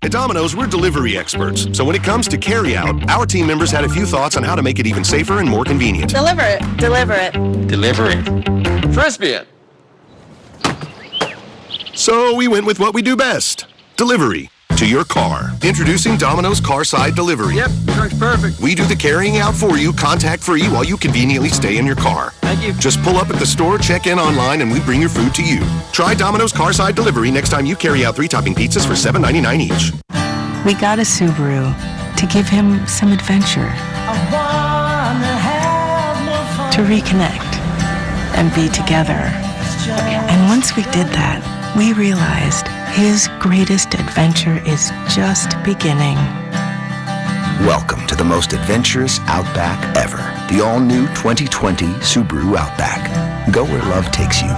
At Domino's, we're delivery experts. So when it comes to carry-out, our team members had a few thoughts on how to make it even safer and more convenient. Deliver it. Deliver it. Delivery. Frisbee it. So we went with what we do best. Delivery. To your car. Introducing Domino's Carside Delivery. Yep, works perfect. We do the carrying out for you, contact-free, while you conveniently stay in your car. Thank you. Just pull up at the store, check in online, and we bring your food to you. Try Domino's Carside Delivery next time you carry out 3-topping pizzas for $7.99 each. We got a Subaru to give him some adventure, to reconnect and be together. And once we did that, we realized his greatest adventure is just beginning. Welcome to the most adventurous Outback ever. The all-new 2020 Subaru Outback. Go where love takes you.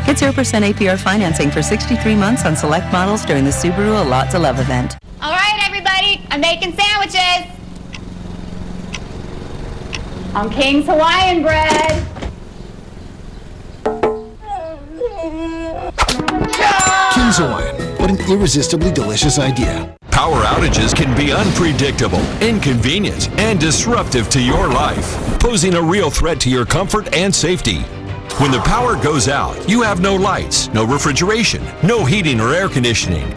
Get 0% APR financing for 63 months on select models during the Subaru A Lot to Love event. All right, everybody, I'm making sandwiches. On King's Hawaiian bread. King's Hawaiian. What an irresistibly delicious idea. Power outages can be unpredictable, inconvenient, and disruptive to your life, posing a real threat to your comfort and safety. When the power goes out, you have no lights, no refrigeration, no heating or air conditioning.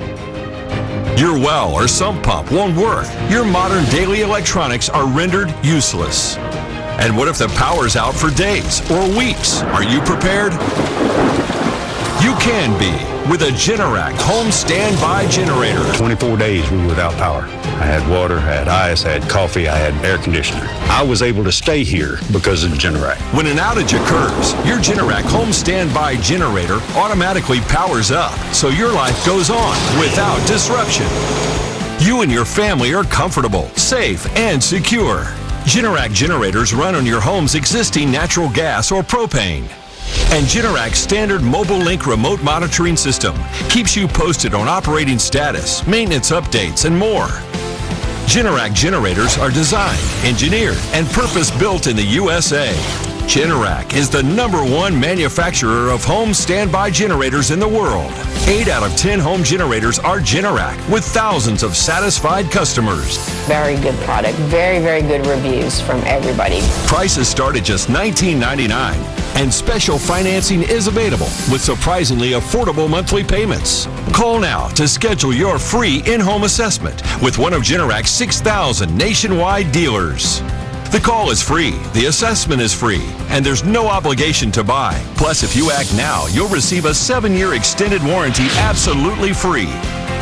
Your well or sump pump won't work. Your modern daily electronics are rendered useless. And what if the power's out for days or weeks? Are you prepared? You can be. with a Generac home standby generator. 24 days we were without power. I had water, I had ice, I had coffee, I had air conditioner. I was able to stay here because of Generac. When an outage occurs, your Generac home standby generator automatically powers up, so your life goes on without disruption. You and your family are comfortable, safe, and secure. Generac generators run on your home's existing natural gas or propane. And Generac's standard Mobile Link remote monitoring system keeps you posted on operating status, maintenance updates, and more. Generac generators are designed, engineered, and purpose-built in the USA. Generac is the #1 manufacturer of home standby generators in the world. 8 out of 10 home generators are Generac, with thousands of satisfied customers. Very good product. Very, very good reviews from everybody. Prices start at just $19.99, and special financing is available with surprisingly affordable monthly payments. Call now to schedule your free in-home assessment with one of Generac's 6,000 nationwide dealers. The call is free, the assessment is free, and there's no obligation to buy. Plus, if you act now, you'll receive a 7-year extended warranty absolutely free.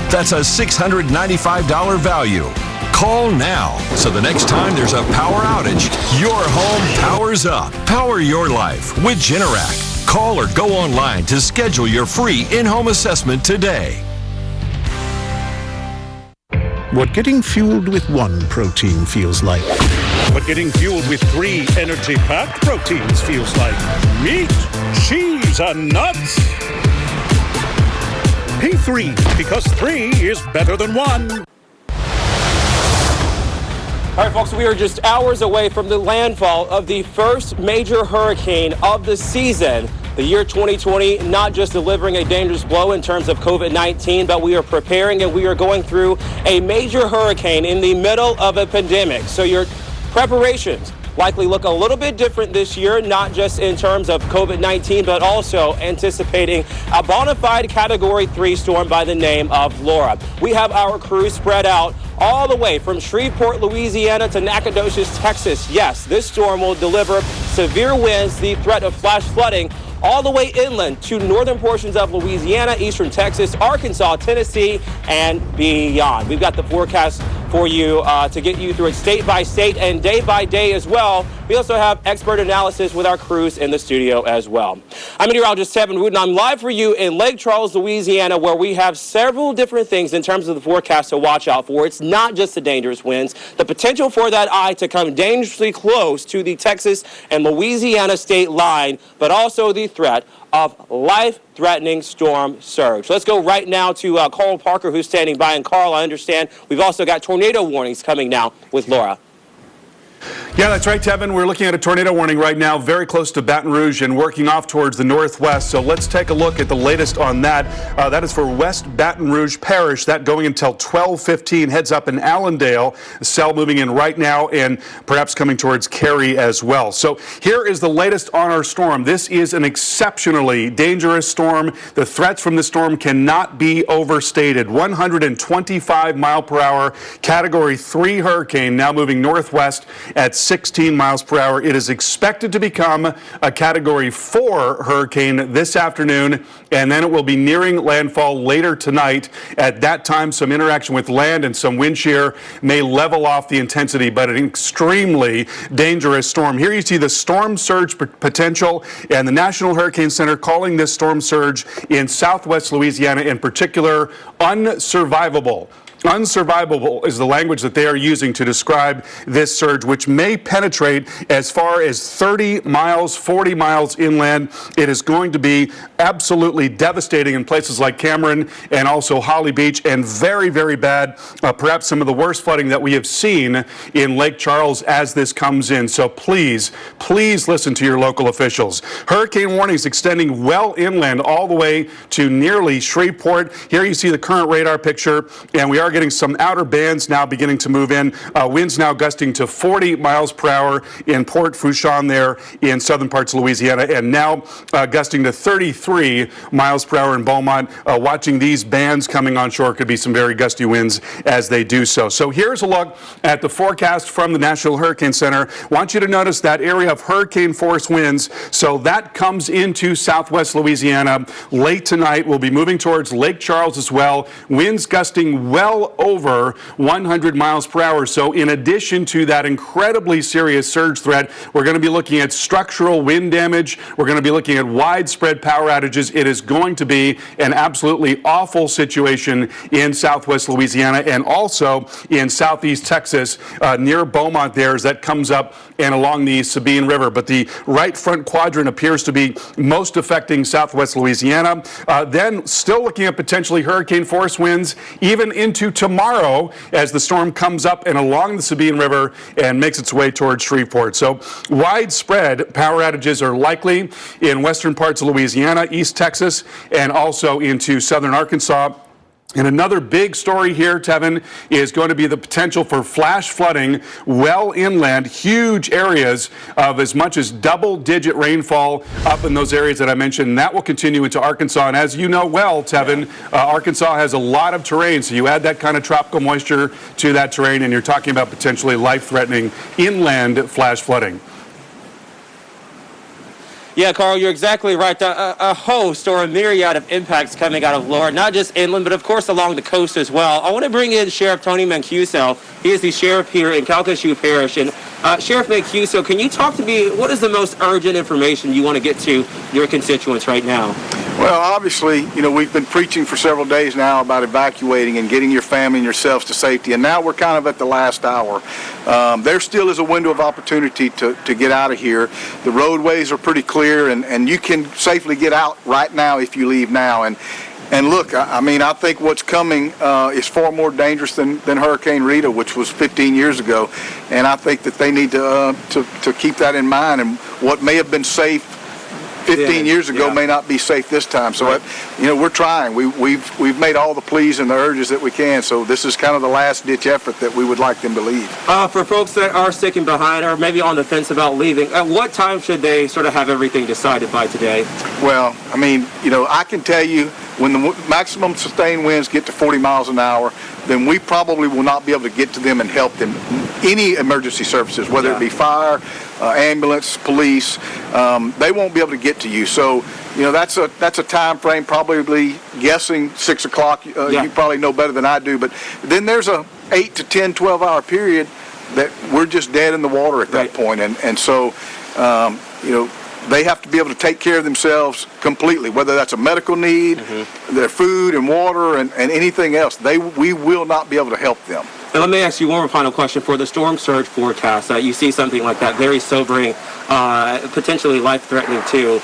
That's a $695 value. Call now, so the next time there's a power outage, your home powers up. Power your life with Generac. Call or go online to schedule your free in-home assessment today. What getting fueled with one protein feels like. What getting fueled with 3 energy-packed proteins feels like. Meat, cheese, and nuts. P3, because 3 is better than 1. All right, folks, we are just hours away from the landfall of the first major hurricane of the season. The year 2020, not just delivering a dangerous blow in terms of COVID-19, but we are preparing and we are going through a major hurricane in the middle of a pandemic. So your preparations likely look a little bit different this year, not just in terms of COVID-19, but also anticipating a bona fide Category 3 storm by the name of Laura. We have our crew spread out all the way from Shreveport, Louisiana to Nacogdoches, Texas. Yes, this storm will deliver severe winds, the threat of flash flooding, all the way inland to northern portions of Louisiana, eastern Texas, Arkansas, Tennessee, and beyond. We've got the forecast for you to get you through it state by state and day by day as well. We also have expert analysis with our crews in the studio as well. I'm meteorologist Tevin Wooten. I'm live for you in Lake Charles, Louisiana, where we have several different things in terms of the forecast to watch out for. It's not just the dangerous winds, the potential for that eye to come dangerously close to the Texas and Louisiana state line, but also the threat of life-threatening storm surge. Let's go right now to Carl Parker, who's standing by. And Carl, I understand we've also got tornado warnings coming now with Laura. Yeah, that's right, Tevin. We're looking at a tornado warning right now, very close to Baton Rouge and working off towards the northwest. So let's take a look at the latest on that. That is for West Baton Rouge Parish. That going until 12:15. Heads up in Allendale. The cell moving in right now and perhaps coming towards Cary as well. So here is the latest on our storm. This is an exceptionally dangerous storm. The threats from this storm cannot be overstated. 125 mile per hour, Category 3 hurricane, now moving northwest at 16 miles per hour. It is expected to become a Category 4 hurricane this afternoon, and then it will be nearing landfall later tonight. At that time, some interaction with land and some wind shear may level off the intensity, but an extremely dangerous storm. Here you see the storm surge potential, and the National Hurricane Center calling this storm surge in southwest Louisiana in particular unsurvivable. Unsurvivable is the language that they are using to describe this surge, which may penetrate as far as 30 miles, 40 miles inland. It is going to be absolutely devastating in places like Cameron and also Holly Beach, and very, very bad, perhaps some of the worst flooding that we have seen in Lake Charles as this comes in. So please, please listen to your local officials. Hurricane warnings extending well inland all the way to nearly Shreveport. Here you see the current radar picture, and we are getting some outer bands now beginning to move in. Winds now gusting to 40 miles per hour in Port Fourchon there in southern parts of Louisiana, and now gusting to 33 miles per hour in Beaumont. Watching these bands coming on shore, could be some very gusty winds as they do so. So here's a look at the forecast from the National Hurricane Center. Want you to notice that area of hurricane force winds. So that comes into southwest Louisiana late tonight. We'll be moving towards Lake Charles as well. Winds gusting well over 100 miles per hour. So in addition to that incredibly serious surge threat, we're going to be looking at structural wind damage. We're going to be looking at widespread power outages. It is going to be an absolutely awful situation in southwest Louisiana and also in southeast Texas near Beaumont there as that comes up and along the Sabine River. But the right front quadrant appears to be most affecting southwest Louisiana. Then still looking at potentially hurricane force winds even into tomorrow as the storm comes up and along the Sabine River and makes its way towards Shreveport. So widespread power outages are likely in western parts of Louisiana, East Texas, and also into southern Arkansas. And another big story here, Tevin, is going to be the potential for flash flooding well inland, huge areas of as much as double-digit rainfall up in those areas that I mentioned. And that will continue into Arkansas. And as you know well, Tevin, Arkansas has a lot of terrain. So you add that kind of tropical moisture to that terrain, and you're talking about potentially life-threatening inland flash flooding. Yeah, Carl, you're exactly right. A host or a myriad of impacts coming out of Laura, not just inland, but of course along the coast as well. I want to bring in Sheriff Tony Mancuso. He is the sheriff here in Calcasieu Parish. And Sheriff Mancuso, can you talk to me, what is the most urgent information you want to get to your constituents right now? Well, obviously, we've been preaching for several days now about evacuating and getting your family and yourselves to safety, and now we're kind of at the last hour. There still is a window of opportunity to get out of here. The roadways are pretty clear, and you can safely get out right now if you leave now. And look, I think what's coming is far more dangerous than Hurricane Rita, which was 15 years ago, and I think that they need to keep that in mind. And what may have been safe 15 years ago may not be safe this time. So, we're trying. We've made all the pleas and the urges that we can. So this is kind of the last-ditch effort that we would like them to leave. For folks that are sticking behind or maybe on the fence about leaving, at what time should they sort of have everything decided by today? Well, I can tell you when the maximum sustained winds get to 40 miles an hour, then we probably will not be able to get to them and help them. Any emergency services, whether it be fire, ambulance, police, they won't be able to get to you. So, that's a time frame, probably guessing 6 o'clock. You probably know better than I do. But then there's a 8 to 10, 12-hour period that we're just dead in the water at that point. And so, they have to be able to take care of themselves completely, whether that's a medical need, their food and water, and anything else. We will not be able to help them. And let me ask you one more final question. For the storm surge forecast, you see something like that, very sobering, potentially life-threatening too.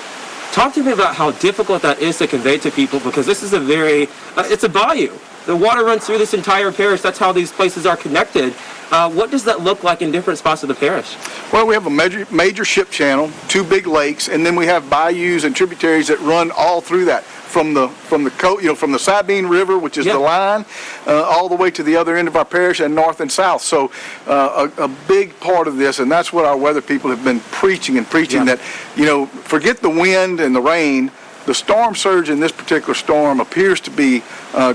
Talk to me about how difficult that is to convey to people, because this is it's a bayou. The water runs through this entire parish. That's how these places are connected. What does that look like in different spots of the parish? Well, we have a major ship channel, 2 big lakes, and then we have bayous and tributaries that run all through that. From the Sabine River, which is the line, all the way to the other end of our parish and north and south. So a big part of this, and that's what our weather people have been preaching that, forget the wind and the rain. The storm surge in this particular storm appears to be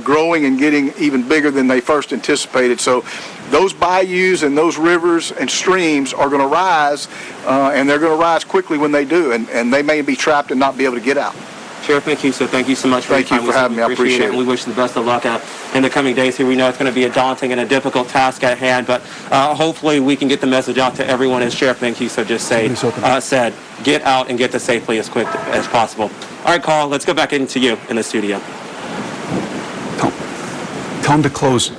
growing and getting even bigger than they first anticipated. So those bayous and those rivers and streams are going to rise, and they're going to rise quickly when they do, and they may be trapped and not be able to get out. Sheriff Mancuso, thank you so much for your time. Thank you for having me. I appreciate it. And we wish you the best of luck in the coming days here. We know it's going to be a daunting and a difficult task at hand, but hopefully we can get the message out to everyone, as Sheriff Mancuso just said, get out and get to safely as quick as possible. All right, Carl, let's go back into you in the studio. Tell him to close.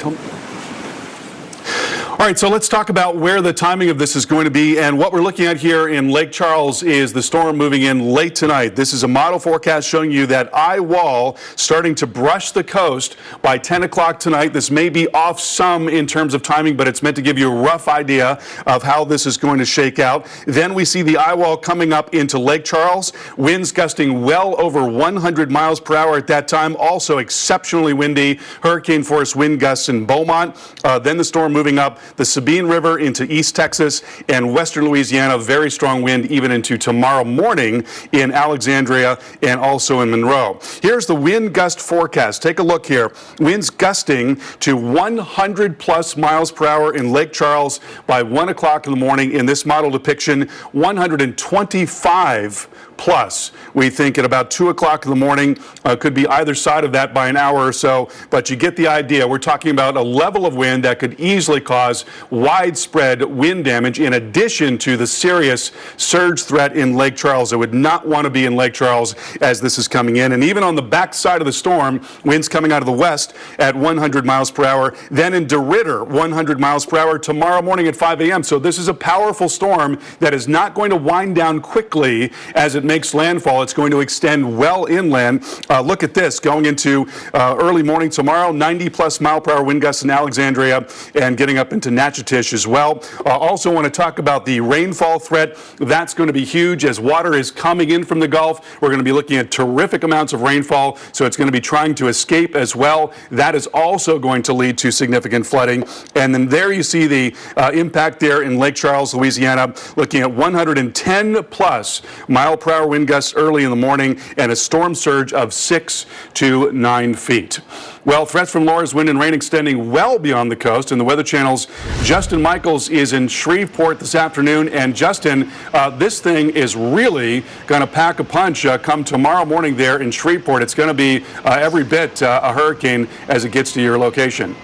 All right, so let's talk about where the timing of this is going to be. And what we're looking at here in Lake Charles is the storm moving in late tonight. This is a model forecast showing you that eye wall starting to brush the coast by 10 o'clock tonight. This may be off some in terms of timing, but it's meant to give you a rough idea of how this is going to shake out. Then we see the eye wall coming up into Lake Charles. Winds gusting well over 100 miles per hour at that time. Also exceptionally windy, hurricane force wind gusts in Beaumont. Then the storm moving up the Sabine River into East Texas and western Louisiana. Very strong wind even into tomorrow morning in Alexandria and also in Monroe. Here's the wind gust forecast. Take a look here. Winds gusting to 100 plus miles per hour in Lake Charles by 1 o'clock in the morning. In this model depiction, 125 plus. We think at about 2 o'clock in the morning, could be either side of that by an hour or so, but you get the idea. We're talking about a level of wind that could easily cause widespread wind damage in addition to the serious surge threat in Lake Charles. I would not want to be in Lake Charles as this is coming in. And even on the back side of the storm, winds coming out of the west at 100 miles per hour. Then in DeRidder, 100 miles per hour tomorrow morning at 5 a.m. So this is a powerful storm that is not going to wind down quickly as it makes landfall. It's going to extend well inland. Look at this going into early morning tomorrow, 90 plus mile per hour wind gusts in Alexandria and getting up into Natchitoches as well. Also want to talk about the rainfall threat. That's going to be huge as water is coming in from the Gulf. We're going to be looking at terrific amounts of rainfall, so it's going to be trying to escape as well. That is also going to lead to significant flooding. And then there you see the impact there in Lake Charles, Louisiana, looking at 110 plus mile per hour wind gusts early in the morning and a storm surge of 6 to 9 feet. Well, threats from Laura's wind and rain extending well beyond the coast. And the Weather Channel's Justin Michaels is in Shreveport this afternoon. And Justin, this thing is really going to pack a punch come tomorrow morning there in Shreveport. It's going to be every bit a hurricane as it gets to your location.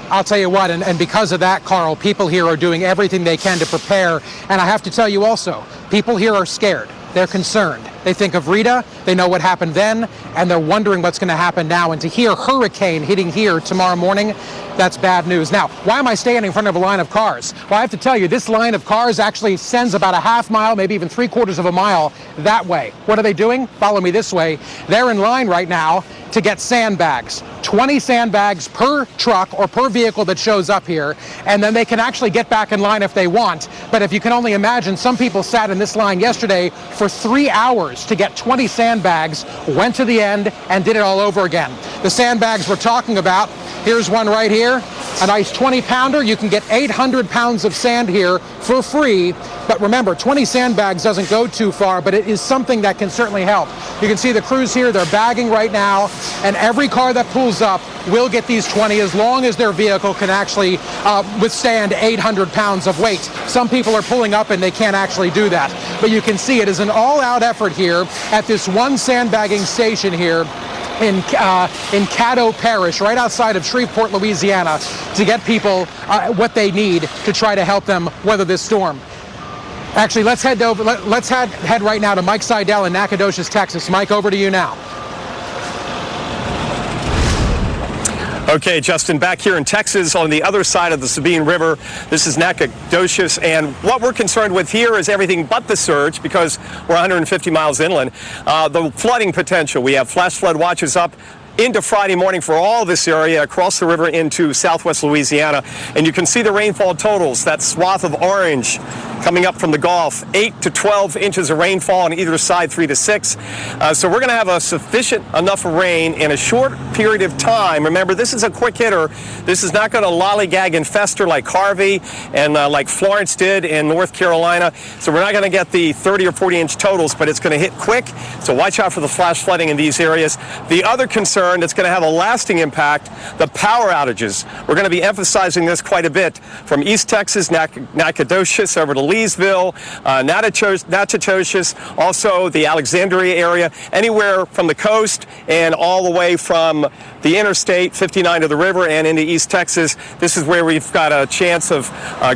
I'll tell you what, and because of that, Carl, people here are doing everything they can to prepare. And I have to tell you also, people here are scared. They're concerned. They think of Rita, they know what happened then, and they're wondering what's going to happen now. And to hear hurricane hitting here tomorrow morning, that's bad news. Now, why am I standing in front of a line of cars? Well, I have to tell you, this line of cars actually sends about a half mile, maybe even 3/4 of a mile that way. What are they doing? Follow me this way. They're in line right now to get sandbags. 20 sandbags per truck or per vehicle that shows up here, and then they can actually get back in line if they want. But if you can only imagine, some people sat in this line yesterday for 3 hours to get 20 sandbags, went to the end, and did it all over again. The sandbags we're talking about, here's one right here, a nice 20-pounder. You can get 800 pounds of sand here for free. But remember, 20 sandbags doesn't go too far, but it is something that can certainly help. You can see the crews here, they're bagging right now, and every car that pulls up will get these 20 as long as their vehicle can actually withstand 800 pounds of weight. Some people are pulling up and they can't actually do that. But you can see it is an all-out effort here at this one sandbagging station here in Caddo Parish, right outside of Shreveport, Louisiana, to get people what they need to try to help them weather this storm. Actually, let's head over. Let's head right now to Mike Seidel in Nacogdoches, Texas. Mike, over to you now. Okay, Justin, back here in Texas on the other side of the Sabine River. This is Nacogdoches, and what we're concerned with here is everything but the surge because we're 150 miles inland. The flooding potential. We have flash flood watches up into Friday morning for all this area across the river into southwest Louisiana. And you can see the rainfall totals, that swath of orange coming up from the Gulf, 8 to 12 inches of rainfall on either side, 3 to 6. So we're going to have a sufficient enough rain in a short period of time. Remember, this is a quick hitter. This is not going to lollygag and fester like Harvey and like Florence did in North Carolina. So we're not going to get the 30 or 40 inch totals, but it's going to hit quick. So watch out for the flash flooding in these areas. The other concern that's going to have a lasting impact, the power outages. We're going to be emphasizing this quite a bit from East Texas, Nacogdoches over to Leesville, Natchitoches, also the Alexandria area, anywhere from the coast and all the way from the interstate 59 to the river and into East Texas. This is where we've got a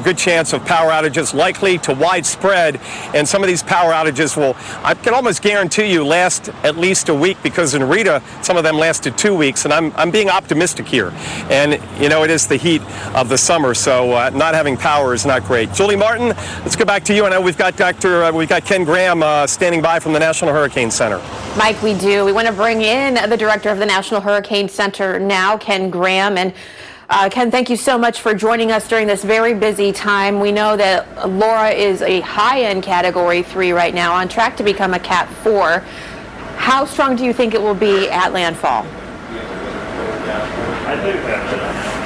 good chance of power outages likely to widespread. And some of these power outages will, I can almost guarantee you, last at least a week, because in Rita, some of them last lasted 2 weeks, and I'm being optimistic here. And, you know, it is the heat of the summer, so not having power is not great. Julie Martin, let's go back to you. I know we've got Ken Graham standing by from the National Hurricane Center. Mike, we do. We want to bring in the director of the National Hurricane Center now, Ken Graham. And Ken, thank you so much for joining us during this very busy time. We know that Laura is a high-end Category 3 right now, on track to become a Cat 4. How strong do you think it will be at landfall?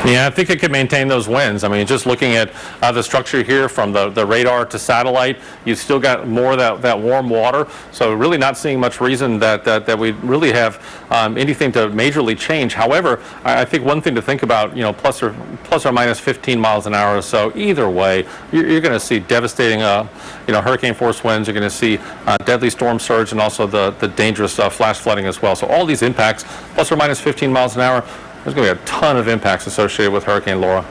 Yeah, I think it could maintain those winds. I mean, just looking at the structure here from the radar to satellite, you've still got more of that warm water. So really not seeing much reason that we really have anything to majorly change. However, I think one thing to think about, you know, plus or minus 15 miles an hour or so, either way, you're going to see devastating, hurricane force winds. You're going to see deadly storm surge and also the dangerous flash flooding as well. So all these impacts, plus or minus 15 miles an hour, there's going to be a ton of impacts associated with Hurricane Laura.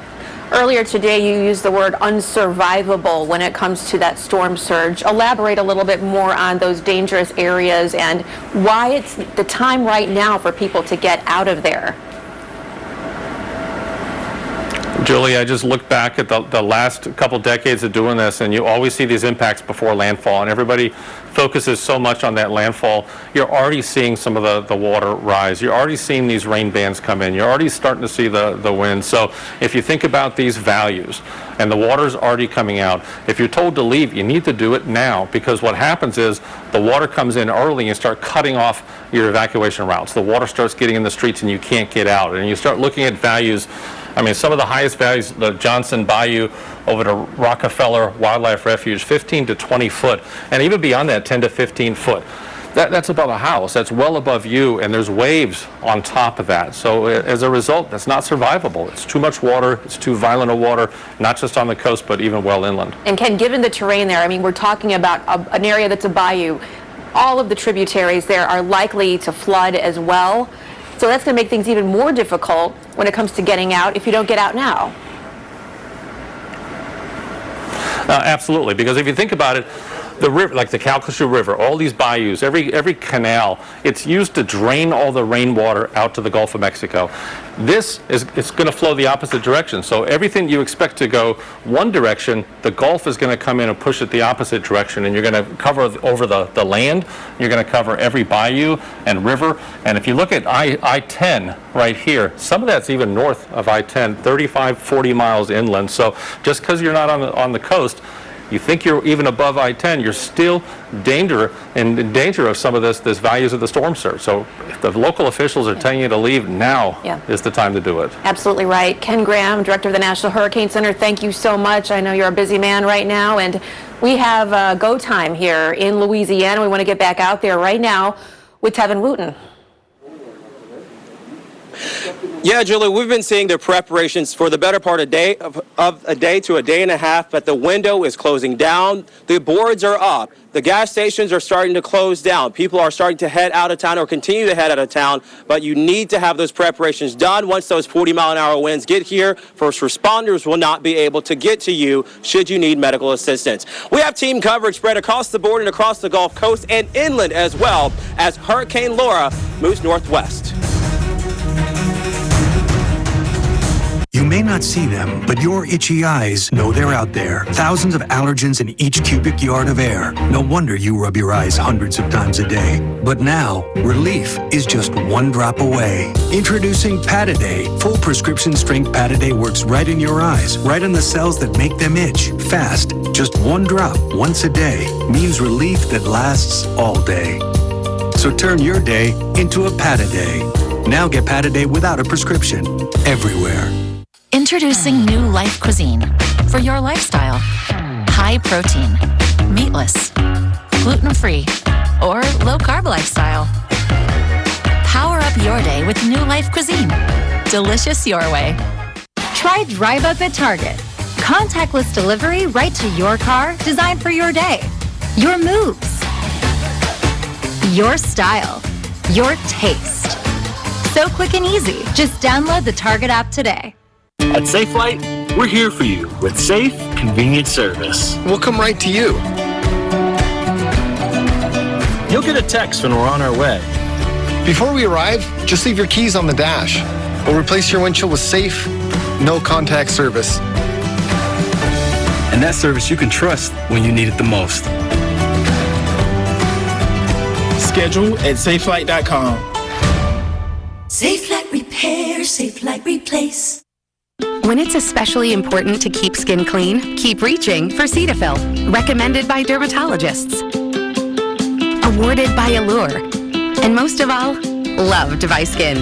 Earlier today, you used the word unsurvivable when it comes to that storm surge. Elaborate a little bit more on those dangerous areas and why it's the time right now for people to get out of there. Julie, I just look back at the last couple decades of doing this, and you always see these impacts before landfall, and everybody focuses so much on that landfall. You're already seeing some of the water rise. You're already seeing these rain bands come in. You're already starting to see the wind. So if you think about these values, and the water's already coming out, if you're told to leave, you need to do it now, because what happens is the water comes in early and you start cutting off your evacuation routes. The water starts getting in the streets and you can't get out. And you start looking at values. I mean, some of the highest values, the Johnson Bayou over to Rockefeller Wildlife Refuge, 15 to 20 foot, and even beyond that, 10 to 15 foot. That's above a house. That's well above you, and there's waves on top of that. So as a result, that's not survivable. It's too much water. It's too violent a water, not just on the coast, but even well inland. And Ken, given the terrain there, I mean, we're talking about an area that's a bayou. All of the tributaries there are likely to flood as well. So that's going to make things even more difficult when it comes to getting out if you don't get out now. Absolutely, because if you think about it, the river, like the Calcasieu River, all these bayous, every canal, it's used to drain all the rainwater out to the Gulf of Mexico. It's going to flow the opposite direction. So everything you expect to go one direction, the Gulf is going to come in and push it the opposite direction, and you're going to cover over the land. You're going to cover every bayou and river. And if you look at I-10 right here, some of that's even north of I-10, 35, 40 miles inland. So just because you're not on the coast, you think you're even above I-10, you're still in danger of some of this values of the storm surge. So if the local officials are telling you to leave, now is the time to do it. Absolutely right. Ken Graham, director of the National Hurricane Center, thank you so much. I know you're a busy man right now, and we have go time here in Louisiana. We want to get back out there right now with Tevin Wooten. Yeah, Julie, we've been seeing the preparations for the better part of a day to a day and a half, but the window is closing down. The boards are up. The gas stations are starting to close down. People are starting to head out of town or continue to head out of town, but you need to have those preparations done. Once those 40-mile-an-hour winds get here, first responders will not be able to get to you should you need medical assistance. We have team coverage spread across the board and across the Gulf Coast and inland as well as Hurricane Laura moves northwest. You may not see them, but your itchy eyes know they're out there. Thousands of allergens in each cubic yard of air. No wonder you rub your eyes hundreds of times a day. But now, relief is just one drop away. Introducing Pataday. Full prescription strength Pataday works right in your eyes, right on the cells that make them itch. Fast, just one drop once a day means relief that lasts all day. So turn your day into a Pataday. Now get Pataday without a prescription, everywhere. Introducing new Life Cuisine for your lifestyle. High protein, meatless, gluten-free, or low-carb lifestyle. Power up your day with new Life Cuisine. Delicious your way. Try Drive Up at Target. Contactless delivery right to your car, designed for your day. Your moves. Your style. Your taste. So quick and easy. Just download the Target app today. At SafeLight, we're here for you with safe, convenient service. We'll come right to you. You'll get a text when we're on our way. Before we arrive, just leave your keys on the dash. We'll replace your windshield with safe, no-contact service. And that service you can trust when you need it the most. Schedule at safelight.com. Safe Light Repair, Safe Light Replace. When it's especially important to keep skin clean, keep reaching for Cetaphil. Recommended by dermatologists. Awarded by Allure. And most of all, loved by skin.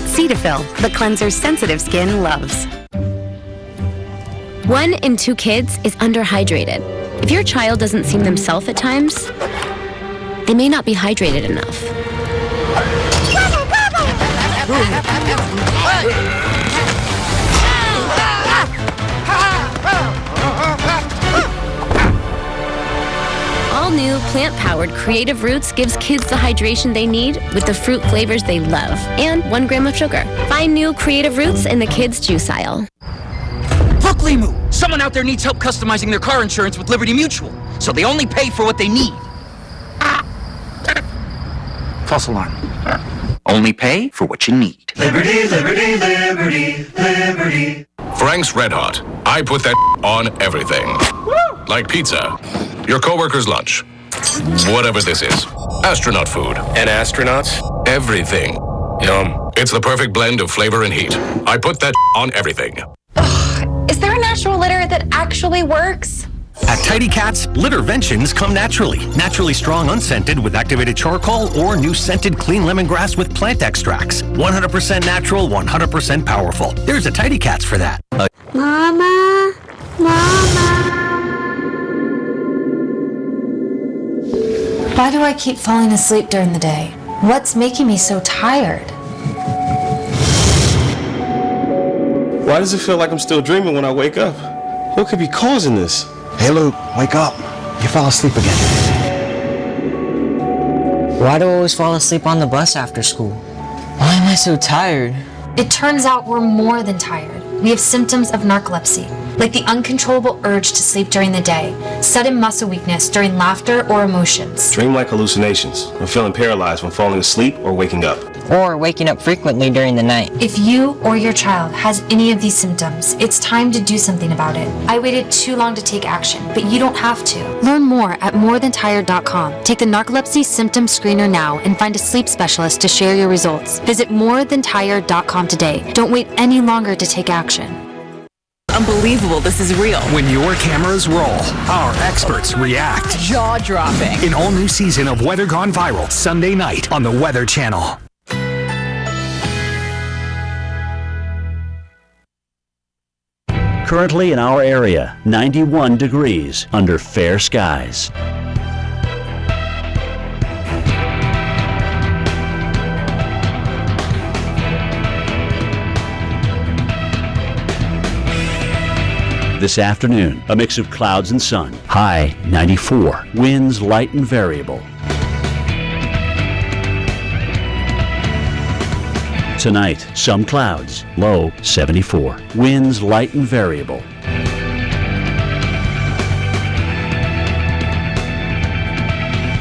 Cetaphil, the cleanser sensitive skin loves. 1 in 2 kids is underhydrated. If your child doesn't seem themselves at times, they may not be hydrated enough. All new plant-powered Creative Roots gives kids the hydration they need with the fruit flavors they love and 1 gram of sugar. Find new Creative Roots in the kids' juice aisle. Look, Limu! Someone out there needs help customizing their car insurance with Liberty Mutual, so they only pay for what they need. False alarm. Only pay for what you need. Liberty, liberty, liberty, liberty. Frank's Red Hot. I put that on everything. Like pizza, your coworker's lunch, whatever this is. Astronaut food. And astronauts? Everything. Yum. It's the perfect blend of flavor and heat. I put that on everything. Is there a natural litter that actually works? At Tidy Cats, litterventions come naturally. Naturally strong unscented with activated charcoal or new scented clean lemongrass with plant extracts. 100% natural, 100% powerful. There's a Tidy Cats for that. Mama, Mama. Why do I keep falling asleep during the day? What's making me so tired? Why does it feel like I'm still dreaming when I wake up? What could be causing this? Hey, Luke, wake up. You fell asleep again. Why do I always fall asleep on the bus after school? Why am I so tired? It turns out we're more than tired. We have symptoms of narcolepsy, like the uncontrollable urge to sleep during the day, sudden muscle weakness during laughter or emotions. Dream-like hallucinations. I'm feeling paralyzed when falling asleep or waking up. Or waking up frequently during the night. If you or your child has any of these symptoms, it's time to do something about it. I waited too long to take action, but you don't have to. Learn more at morethantired.com. Take the narcolepsy symptom screener now and find a sleep specialist to share your results. Visit morethantired.com today. Don't wait any longer to take action. Unbelievable, this is real. When your cameras roll, our experts react. Jaw-dropping. An all-new season of Weather Gone Viral, Sunday night on the Weather Channel. Currently in our area, 91 degrees under fair skies. This afternoon, a mix of clouds and sun. High 94. Winds light and variable. Tonight, some clouds. Low 74. Winds light and variable.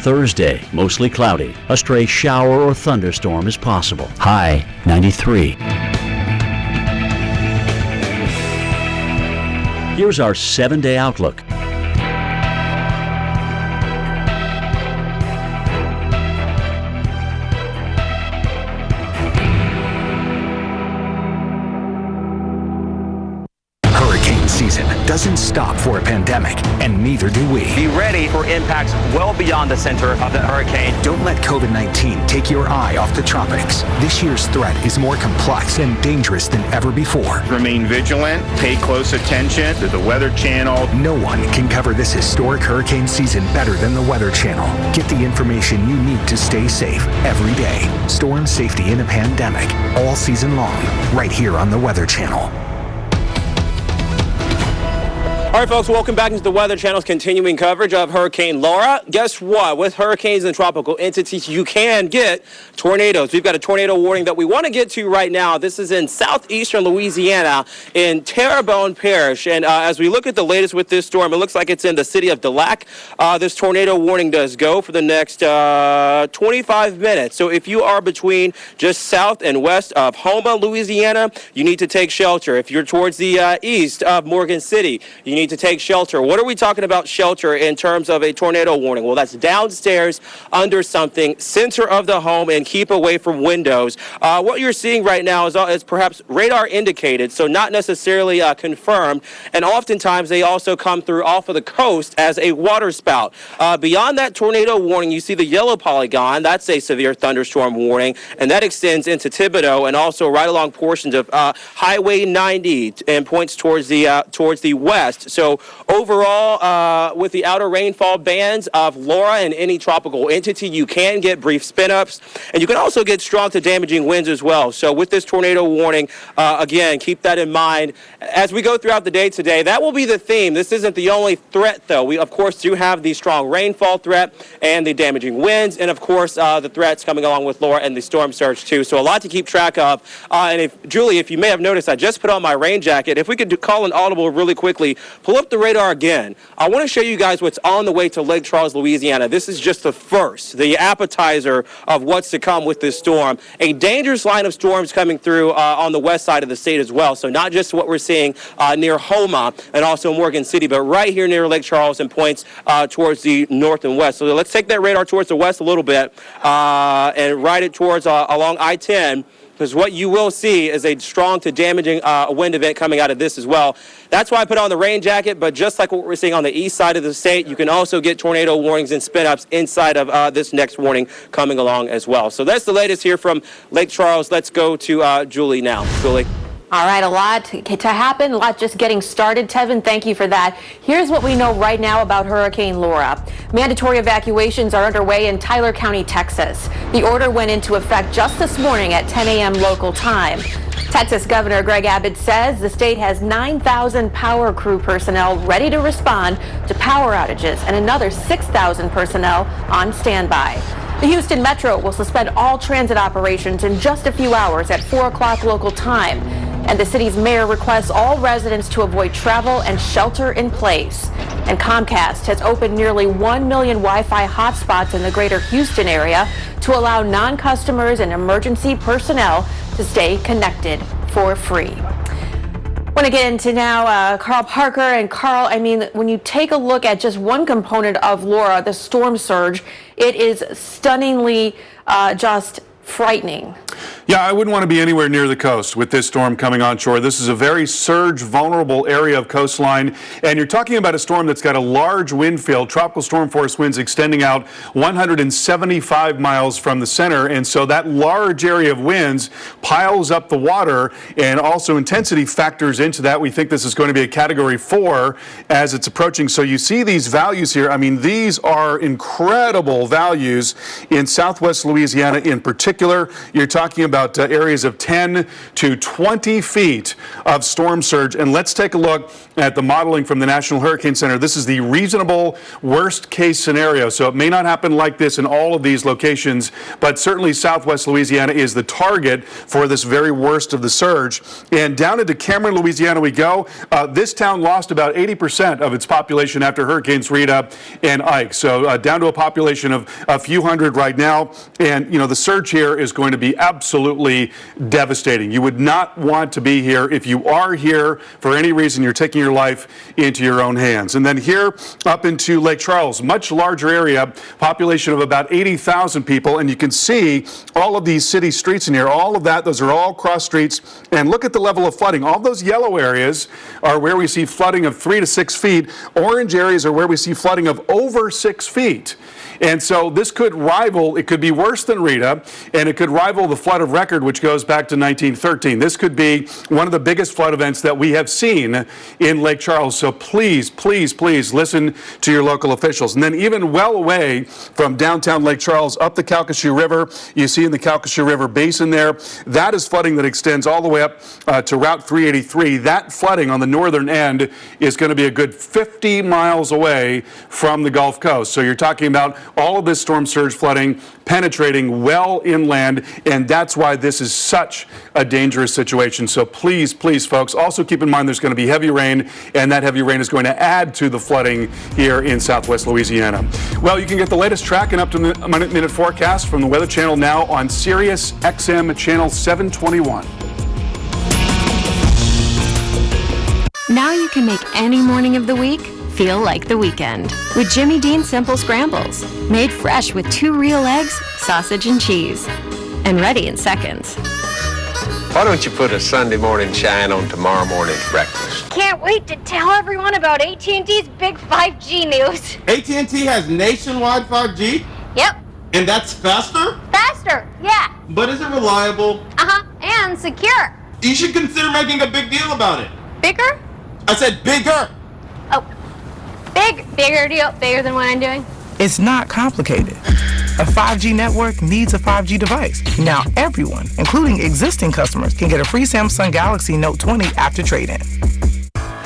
Thursday, mostly cloudy. A stray shower or thunderstorm is possible. High 93. Here's our 7-day outlook. Hurricane season doesn't stop for a pandemic, and neither do we. Be ready for impacts well beyond the center of the hurricane. Don't let COVID-19 take your eye off the tropics. This year's threat is more complex and dangerous than ever before. Remain vigilant, pay close attention to the Weather Channel. No one can cover this historic hurricane season better than the Weather Channel. Get the information you need to stay safe every day. Storm safety in a pandemic, all season long, right here on the Weather Channel. All right, folks, welcome back into the Weather Channel's continuing coverage of Hurricane Laura. Guess what? With hurricanes and tropical entities, you can get tornadoes. We've got a tornado warning that we want to get to right now. This is in southeastern Louisiana in Terrebonne Parish. And as we look at the latest with this storm, it looks like it's in the city of Delac. This tornado warning does go for the next 25 minutes. So if you are between just south and west of Houma, Louisiana, you need to take shelter. If you're towards the east of Morgan City, you need to take shelter. What are we talking about shelter in terms of a tornado warning? Well, that's downstairs, under something, center of the home, and keep away from windows. What you're seeing right now is perhaps radar indicated, so not necessarily confirmed, and oftentimes they also come through off of the coast as a water spout. Beyond that tornado warning, you see the yellow polygon. That's a severe thunderstorm warning, and that extends into Thibodaux and also right along portions of Highway 90 and points towards the west. So overall, with the outer rainfall bands of Laura and any tropical entity, you can get brief spin-ups, and you can also get strong to damaging winds as well. So with this tornado warning, again, keep that in mind as we go throughout the day today. That will be the theme. This isn't the only threat, though. We, of course, do have the strong rainfall threat and the damaging winds, and, of course, the threats coming along with Laura and the storm surge, too. So a lot to keep track of. And Julie, if you may have noticed, I just put on my rain jacket. If we could call an audible really quickly, pull up the radar again. I want to show you guys what's on the way to Lake Charles, Louisiana. This is just the first, the appetizer of what's to come with this storm. A dangerous line of storms coming through on the west side of the state as well. So not just what we're seeing near Houma and also Morgan City, but right here near Lake Charles and points towards the north and west. So let's take that radar towards the west a little bit and ride it towards along I-10. Because what you will see is a strong to damaging wind event coming out of this as well. That's why I put on the rain jacket, but just like what we're seeing on the east side of the state, you can also get tornado warnings and spin-ups inside of this next warning coming along as well. So that's the latest here from Lake Charles. Let's go to Julie now. Julie. All right, a lot to happen, a lot just getting started. Tevin, thank you for that. Here's what we know right now about Hurricane Laura. Mandatory evacuations are underway in Tyler County, Texas. The order went into effect just this morning at 10 a.m. local time. Texas Governor Greg Abbott says the state has 9,000 power crew personnel ready to respond to power outages and another 6,000 personnel on standby. The Houston Metro will suspend all transit operations in just a few hours at 4 o'clock local time. And the city's mayor requests all residents to avoid travel and shelter in place. And Comcast has opened nearly 1 million Wi-Fi hotspots in the greater Houston area to allow non-customers and emergency personnel to stay connected for free. I want to get into now Carl Parker. And Carl, I mean, when you take a look at just one component of Laura, the storm surge, it is stunningly just frightening. Yeah, I wouldn't want to be anywhere near the coast with this storm coming onshore. This is a very surge vulnerable area of coastline, and you're talking about a storm that's got a large wind field, tropical storm force winds extending out 175 miles from the center, and so that large area of winds piles up the water, and also intensity factors into that. We think this is going to be a Category 4 as it's approaching. So you see these values here. I mean, these are incredible values in southwest Louisiana in particular. You're talking about areas of 10 to 20 feet of storm surge. And let's take a look at the modeling from the National Hurricane Center. This is the reasonable worst case scenario. So it may not happen like this in all of these locations, but certainly southwest Louisiana is the target for this very worst of the surge. And down into Cameron, Louisiana we go. This town lost about 80% of its population after Hurricanes Rita and Ike. So down to a population of a few hundred right now. And, you know, the surge here is going to be absolutely devastating. You would not want to be here. If you are here for any reason, you're taking your life into your own hands. And then here up into Lake Charles, much larger area, population of about 80,000 people. And you can see all of these city streets in here, all of that, those are all cross streets. And look at the level of flooding. All those yellow areas are where we see flooding of 3 to 6 feet. Orange areas are where we see flooding of over 6 feet. And so this could rival, it could be worse than Rita, and it could rival the flood of record, which goes back to 1913. This could be one of the biggest flood events that we have seen in Lake Charles. So please, please, please listen to your local officials. And then even well away from downtown Lake Charles, up the Calcasieu River, you see in the Calcasieu River Basin there, that is flooding that extends all the way up to Route 383. That flooding on the northern end is going to be a good 50 miles away from the Gulf Coast. So you're talking about all of this storm surge flooding penetrating well inland, and that's why this is such a dangerous situation. So please, please, folks, also keep in mind there's going to be heavy rain, and that heavy rain is going to add to the flooding here in southwest Louisiana. Well, you can get the latest track and up-to-minute forecast from the Weather Channel now on Sirius XM Channel 721. Now you can make any morning of the week feel like the weekend with Jimmy Dean Simple Scrambles, made fresh with 2 real eggs, sausage, and cheese, and ready in seconds. Why don't you put a Sunday morning shine on tomorrow morning's breakfast? Can't wait to tell everyone about AT&T's big 5G news. AT&T has nationwide 5G? Yep. And that's faster? Faster, yeah. But is it reliable? Uh-huh, and secure. You should consider making a big deal about it. Bigger? I said bigger. Oh, bigger deal, bigger than what I'm doing. It's not complicated. A 5G network needs a 5G device. Now everyone, including existing customers, can get a free Samsung Galaxy Note 20 after trade-in.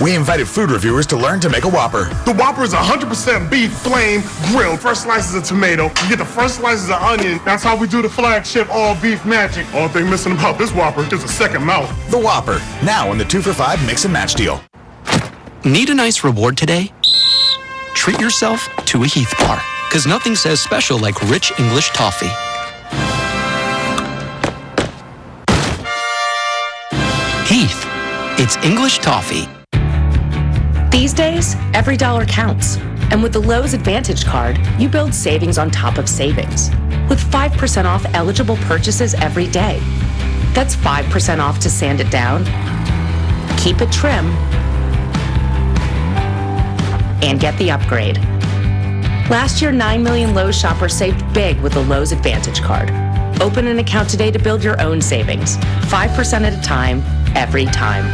We invited food reviewers to learn to make a Whopper. The Whopper is 100% beef, flame, grilled. First slices of tomato. You get the first slices of onion. That's how we do the flagship all beef magic. All thing missing about this Whopper is a second mouth. The Whopper, now in the 2 for $5 mix and match deal. Need a nice reward today? Treat yourself to a Heath bar, because nothing says special like rich English toffee. Heath, it's English toffee. These days, every dollar counts. And with the Lowe's Advantage card, you build savings on top of savings. With 5% off eligible purchases every day. That's 5% off to sand it down, keep it trim, and get the upgrade. Last year, 9 million Lowe's shoppers saved big with the Lowe's Advantage card. Open an account today to build your own savings. 5% at a time, every time.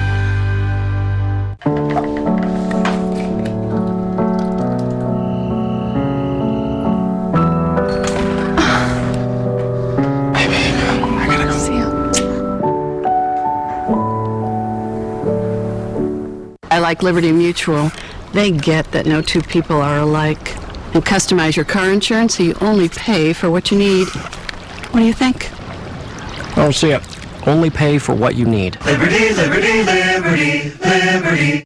I like Liberty Mutual. They get that no 2 people are alike. And customize your car insurance so you only pay for what you need. What do you think? Oh, see it. Only pay for what you need. Liberty, liberty, liberty, liberty.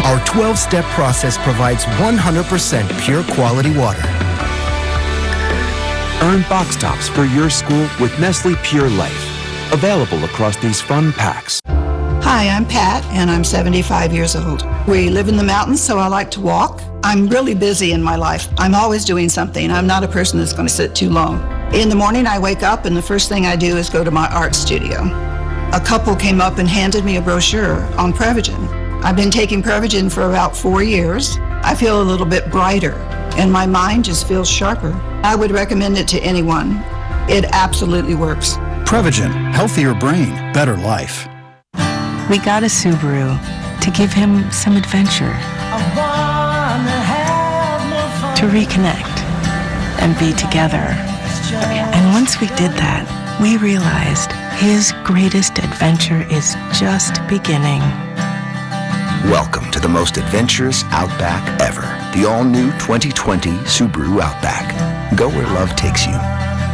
Our 12-step process provides 100% pure quality water. Earn box tops for your school with Nestle Pure Life. Available across these fun packs. Hi, I'm Pat, and I'm 75 years old. We live in the mountains, so I like to walk. I'm really busy in my life. I'm always doing something. I'm not a person that's going to sit too long. In the morning, I wake up, and the first thing I do is go to my art studio. A couple came up and handed me a brochure on Prevagen. I've been taking Prevagen for about 4 years. I feel a little bit brighter, and my mind just feels sharper. I would recommend it to anyone. It absolutely works. Prevagen, healthier brain, better life. We got a Subaru to give him some adventure, to reconnect and be together. And once we did that, we realized his greatest adventure is just beginning. Welcome to the most adventurous Outback ever. The all-new 2020 Subaru Outback. Go where love takes you.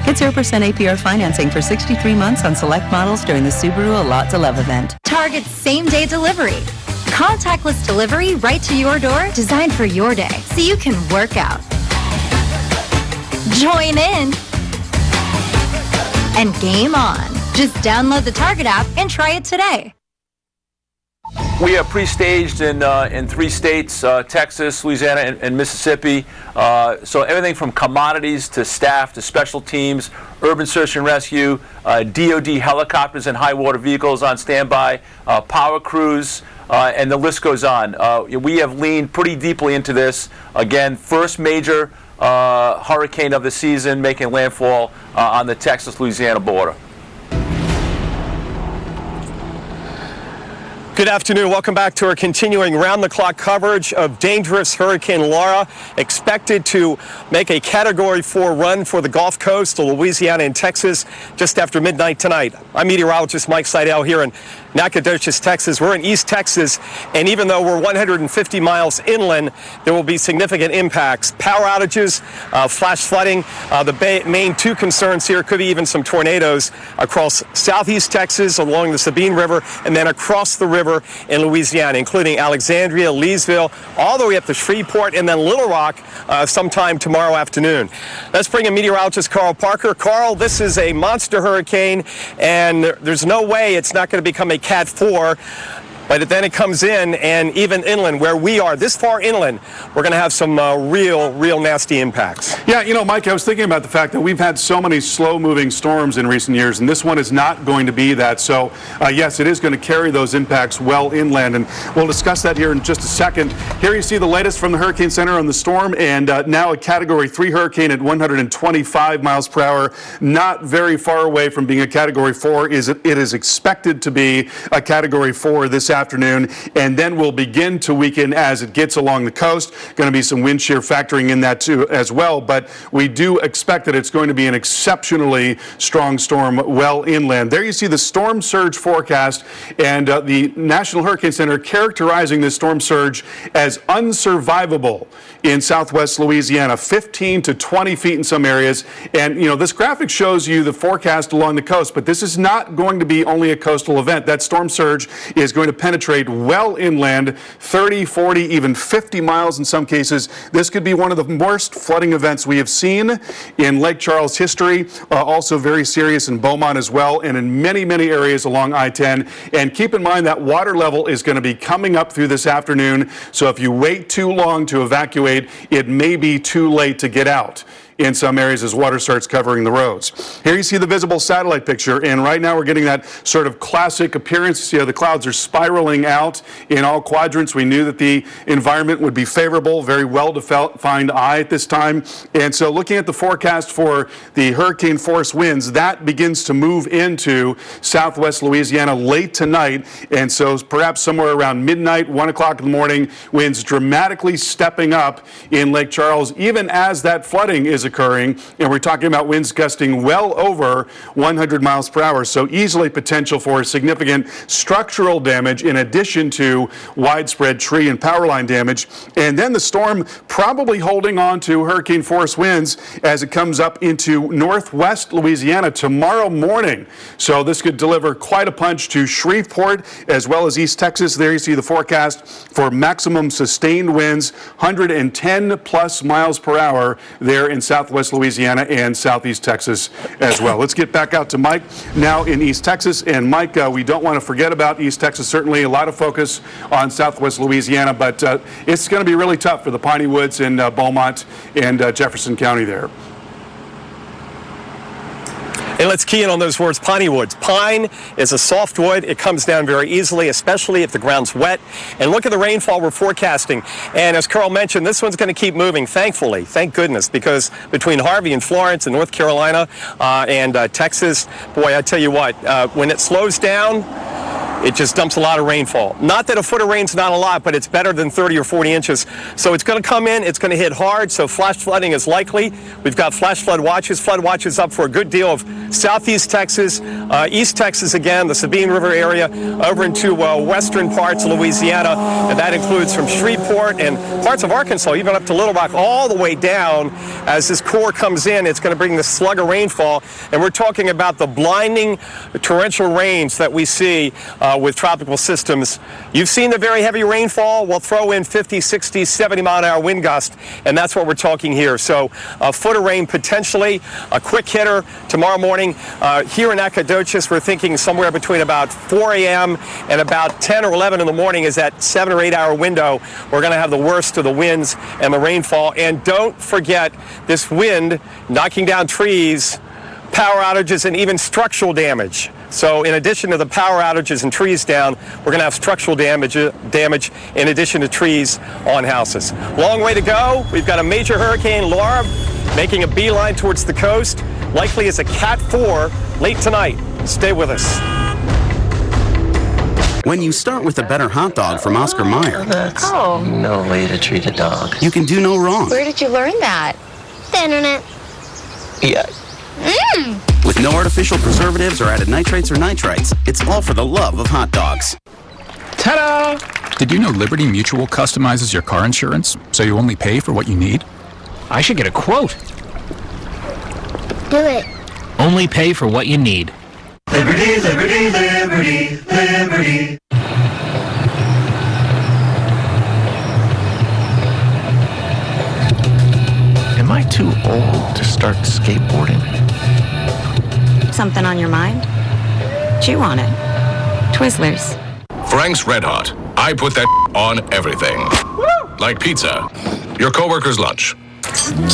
Get 0% APR financing for 63 months on select models during the Subaru A Lot to Love event. Target's same-day delivery. Contactless delivery right to your door, designed for your day, so you can work out, join in, and game on. Just download the Target app and try it today. We are pre-staged in 3 states, Texas, Louisiana, and Mississippi. So everything from commodities to staff to special teams, urban search and rescue, DOD helicopters and high water vehicles on standby, power crews, and the list goes on. We have leaned pretty deeply into this. Again, first major hurricane of the season making landfall on the Texas-Louisiana border. Good afternoon. Welcome back to our continuing round-the-clock coverage of dangerous Hurricane Laura, expected to make a Category 4 run for the Gulf Coast of Louisiana and Texas just after midnight tonight. I'm meteorologist Mike Seidel here in Nacogdoches, Texas. We're in East Texas, and even though we're 150 miles inland, there will be significant impacts. Power outages, flash flooding. The main two concerns here could be even some tornadoes across southeast Texas along the Sabine River and then across the river in Louisiana, including Alexandria, Leesville, all the way up to Shreveport and then Little Rock sometime tomorrow afternoon. Let's bring in meteorologist Carl Parker. Carl, this is a monster hurricane, and there's no way it's not going to become a Cat 4. But then it comes in, and even inland, where we are, this far inland, we're going to have some real nasty impacts. Yeah, you know, Mike, I was thinking about the fact that we've had so many slow-moving storms in recent years, and this one is not going to be that. So, yes, it is going to carry those impacts well inland, and we'll discuss that here in just a second. Here you see the latest from the Hurricane Center on the storm, and now a Category 3 hurricane at 125 miles per hour. Not very far away from being a Category 4. It is expected to be a Category 4 this afternoon, and then we'll begin to weaken as it gets along the coast. Going to be some wind shear factoring in that too as well, but we do expect that it's going to be an exceptionally strong storm well inland. There you see the storm surge forecast, and the National Hurricane Center characterizing this storm surge as unsurvivable in southwest Louisiana, 15 to 20 feet in some areas. And you know, this graphic shows you the forecast along the coast, but this is not going to be only a coastal event. That storm surge is going to penetrate well inland, 30, 40, even 50 miles in some cases. This could be one of the worst flooding events we have seen in Lake Charles history. Also very serious in Beaumont as well, and in many areas along I-10. And keep in mind that water level is going to be coming up through this afternoon, so if you wait too long to evacuate, it may be too late to get out in some areas as water starts covering the roads. Here you see the visible satellite picture, and right now we're getting that sort of classic appearance. You see how the clouds are spiraling out in all quadrants. We knew that the environment would be favorable, very well-defined eye at this time. And so looking at the forecast for the hurricane force winds, that begins to move into southwest Louisiana late tonight. And so perhaps somewhere around midnight, 1 o'clock in the morning, winds dramatically stepping up in Lake Charles, even as that flooding is occurring, and we're talking about winds gusting well over 100 miles per hour, so easily potential for significant structural damage in addition to widespread tree and power line damage. And then the storm probably holding on to hurricane force winds as it comes up into northwest Louisiana tomorrow morning. So this could deliver quite a punch to Shreveport as well as East Texas. There you see the forecast for maximum sustained winds, 110 plus miles per hour there in southwest Louisiana and southeast Texas as well. Let's get back out to Mike now in East Texas. And Mike, we don't want to forget about East Texas. Certainly a lot of focus on southwest Louisiana, but it's going to be really tough for the Piney Woods in Beaumont and Jefferson County there. And let's key in on those words, piney woods. Pine is a soft wood. It comes down very easily, especially if the ground's wet. And look at the rainfall we're forecasting. And as Carl mentioned, this one's going to keep moving, thankfully, thank goodness, because between Harvey and Florence and North Carolina and Texas, boy, I tell you what, when it slows down, it just dumps a lot of rainfall. Not that a foot of rain's not a lot, but it's better than 30 or 40 inches. So it's going to come in, it's going to hit hard, so flash flooding is likely. We've got flash flood watches up for a good deal of southeast Texas, East Texas again, the Sabine River area, over into western parts of Louisiana, and that includes from Shreveport and parts of Arkansas, even up to Little Rock, all the way down. As this core comes in, it's going to bring the slug of rainfall, and we're talking about the blinding torrential rains that we see with tropical systems. You've seen the very heavy rainfall. We'll throw in 50, 60, 70 mile an hour wind gust, and that's what we're talking here. So a foot of rain potentially, a quick hitter tomorrow morning. Here in Nacogdoches, we're thinking somewhere between about 4 a.m. and about 10 or 11 in the morning is that 7 or 8 hour window. We're going to have the worst of the winds and the rainfall. And don't forget this wind knocking down trees, power outages, and even structural damage. So in addition to the power outages and trees down, we're going to have structural damage in addition to trees on houses. Long way to go. We've got a major hurricane, Laura, making a beeline towards the coast. Likely as a Cat 4 late tonight. Stay with us. When you start with a better hot dog from Oscar Mayer, That's no way to treat a dog. you can do no wrong. Where did you learn that? The internet. Yeah. With no artificial preservatives or added nitrates or nitrites, it's all for the love of hot dogs. Ta-da! Did you know Liberty Mutual customizes your car insurance so you only pay for what you need? I should get a quote. Do it. Only pay for what you need. Liberty, liberty, liberty, liberty. Am I too old to start skateboarding? Something on your mind? Chew on it. Twizzlers. Frank's Red Hot. I put that on everything. Like pizza, your coworker's lunch,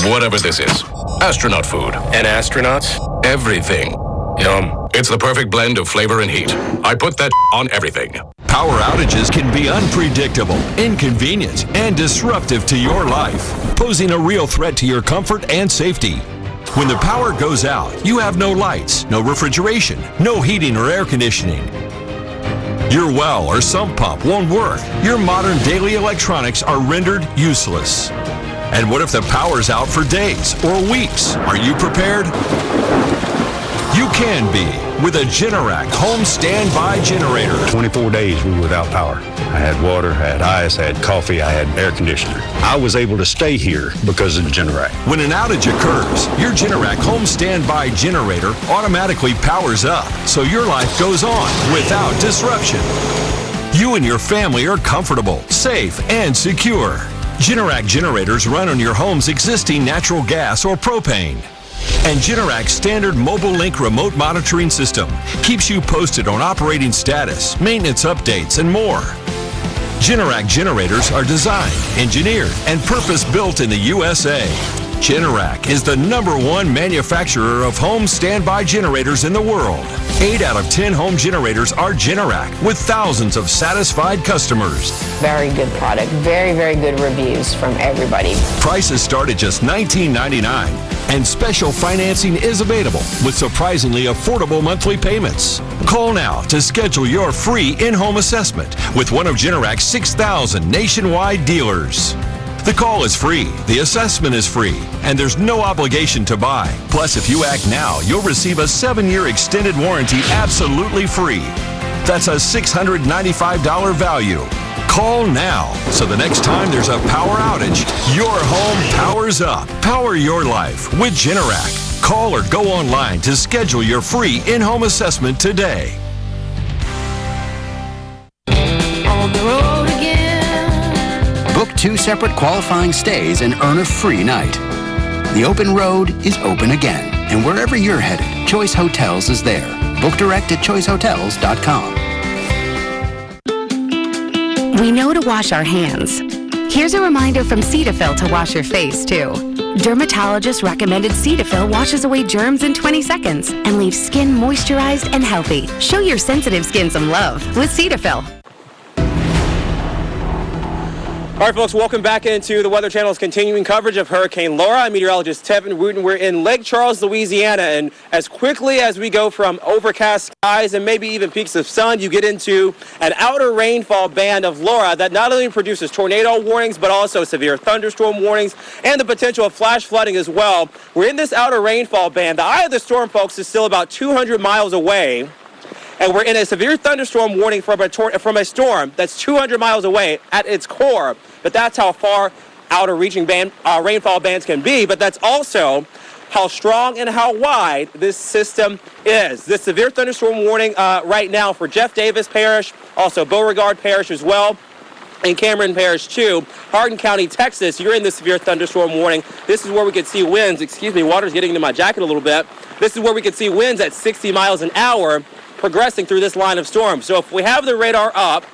whatever this is. Astronaut food. And astronauts? Everything. Yum. It's the perfect blend of flavor and heat. I put that on everything. Power outages can be unpredictable, inconvenient, and disruptive to your life, posing a real threat to your comfort and safety. When the power goes out, you have no lights, no refrigeration, no heating or air conditioning. Your well or sump pump won't work. Your modern daily electronics are rendered useless. And what if the power's out for days or weeks? Are you prepared? You can be with a Generac home standby generator. 24 days we were without power. I had water, I had ice, I had coffee, I had air conditioner. I was able to stay here because of the Generac. When an outage occurs, your Generac home standby generator automatically powers up, so your life goes on without disruption. You and your family are comfortable, safe, and secure. Generac generators run on your home's existing natural gas or propane. And Generac's standard Mobile Link remote monitoring system keeps you posted on operating status, maintenance updates, and more. Generac generators are designed, engineered, and purpose-built in the USA. Generac is the #1 manufacturer of home standby generators in the world. 8 out of 10 home generators are Generac, with thousands of satisfied customers. Very good product. Very, very good reviews from everybody. Prices start at just $19.99, and special financing is available with surprisingly affordable monthly payments. Call now to schedule your free in-home assessment with one of Generac's 6,000 nationwide dealers. The call is free, the assessment is free, and there's no obligation to buy. Plus, if you act now, you'll receive a 7-year extended warranty absolutely free. That's a $695 value. Call now, so the next time there's a power outage, your home powers up. Power your life with Generac. Call or go online to schedule your free in-home assessment today. On the road again. Book 2 separate qualifying stays and earn a free night. The open road is open again, and wherever you're headed, Choice Hotels is there. Book direct at choicehotels.com. We know to wash our hands. Here's a reminder from Cetaphil to wash your face, too. Dermatologist recommended Cetaphil washes away germs in 20 seconds and leaves skin moisturized and healthy. Show your sensitive skin some love with Cetaphil. All right, folks, welcome back into the Weather Channel's continuing coverage of Hurricane Laura. I'm meteorologist Tevin Wooten. We're in Lake Charles, Louisiana, and as quickly as we go from overcast skies and maybe even peaks of sun, you get into an outer rainfall band of Laura that not only produces tornado warnings, but also severe thunderstorm warnings and the potential of flash flooding as well. We're in this outer rainfall band. The eye of the storm, folks, is still about 200 miles away. And we're in a severe thunderstorm warning from a storm that's 200 miles away at its core. But that's how far outer reaching rainfall bands can be. But that's also how strong and how wide this system is. This severe thunderstorm warning right now for Jeff Davis Parish, also Beauregard Parish as well, and Cameron Parish too. Hardin County, Texas, you're in the severe thunderstorm warning. This is where we could see winds. Excuse me, water's getting into my jacket a little bit. This is where we could see winds at 60 miles an hour progressing through this line of storms. So if we have the radar up,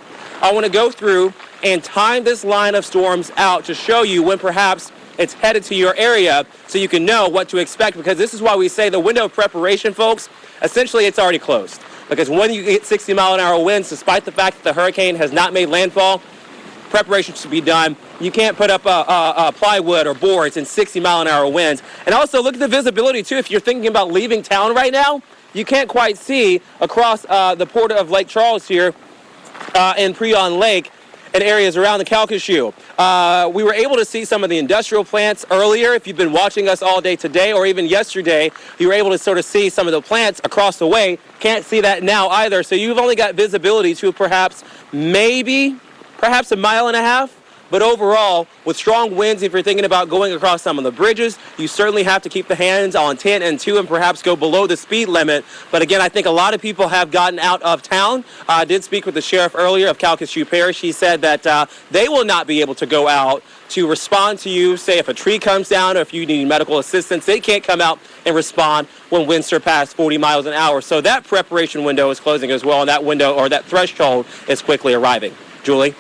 I want to go through and time this line of storms out to show you when perhaps it's headed to your area so you can know what to expect, because this is why we say the window of preparation, folks, essentially it's already closed. because when you get 60-mile-an-hour winds, despite the fact that the hurricane has not made landfall, preparation should be done. You can't put up plywood or boards in 60-mile-an-hour winds. And also look at the visibility, too. If you're thinking about leaving town right now, you can't quite see across the port of Lake Charles here in Prion Lake and areas around the Calcasieu. We were able to see some of the industrial plants earlier. If you've been watching us all day today or even yesterday, you were able to sort of see some of the plants across the way. Can't see that now either. So you've only got visibility to perhaps a mile and a half. But overall, with strong winds, if you're thinking about going across some of the bridges, you certainly have to keep the hands on 10 and 2 and perhaps go below the speed limit. But again, I think a lot of people have gotten out of town. I did speak with the sheriff earlier of Calcasieu Parish. He said that they will not be able to go out to respond to you. Say if a tree comes down or if you need medical assistance, they can't come out and respond when winds surpass 40 miles an hour. So that preparation window is closing as well, and that window or that threshold is quickly arriving. Julie?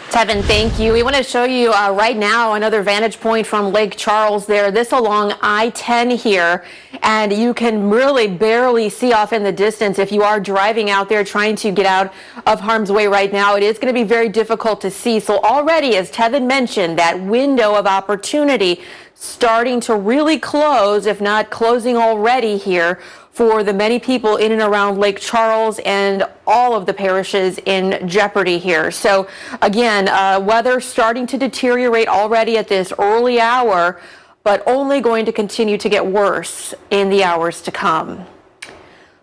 Tevin, thank you. We want to show you right now another vantage point from Lake Charles there. This along I-10 here, and you can really barely see off in the distance if you are driving out there trying to get out of harm's way right now. It is going to be very difficult to see. So already, as Tevin mentioned, that window of opportunity starting to really close, if not closing already here, for the many people in and around Lake Charles and all of the parishes in jeopardy here. So again, weather starting to deteriorate already at this early hour, but only going to continue to get worse in the hours to come.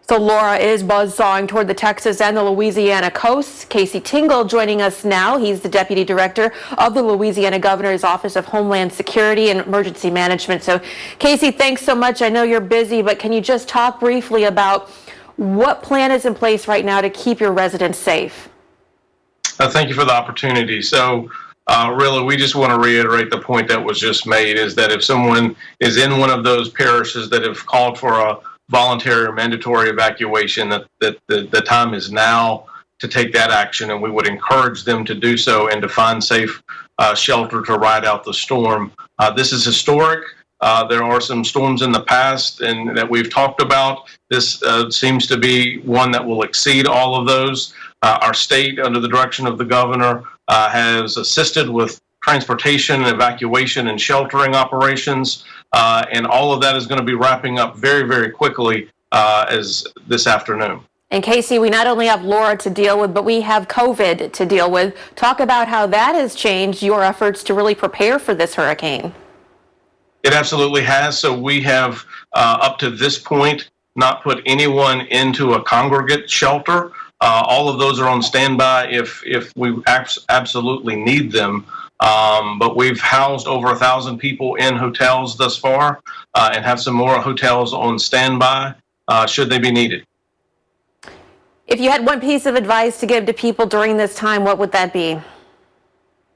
So Laura is buzzsawing toward the Texas and the Louisiana coasts. Casey Tingle joining us now. He's the Deputy Director of the Louisiana Governor's Office of Homeland Security and Emergency Management. So Casey, thanks so much. I know you're busy, but can you just talk briefly about what plan is in place right now to keep your residents safe? Thank you for the opportunity. So really, we just want to reiterate the point that was just made, is that if someone is in one of those parishes that have called for a voluntary or mandatory evacuation, that the time is now to take that action, and we would encourage them to do so and to find safe shelter to ride out the storm. This is historic. There are some storms in the past and that we've talked about. This seems to be one that will exceed all of those. Our state, under the direction of the governor, has assisted with transportation, evacuation, and sheltering operations. And all of that is going to be wrapping up very, very quickly as this afternoon. And Casey, we not only have Laura to deal with, but we have COVID to deal with. Talk about how that has changed your efforts to really prepare for this hurricane. It absolutely has. So we have, up to this point, not put anyone into a congregate shelter. All of those are on standby if we absolutely need them. But we've housed over 1,000 people in hotels thus far, and have some more hotels on standby should they be needed. If you had one piece of advice to give to people during this time, what would that be?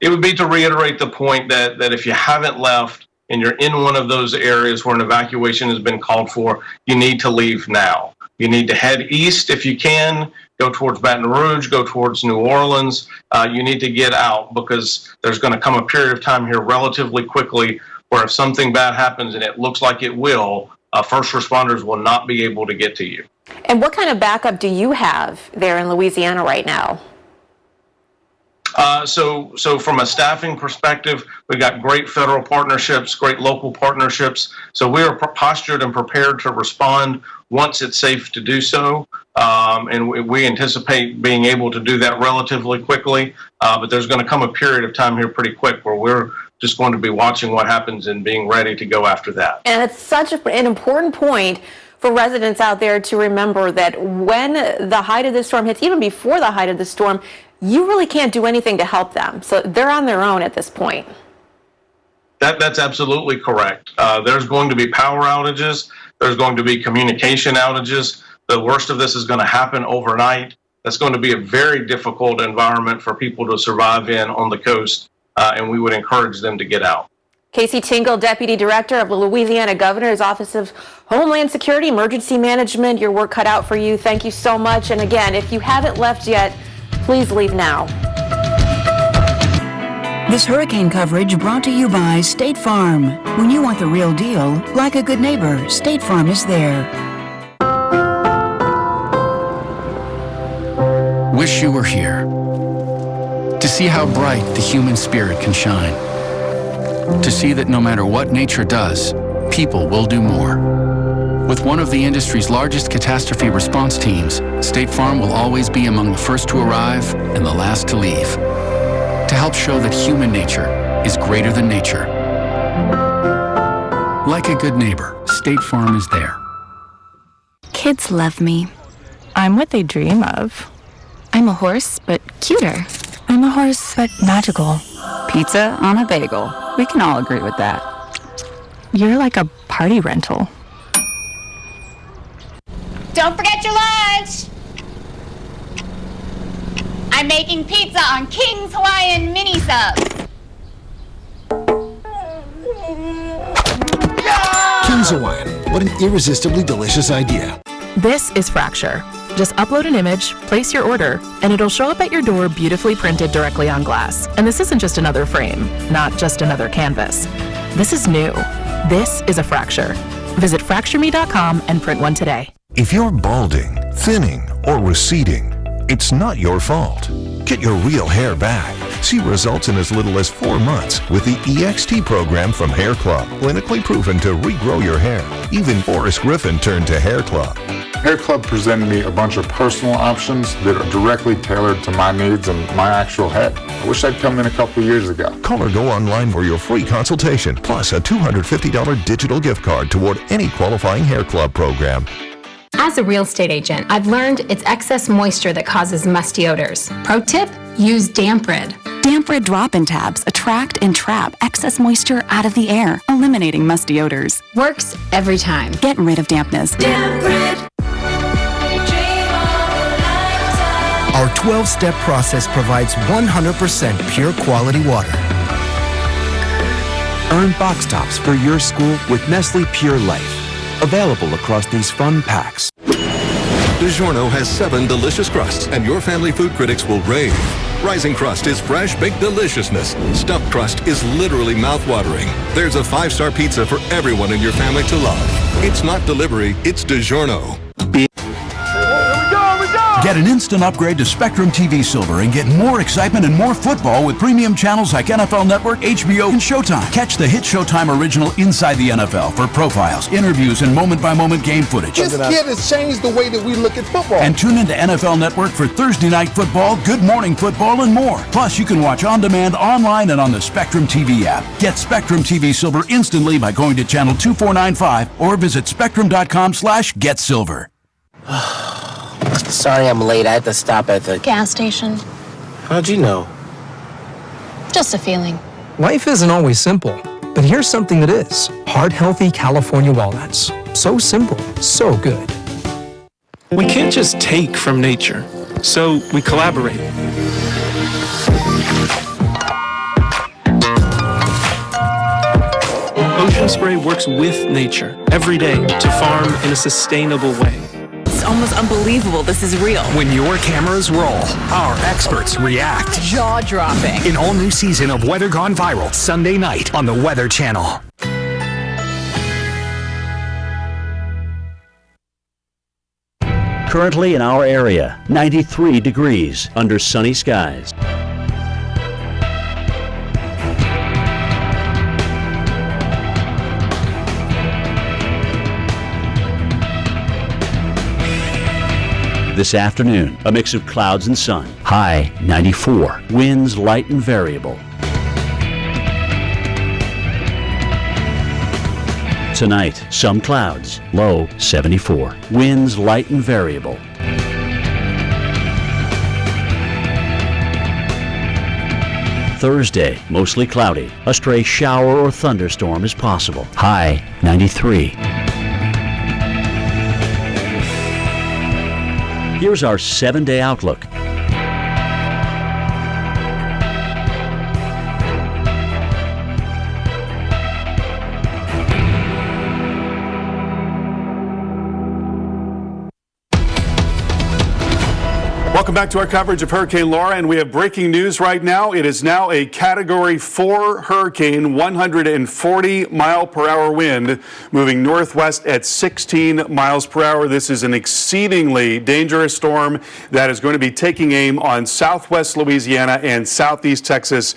It would be to reiterate the point that if you haven't left and you're in one of those areas where an evacuation has been called for, you need to leave now. You need to head east if you can, go towards Baton Rouge, go towards New Orleans. You need to get out, because there's going to come a period of time here relatively quickly where if something bad happens, and it looks like it will, first responders will not be able to get to you. And what kind of backup do you have there in Louisiana right now? So from a staffing perspective, we've got great federal partnerships, great local partnerships. So we are postured and prepared to respond once it's safe to do so. And we anticipate being able to do that relatively quickly. But there's going to come a period of time here pretty quick where we're just going to be watching what happens and being ready to go after that. And it's such an important point for residents out there to remember that when the height of the storm hits, even before the height of the storm, you really can't do anything to help them. So they're on their own at this point. That's absolutely correct. There's going to be power outages. There's going to be communication outages. The worst of this is going to happen overnight. That's going to be a very difficult environment for people to survive in on the coast, and we would encourage them to get out. Casey Tingle, Deputy Director of the Louisiana Governor's Office of Homeland Security, Emergency Management. Your work cut out for you. Thank you so much. And again, if you haven't left yet, please leave now. This hurricane coverage brought to you by State Farm. When you want the real deal, like a good neighbor, State Farm is there. wish you were here to see how bright the human spirit can shine, to see that no matter what nature does, people will do more. With one of the industry's largest catastrophe response teams, State Farm will always be among the first to arrive and the last to leave, to help show that human nature is greater than nature. Like a good neighbor, State Farm is there. Kids love me. I'm what they dream of. I'm a horse, but cuter. I'm a horse, but magical. Pizza on a bagel. We can all agree with that. You're like a party rental. Don't forget your lunch! I'm making pizza on King's Hawaiian mini subs. King's Hawaiian. What an irresistibly delicious idea. This is Fracture. Just upload an image, place your order, and it'll show up at your door beautifully printed directly on glass. And this isn't just another frame, not just another canvas. This is new. This is a Fracture. Visit FractureMe.com and print one today. If you're balding, thinning, or receding, it's not your fault. Get your real hair back. See results in as little as 4 months with the EXT program from Hair Club. Clinically proven to regrow your hair. Even Forrest Griffin turned to Hair Club. Hair Club presented me a bunch of personal options that are directly tailored to my needs and my actual head. I wish I'd come in a couple years ago. Call or go online for your free consultation, plus a $250 digital gift card toward any qualifying Hair Club program. As a real estate agent, I've learned it's excess moisture that causes musty odors. Pro tip, use Damp Rid. Damp Rid drop-in tabs attract and trap excess moisture out of the air, eliminating musty odors. Works every time. Get rid of dampness. Damp Rid. Our 12-step process provides 100% pure quality water. Earn box tops for your school with Nestle Pure Life. Available across these fun packs. DiGiorno has 7 delicious crusts, and your family food critics will rave. Rising Crust is fresh baked deliciousness. Stuffed Crust is literally mouth-watering. There's a 5-star pizza for everyone in your family to love. It's not delivery, it's DiGiorno. Get an instant upgrade to Spectrum TV Silver and get more excitement and more football with premium channels like NFL Network, HBO, and Showtime. Catch the hit Showtime original Inside the NFL for profiles, interviews, and moment-by-moment game footage. This kid has changed the way that we look at football. And tune into NFL Network for Thursday Night Football, Good Morning Football, and more. Plus, you can watch on demand, online, and on the Spectrum TV app. Get Spectrum TV Silver instantly by going to channel 2495 or visit spectrum.com/getsilver. Sorry I'm late. I had to stop at the Gas station. How'd you know? Just a feeling. Life isn't always simple, but here's something that is. Heart-healthy California walnuts. So simple, so good. We can't just take from nature, so we collaborate. Ocean Spray works with nature every day to farm in a sustainable way. It's almost unbelievable this is real. When your cameras roll, our experts react. Jaw-dropping. An all-new season of Weather Gone Viral, Sunday night on the Weather Channel. Currently in our area, 93 degrees under sunny skies. This afternoon, a mix of clouds and sun. High 94. Winds light and variable. Tonight, some clouds. Low 74. Winds light and variable. Thursday, mostly cloudy. A stray shower or thunderstorm is possible. High 93. Here's our 7-day outlook. Welcome back to our coverage of Hurricane Laura, and we have breaking news right now. It is now a Category 4 hurricane, 140 mile per hour wind, moving northwest at 16 miles per hour. This is an exceedingly dangerous storm that is going to be taking aim on southwest Louisiana and southeast Texas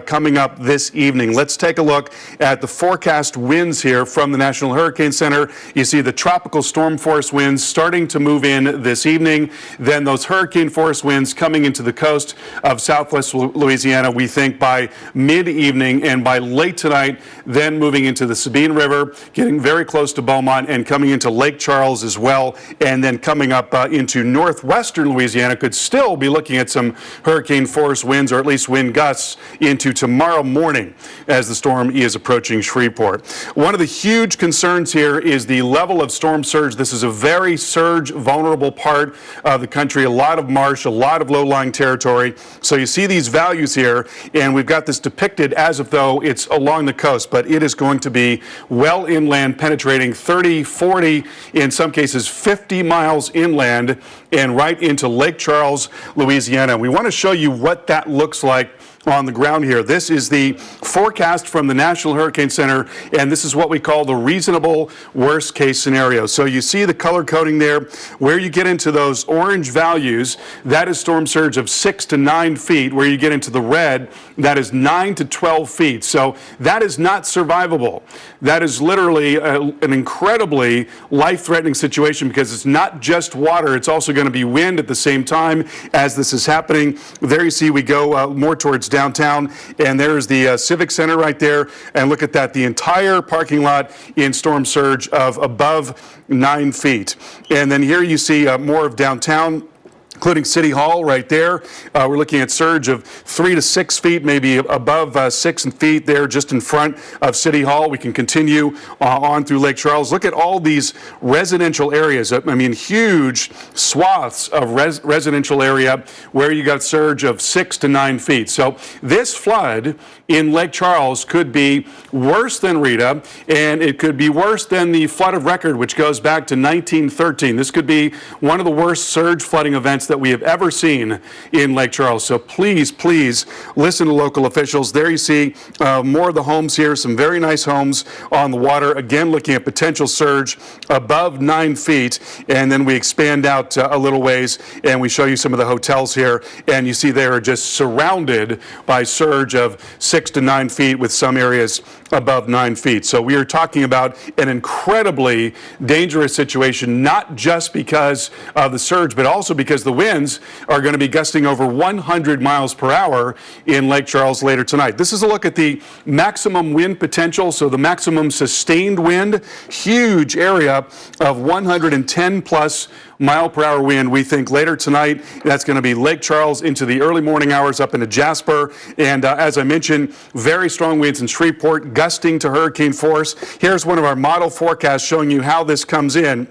coming up this evening. Let's take a look at the forecast winds here from the National Hurricane Center. You see the tropical storm force winds starting to move in this evening, then those hurricane force winds coming into the coast of southwest Louisiana, we think by mid-evening, and by late tonight, then moving into the Sabine River, getting very close to Beaumont and coming into Lake Charles as well, and then coming up into northwestern Louisiana. Could still be looking at some hurricane force winds, or at least wind gusts, into tomorrow morning as the storm is approaching Shreveport. One of the huge concerns here is the level of storm surge. This is a very surge vulnerable part of the country. A lot of marsh, a lot of low-lying territory. So you see these values here, and we've got this depicted as if though it's along the coast, but it is going to be well inland, penetrating 30, 40, in some cases 50 miles inland and right into Lake Charles, Louisiana. We want to show you what that looks like on the ground here. This is the forecast from the National Hurricane Center, and this is what we call the reasonable worst case scenario. So you see the color coding there. Where you get into those orange values, that is storm surge of 6 to 9 feet. Where you get into the red, that is 9 to 12 feet. So that is not survivable. That is literally an incredibly life-threatening situation, because it's not just water, it's also going to be wind at the same time as this is happening. There you see we go more towards downtown, and there's the Civic Center right there, and look at that, the entire parking lot in storm surge of above 9 feet. And then here you see more of downtown, including City Hall right there. We're looking at surge of 3 to 6 feet, maybe above 6 feet there just in front of City Hall. We can continue on through Lake Charles. Look at all these residential areas. I mean, huge swaths of residential area where you got surge of 6 to 9 feet. So this flood in Lake Charles could be worse than Rita, and it could be worse than the flood of record, which goes back to 1913. This could be one of the worst surge flooding events that we have ever seen in Lake Charles. So please, please listen to local officials. There you see more of the homes here, some very nice homes on the water. Again, looking at potential surge above 9 feet. And then we expand out a little ways and we show you some of the hotels here. And you see they are just surrounded by surge of 6 to 9 feet, with some areas above 9 feet. So we are talking about an incredibly dangerous situation, not just because of the surge, but also because the winds are going to be gusting over 100 miles per hour in Lake Charles later tonight. This is a look at the maximum wind potential, so the maximum sustained wind, huge area of 110 plus mile per hour wind. We think later tonight that's going to be Lake Charles into the early morning hours up into Jasper. And as I mentioned, very strong winds in Shreveport, gusting to hurricane force. Here's one of our model forecasts showing you how this comes in.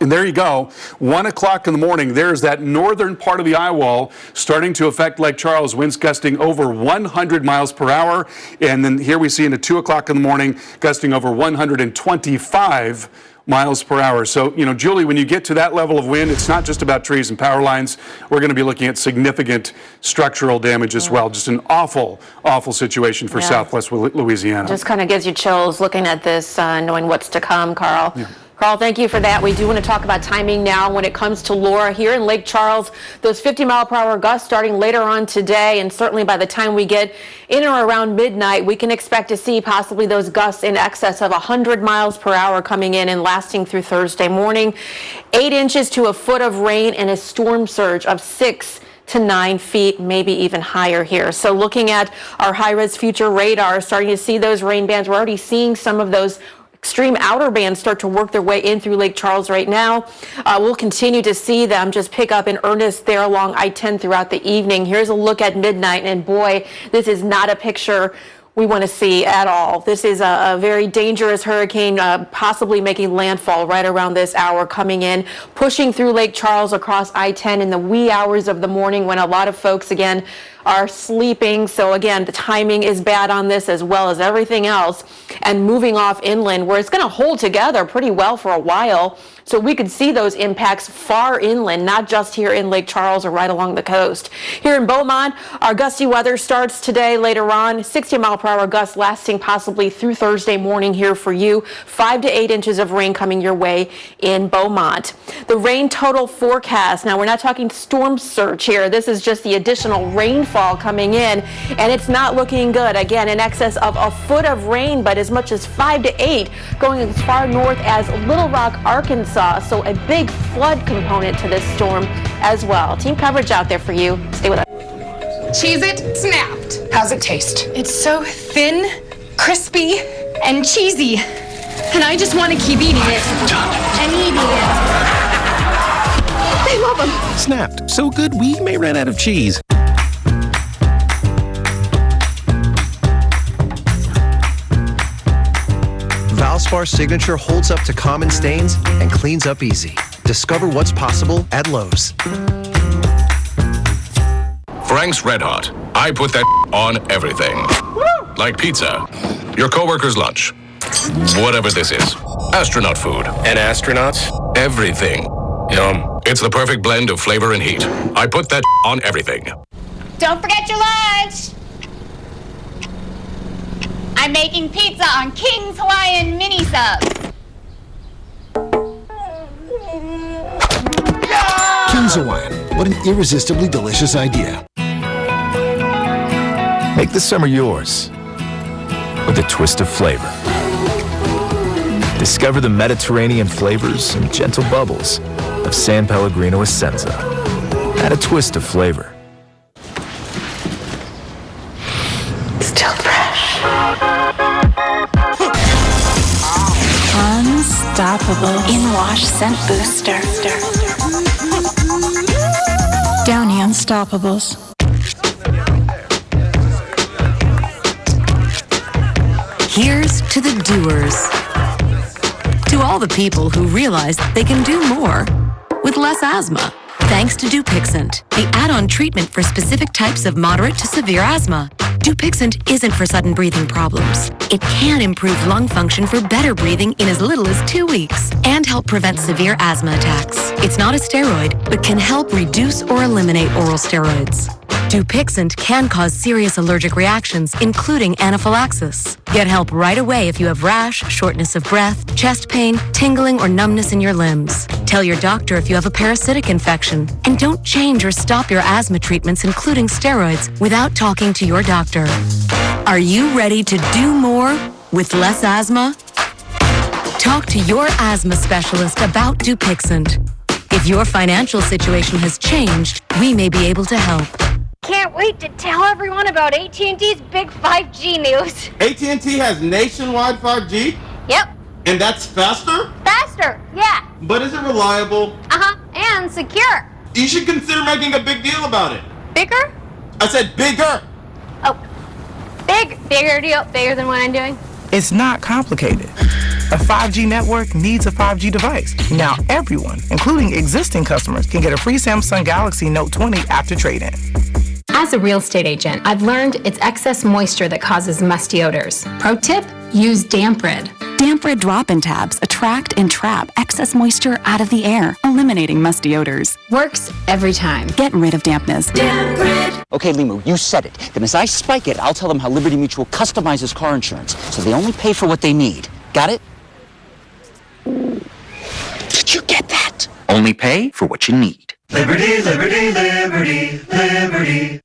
And there you go, 1 o'clock in the morning, there's that northern part of the eye wall starting to affect Lake Charles, winds gusting over 100 miles per hour. And then here we see into 2 o'clock in the morning, gusting over 125 miles per hour. So, you know, Julie, when you get to that level of wind, it's not just about trees and power lines. We're going to be looking at significant structural damage as well. Just an awful, awful situation for Southwest Louisiana. Just kind of gives you chills looking at this, knowing what's to come, Carl. Yeah. Carl, thank you for that. We do want to talk about timing now when it comes to Laura here in Lake Charles. Those 50 mile per hour gusts starting later on today, and certainly by the time we get in or around midnight, we can expect to see possibly those gusts in excess of 100 miles per hour coming in and lasting through Thursday morning. 8 inches to a foot of rain and a storm surge of 6 to 9 feet, maybe even higher here. So looking at our high-res future radar, starting to see those rain bands. We're already seeing some of those extreme outer bands start to work their way in through Lake Charles right now. We'll continue to see them just pick up in earnest there along I-10 throughout the evening. Here's a look at midnight, and boy, this is not a picture we want to see at all. This is a very dangerous hurricane, possibly making landfall right around this hour, coming in, pushing through Lake Charles across I-10 in the wee hours of the morning when a lot of folks, again, are sleeping. So again, the timing is bad on this as well as everything else, and moving off inland where it's going to hold together pretty well for a while. So we could see those impacts far inland, not just here in Lake Charles or right along the coast. Here in Beaumont, our gusty weather starts today later on. 60-mile-per-hour gusts lasting possibly through Thursday morning here for you. 5 to 8 inches of rain coming your way in Beaumont. The rain total forecast. Now, we're not talking storm surge here. This is just the additional rainfall coming in, and it's not looking good. Again, in excess of a foot of rain, but as much as 5 to 8 going as far north as Little Rock, Arkansas. So a big flood component to this storm as well. Team coverage out there for you. Stay with us. Cheez-It Snapped. How's it taste? It's so thin, crispy, and cheesy. And I just want to keep eating it. And eating it. I love them. Snapped. So good we may run out of cheese. Valspar Signature holds up to common stains and cleans up easy. Discover what's possible at Lowe's. Frank's Red Hot. I put that on everything. Like pizza, your coworker's lunch, whatever this is. Astronaut food. And astronauts? Everything. Yum. It's the perfect blend of flavor and heat. I put that on everything. Don't forget your lunch! I'm making pizza on King's Hawaiian mini subs. King's Hawaiian. What an irresistibly delicious idea. Make the summer yours with a twist of flavor. Discover the Mediterranean flavors and gentle bubbles of San Pellegrino Essenza. Add a twist of flavor. Still fresh. Unstoppable in-wash scent booster. Downy Unstoppables. Here's to the doers. To all the people who realize they can do more with less asthma. Thanks to Dupixent, the add-on treatment for specific types of moderate to severe asthma. Dupixent isn't for sudden breathing problems. It can improve lung function for better breathing in as little as 2 weeks and help prevent severe asthma attacks. It's not a steroid, but can help reduce or eliminate oral steroids. Dupixent can cause serious allergic reactions, including anaphylaxis. Get help right away if you have rash, shortness of breath, chest pain, tingling, or numbness in your limbs. Tell your doctor if you have a parasitic infection. And don't change or stop your asthma treatments, including steroids, without talking to your doctor. Are you ready to do more with less asthma? Talk to your asthma specialist about Dupixent. If your financial situation has changed, we may be able to help. Can't wait to tell everyone about AT&T's big 5G news. AT&T has nationwide 5G? Yep. And that's faster? Faster, yeah. But is it reliable? Uh-huh, and secure. You should consider making a big deal about it. Bigger? I said bigger. Oh, bigger deal, bigger than what I'm doing? It's not complicated. A 5G network needs a 5G device. Now everyone, including existing customers, can get a free Samsung Galaxy Note 20 after trade-in. As a real estate agent, I've learned it's excess moisture that causes musty odors. Pro tip, use Damp Rid. Damp Rid drop-in tabs attract and trap excess moisture out of the air, eliminating musty odors. Works every time. Get rid of dampness. Damp Rid. Okay, Limu, you said it. Then as I spike it, I'll tell them how Liberty Mutual customizes car insurance, so they only pay for what they need. Got it? Did you get that? Only pay for what you need. Liberty, liberty, liberty, liberty.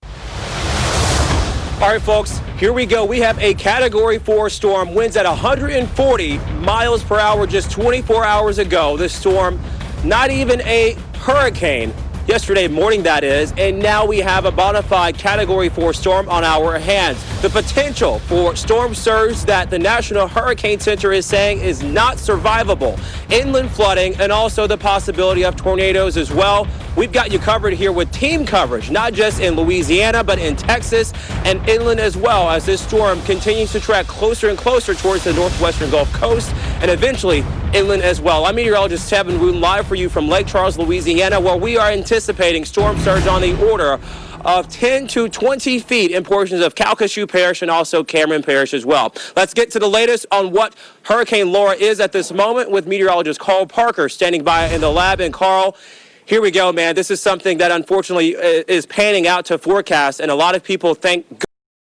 All right, folks, here we go. We have a Category 4 storm, winds at 140 miles per hour just 24 hours ago. This storm, not even a hurricane. Yesterday morning, that is, and now we have a bona fide Category 4 storm on our hands. The potential for storm surge that the National Hurricane Center is saying is not survivable. Inland flooding and also the possibility of tornadoes as well. We've got you covered here with team coverage, not just in Louisiana, but in Texas and inland as well, as this storm continues to track closer and closer towards the northwestern Gulf Coast and eventually inland as well. I'm meteorologist Tevin Rudin, live for you from Lake Charles, Louisiana, where we are anticipating storm surge on the order of 10 to 20 feet in portions of Calcasieu Parish and also Cameron Parish as well. Let's get to the latest on what Hurricane Laura is at this moment with meteorologist Carl Parker standing by in the lab. And Carl, here we go, man. This is something that unfortunately is panning out to forecast, and a lot of people, thank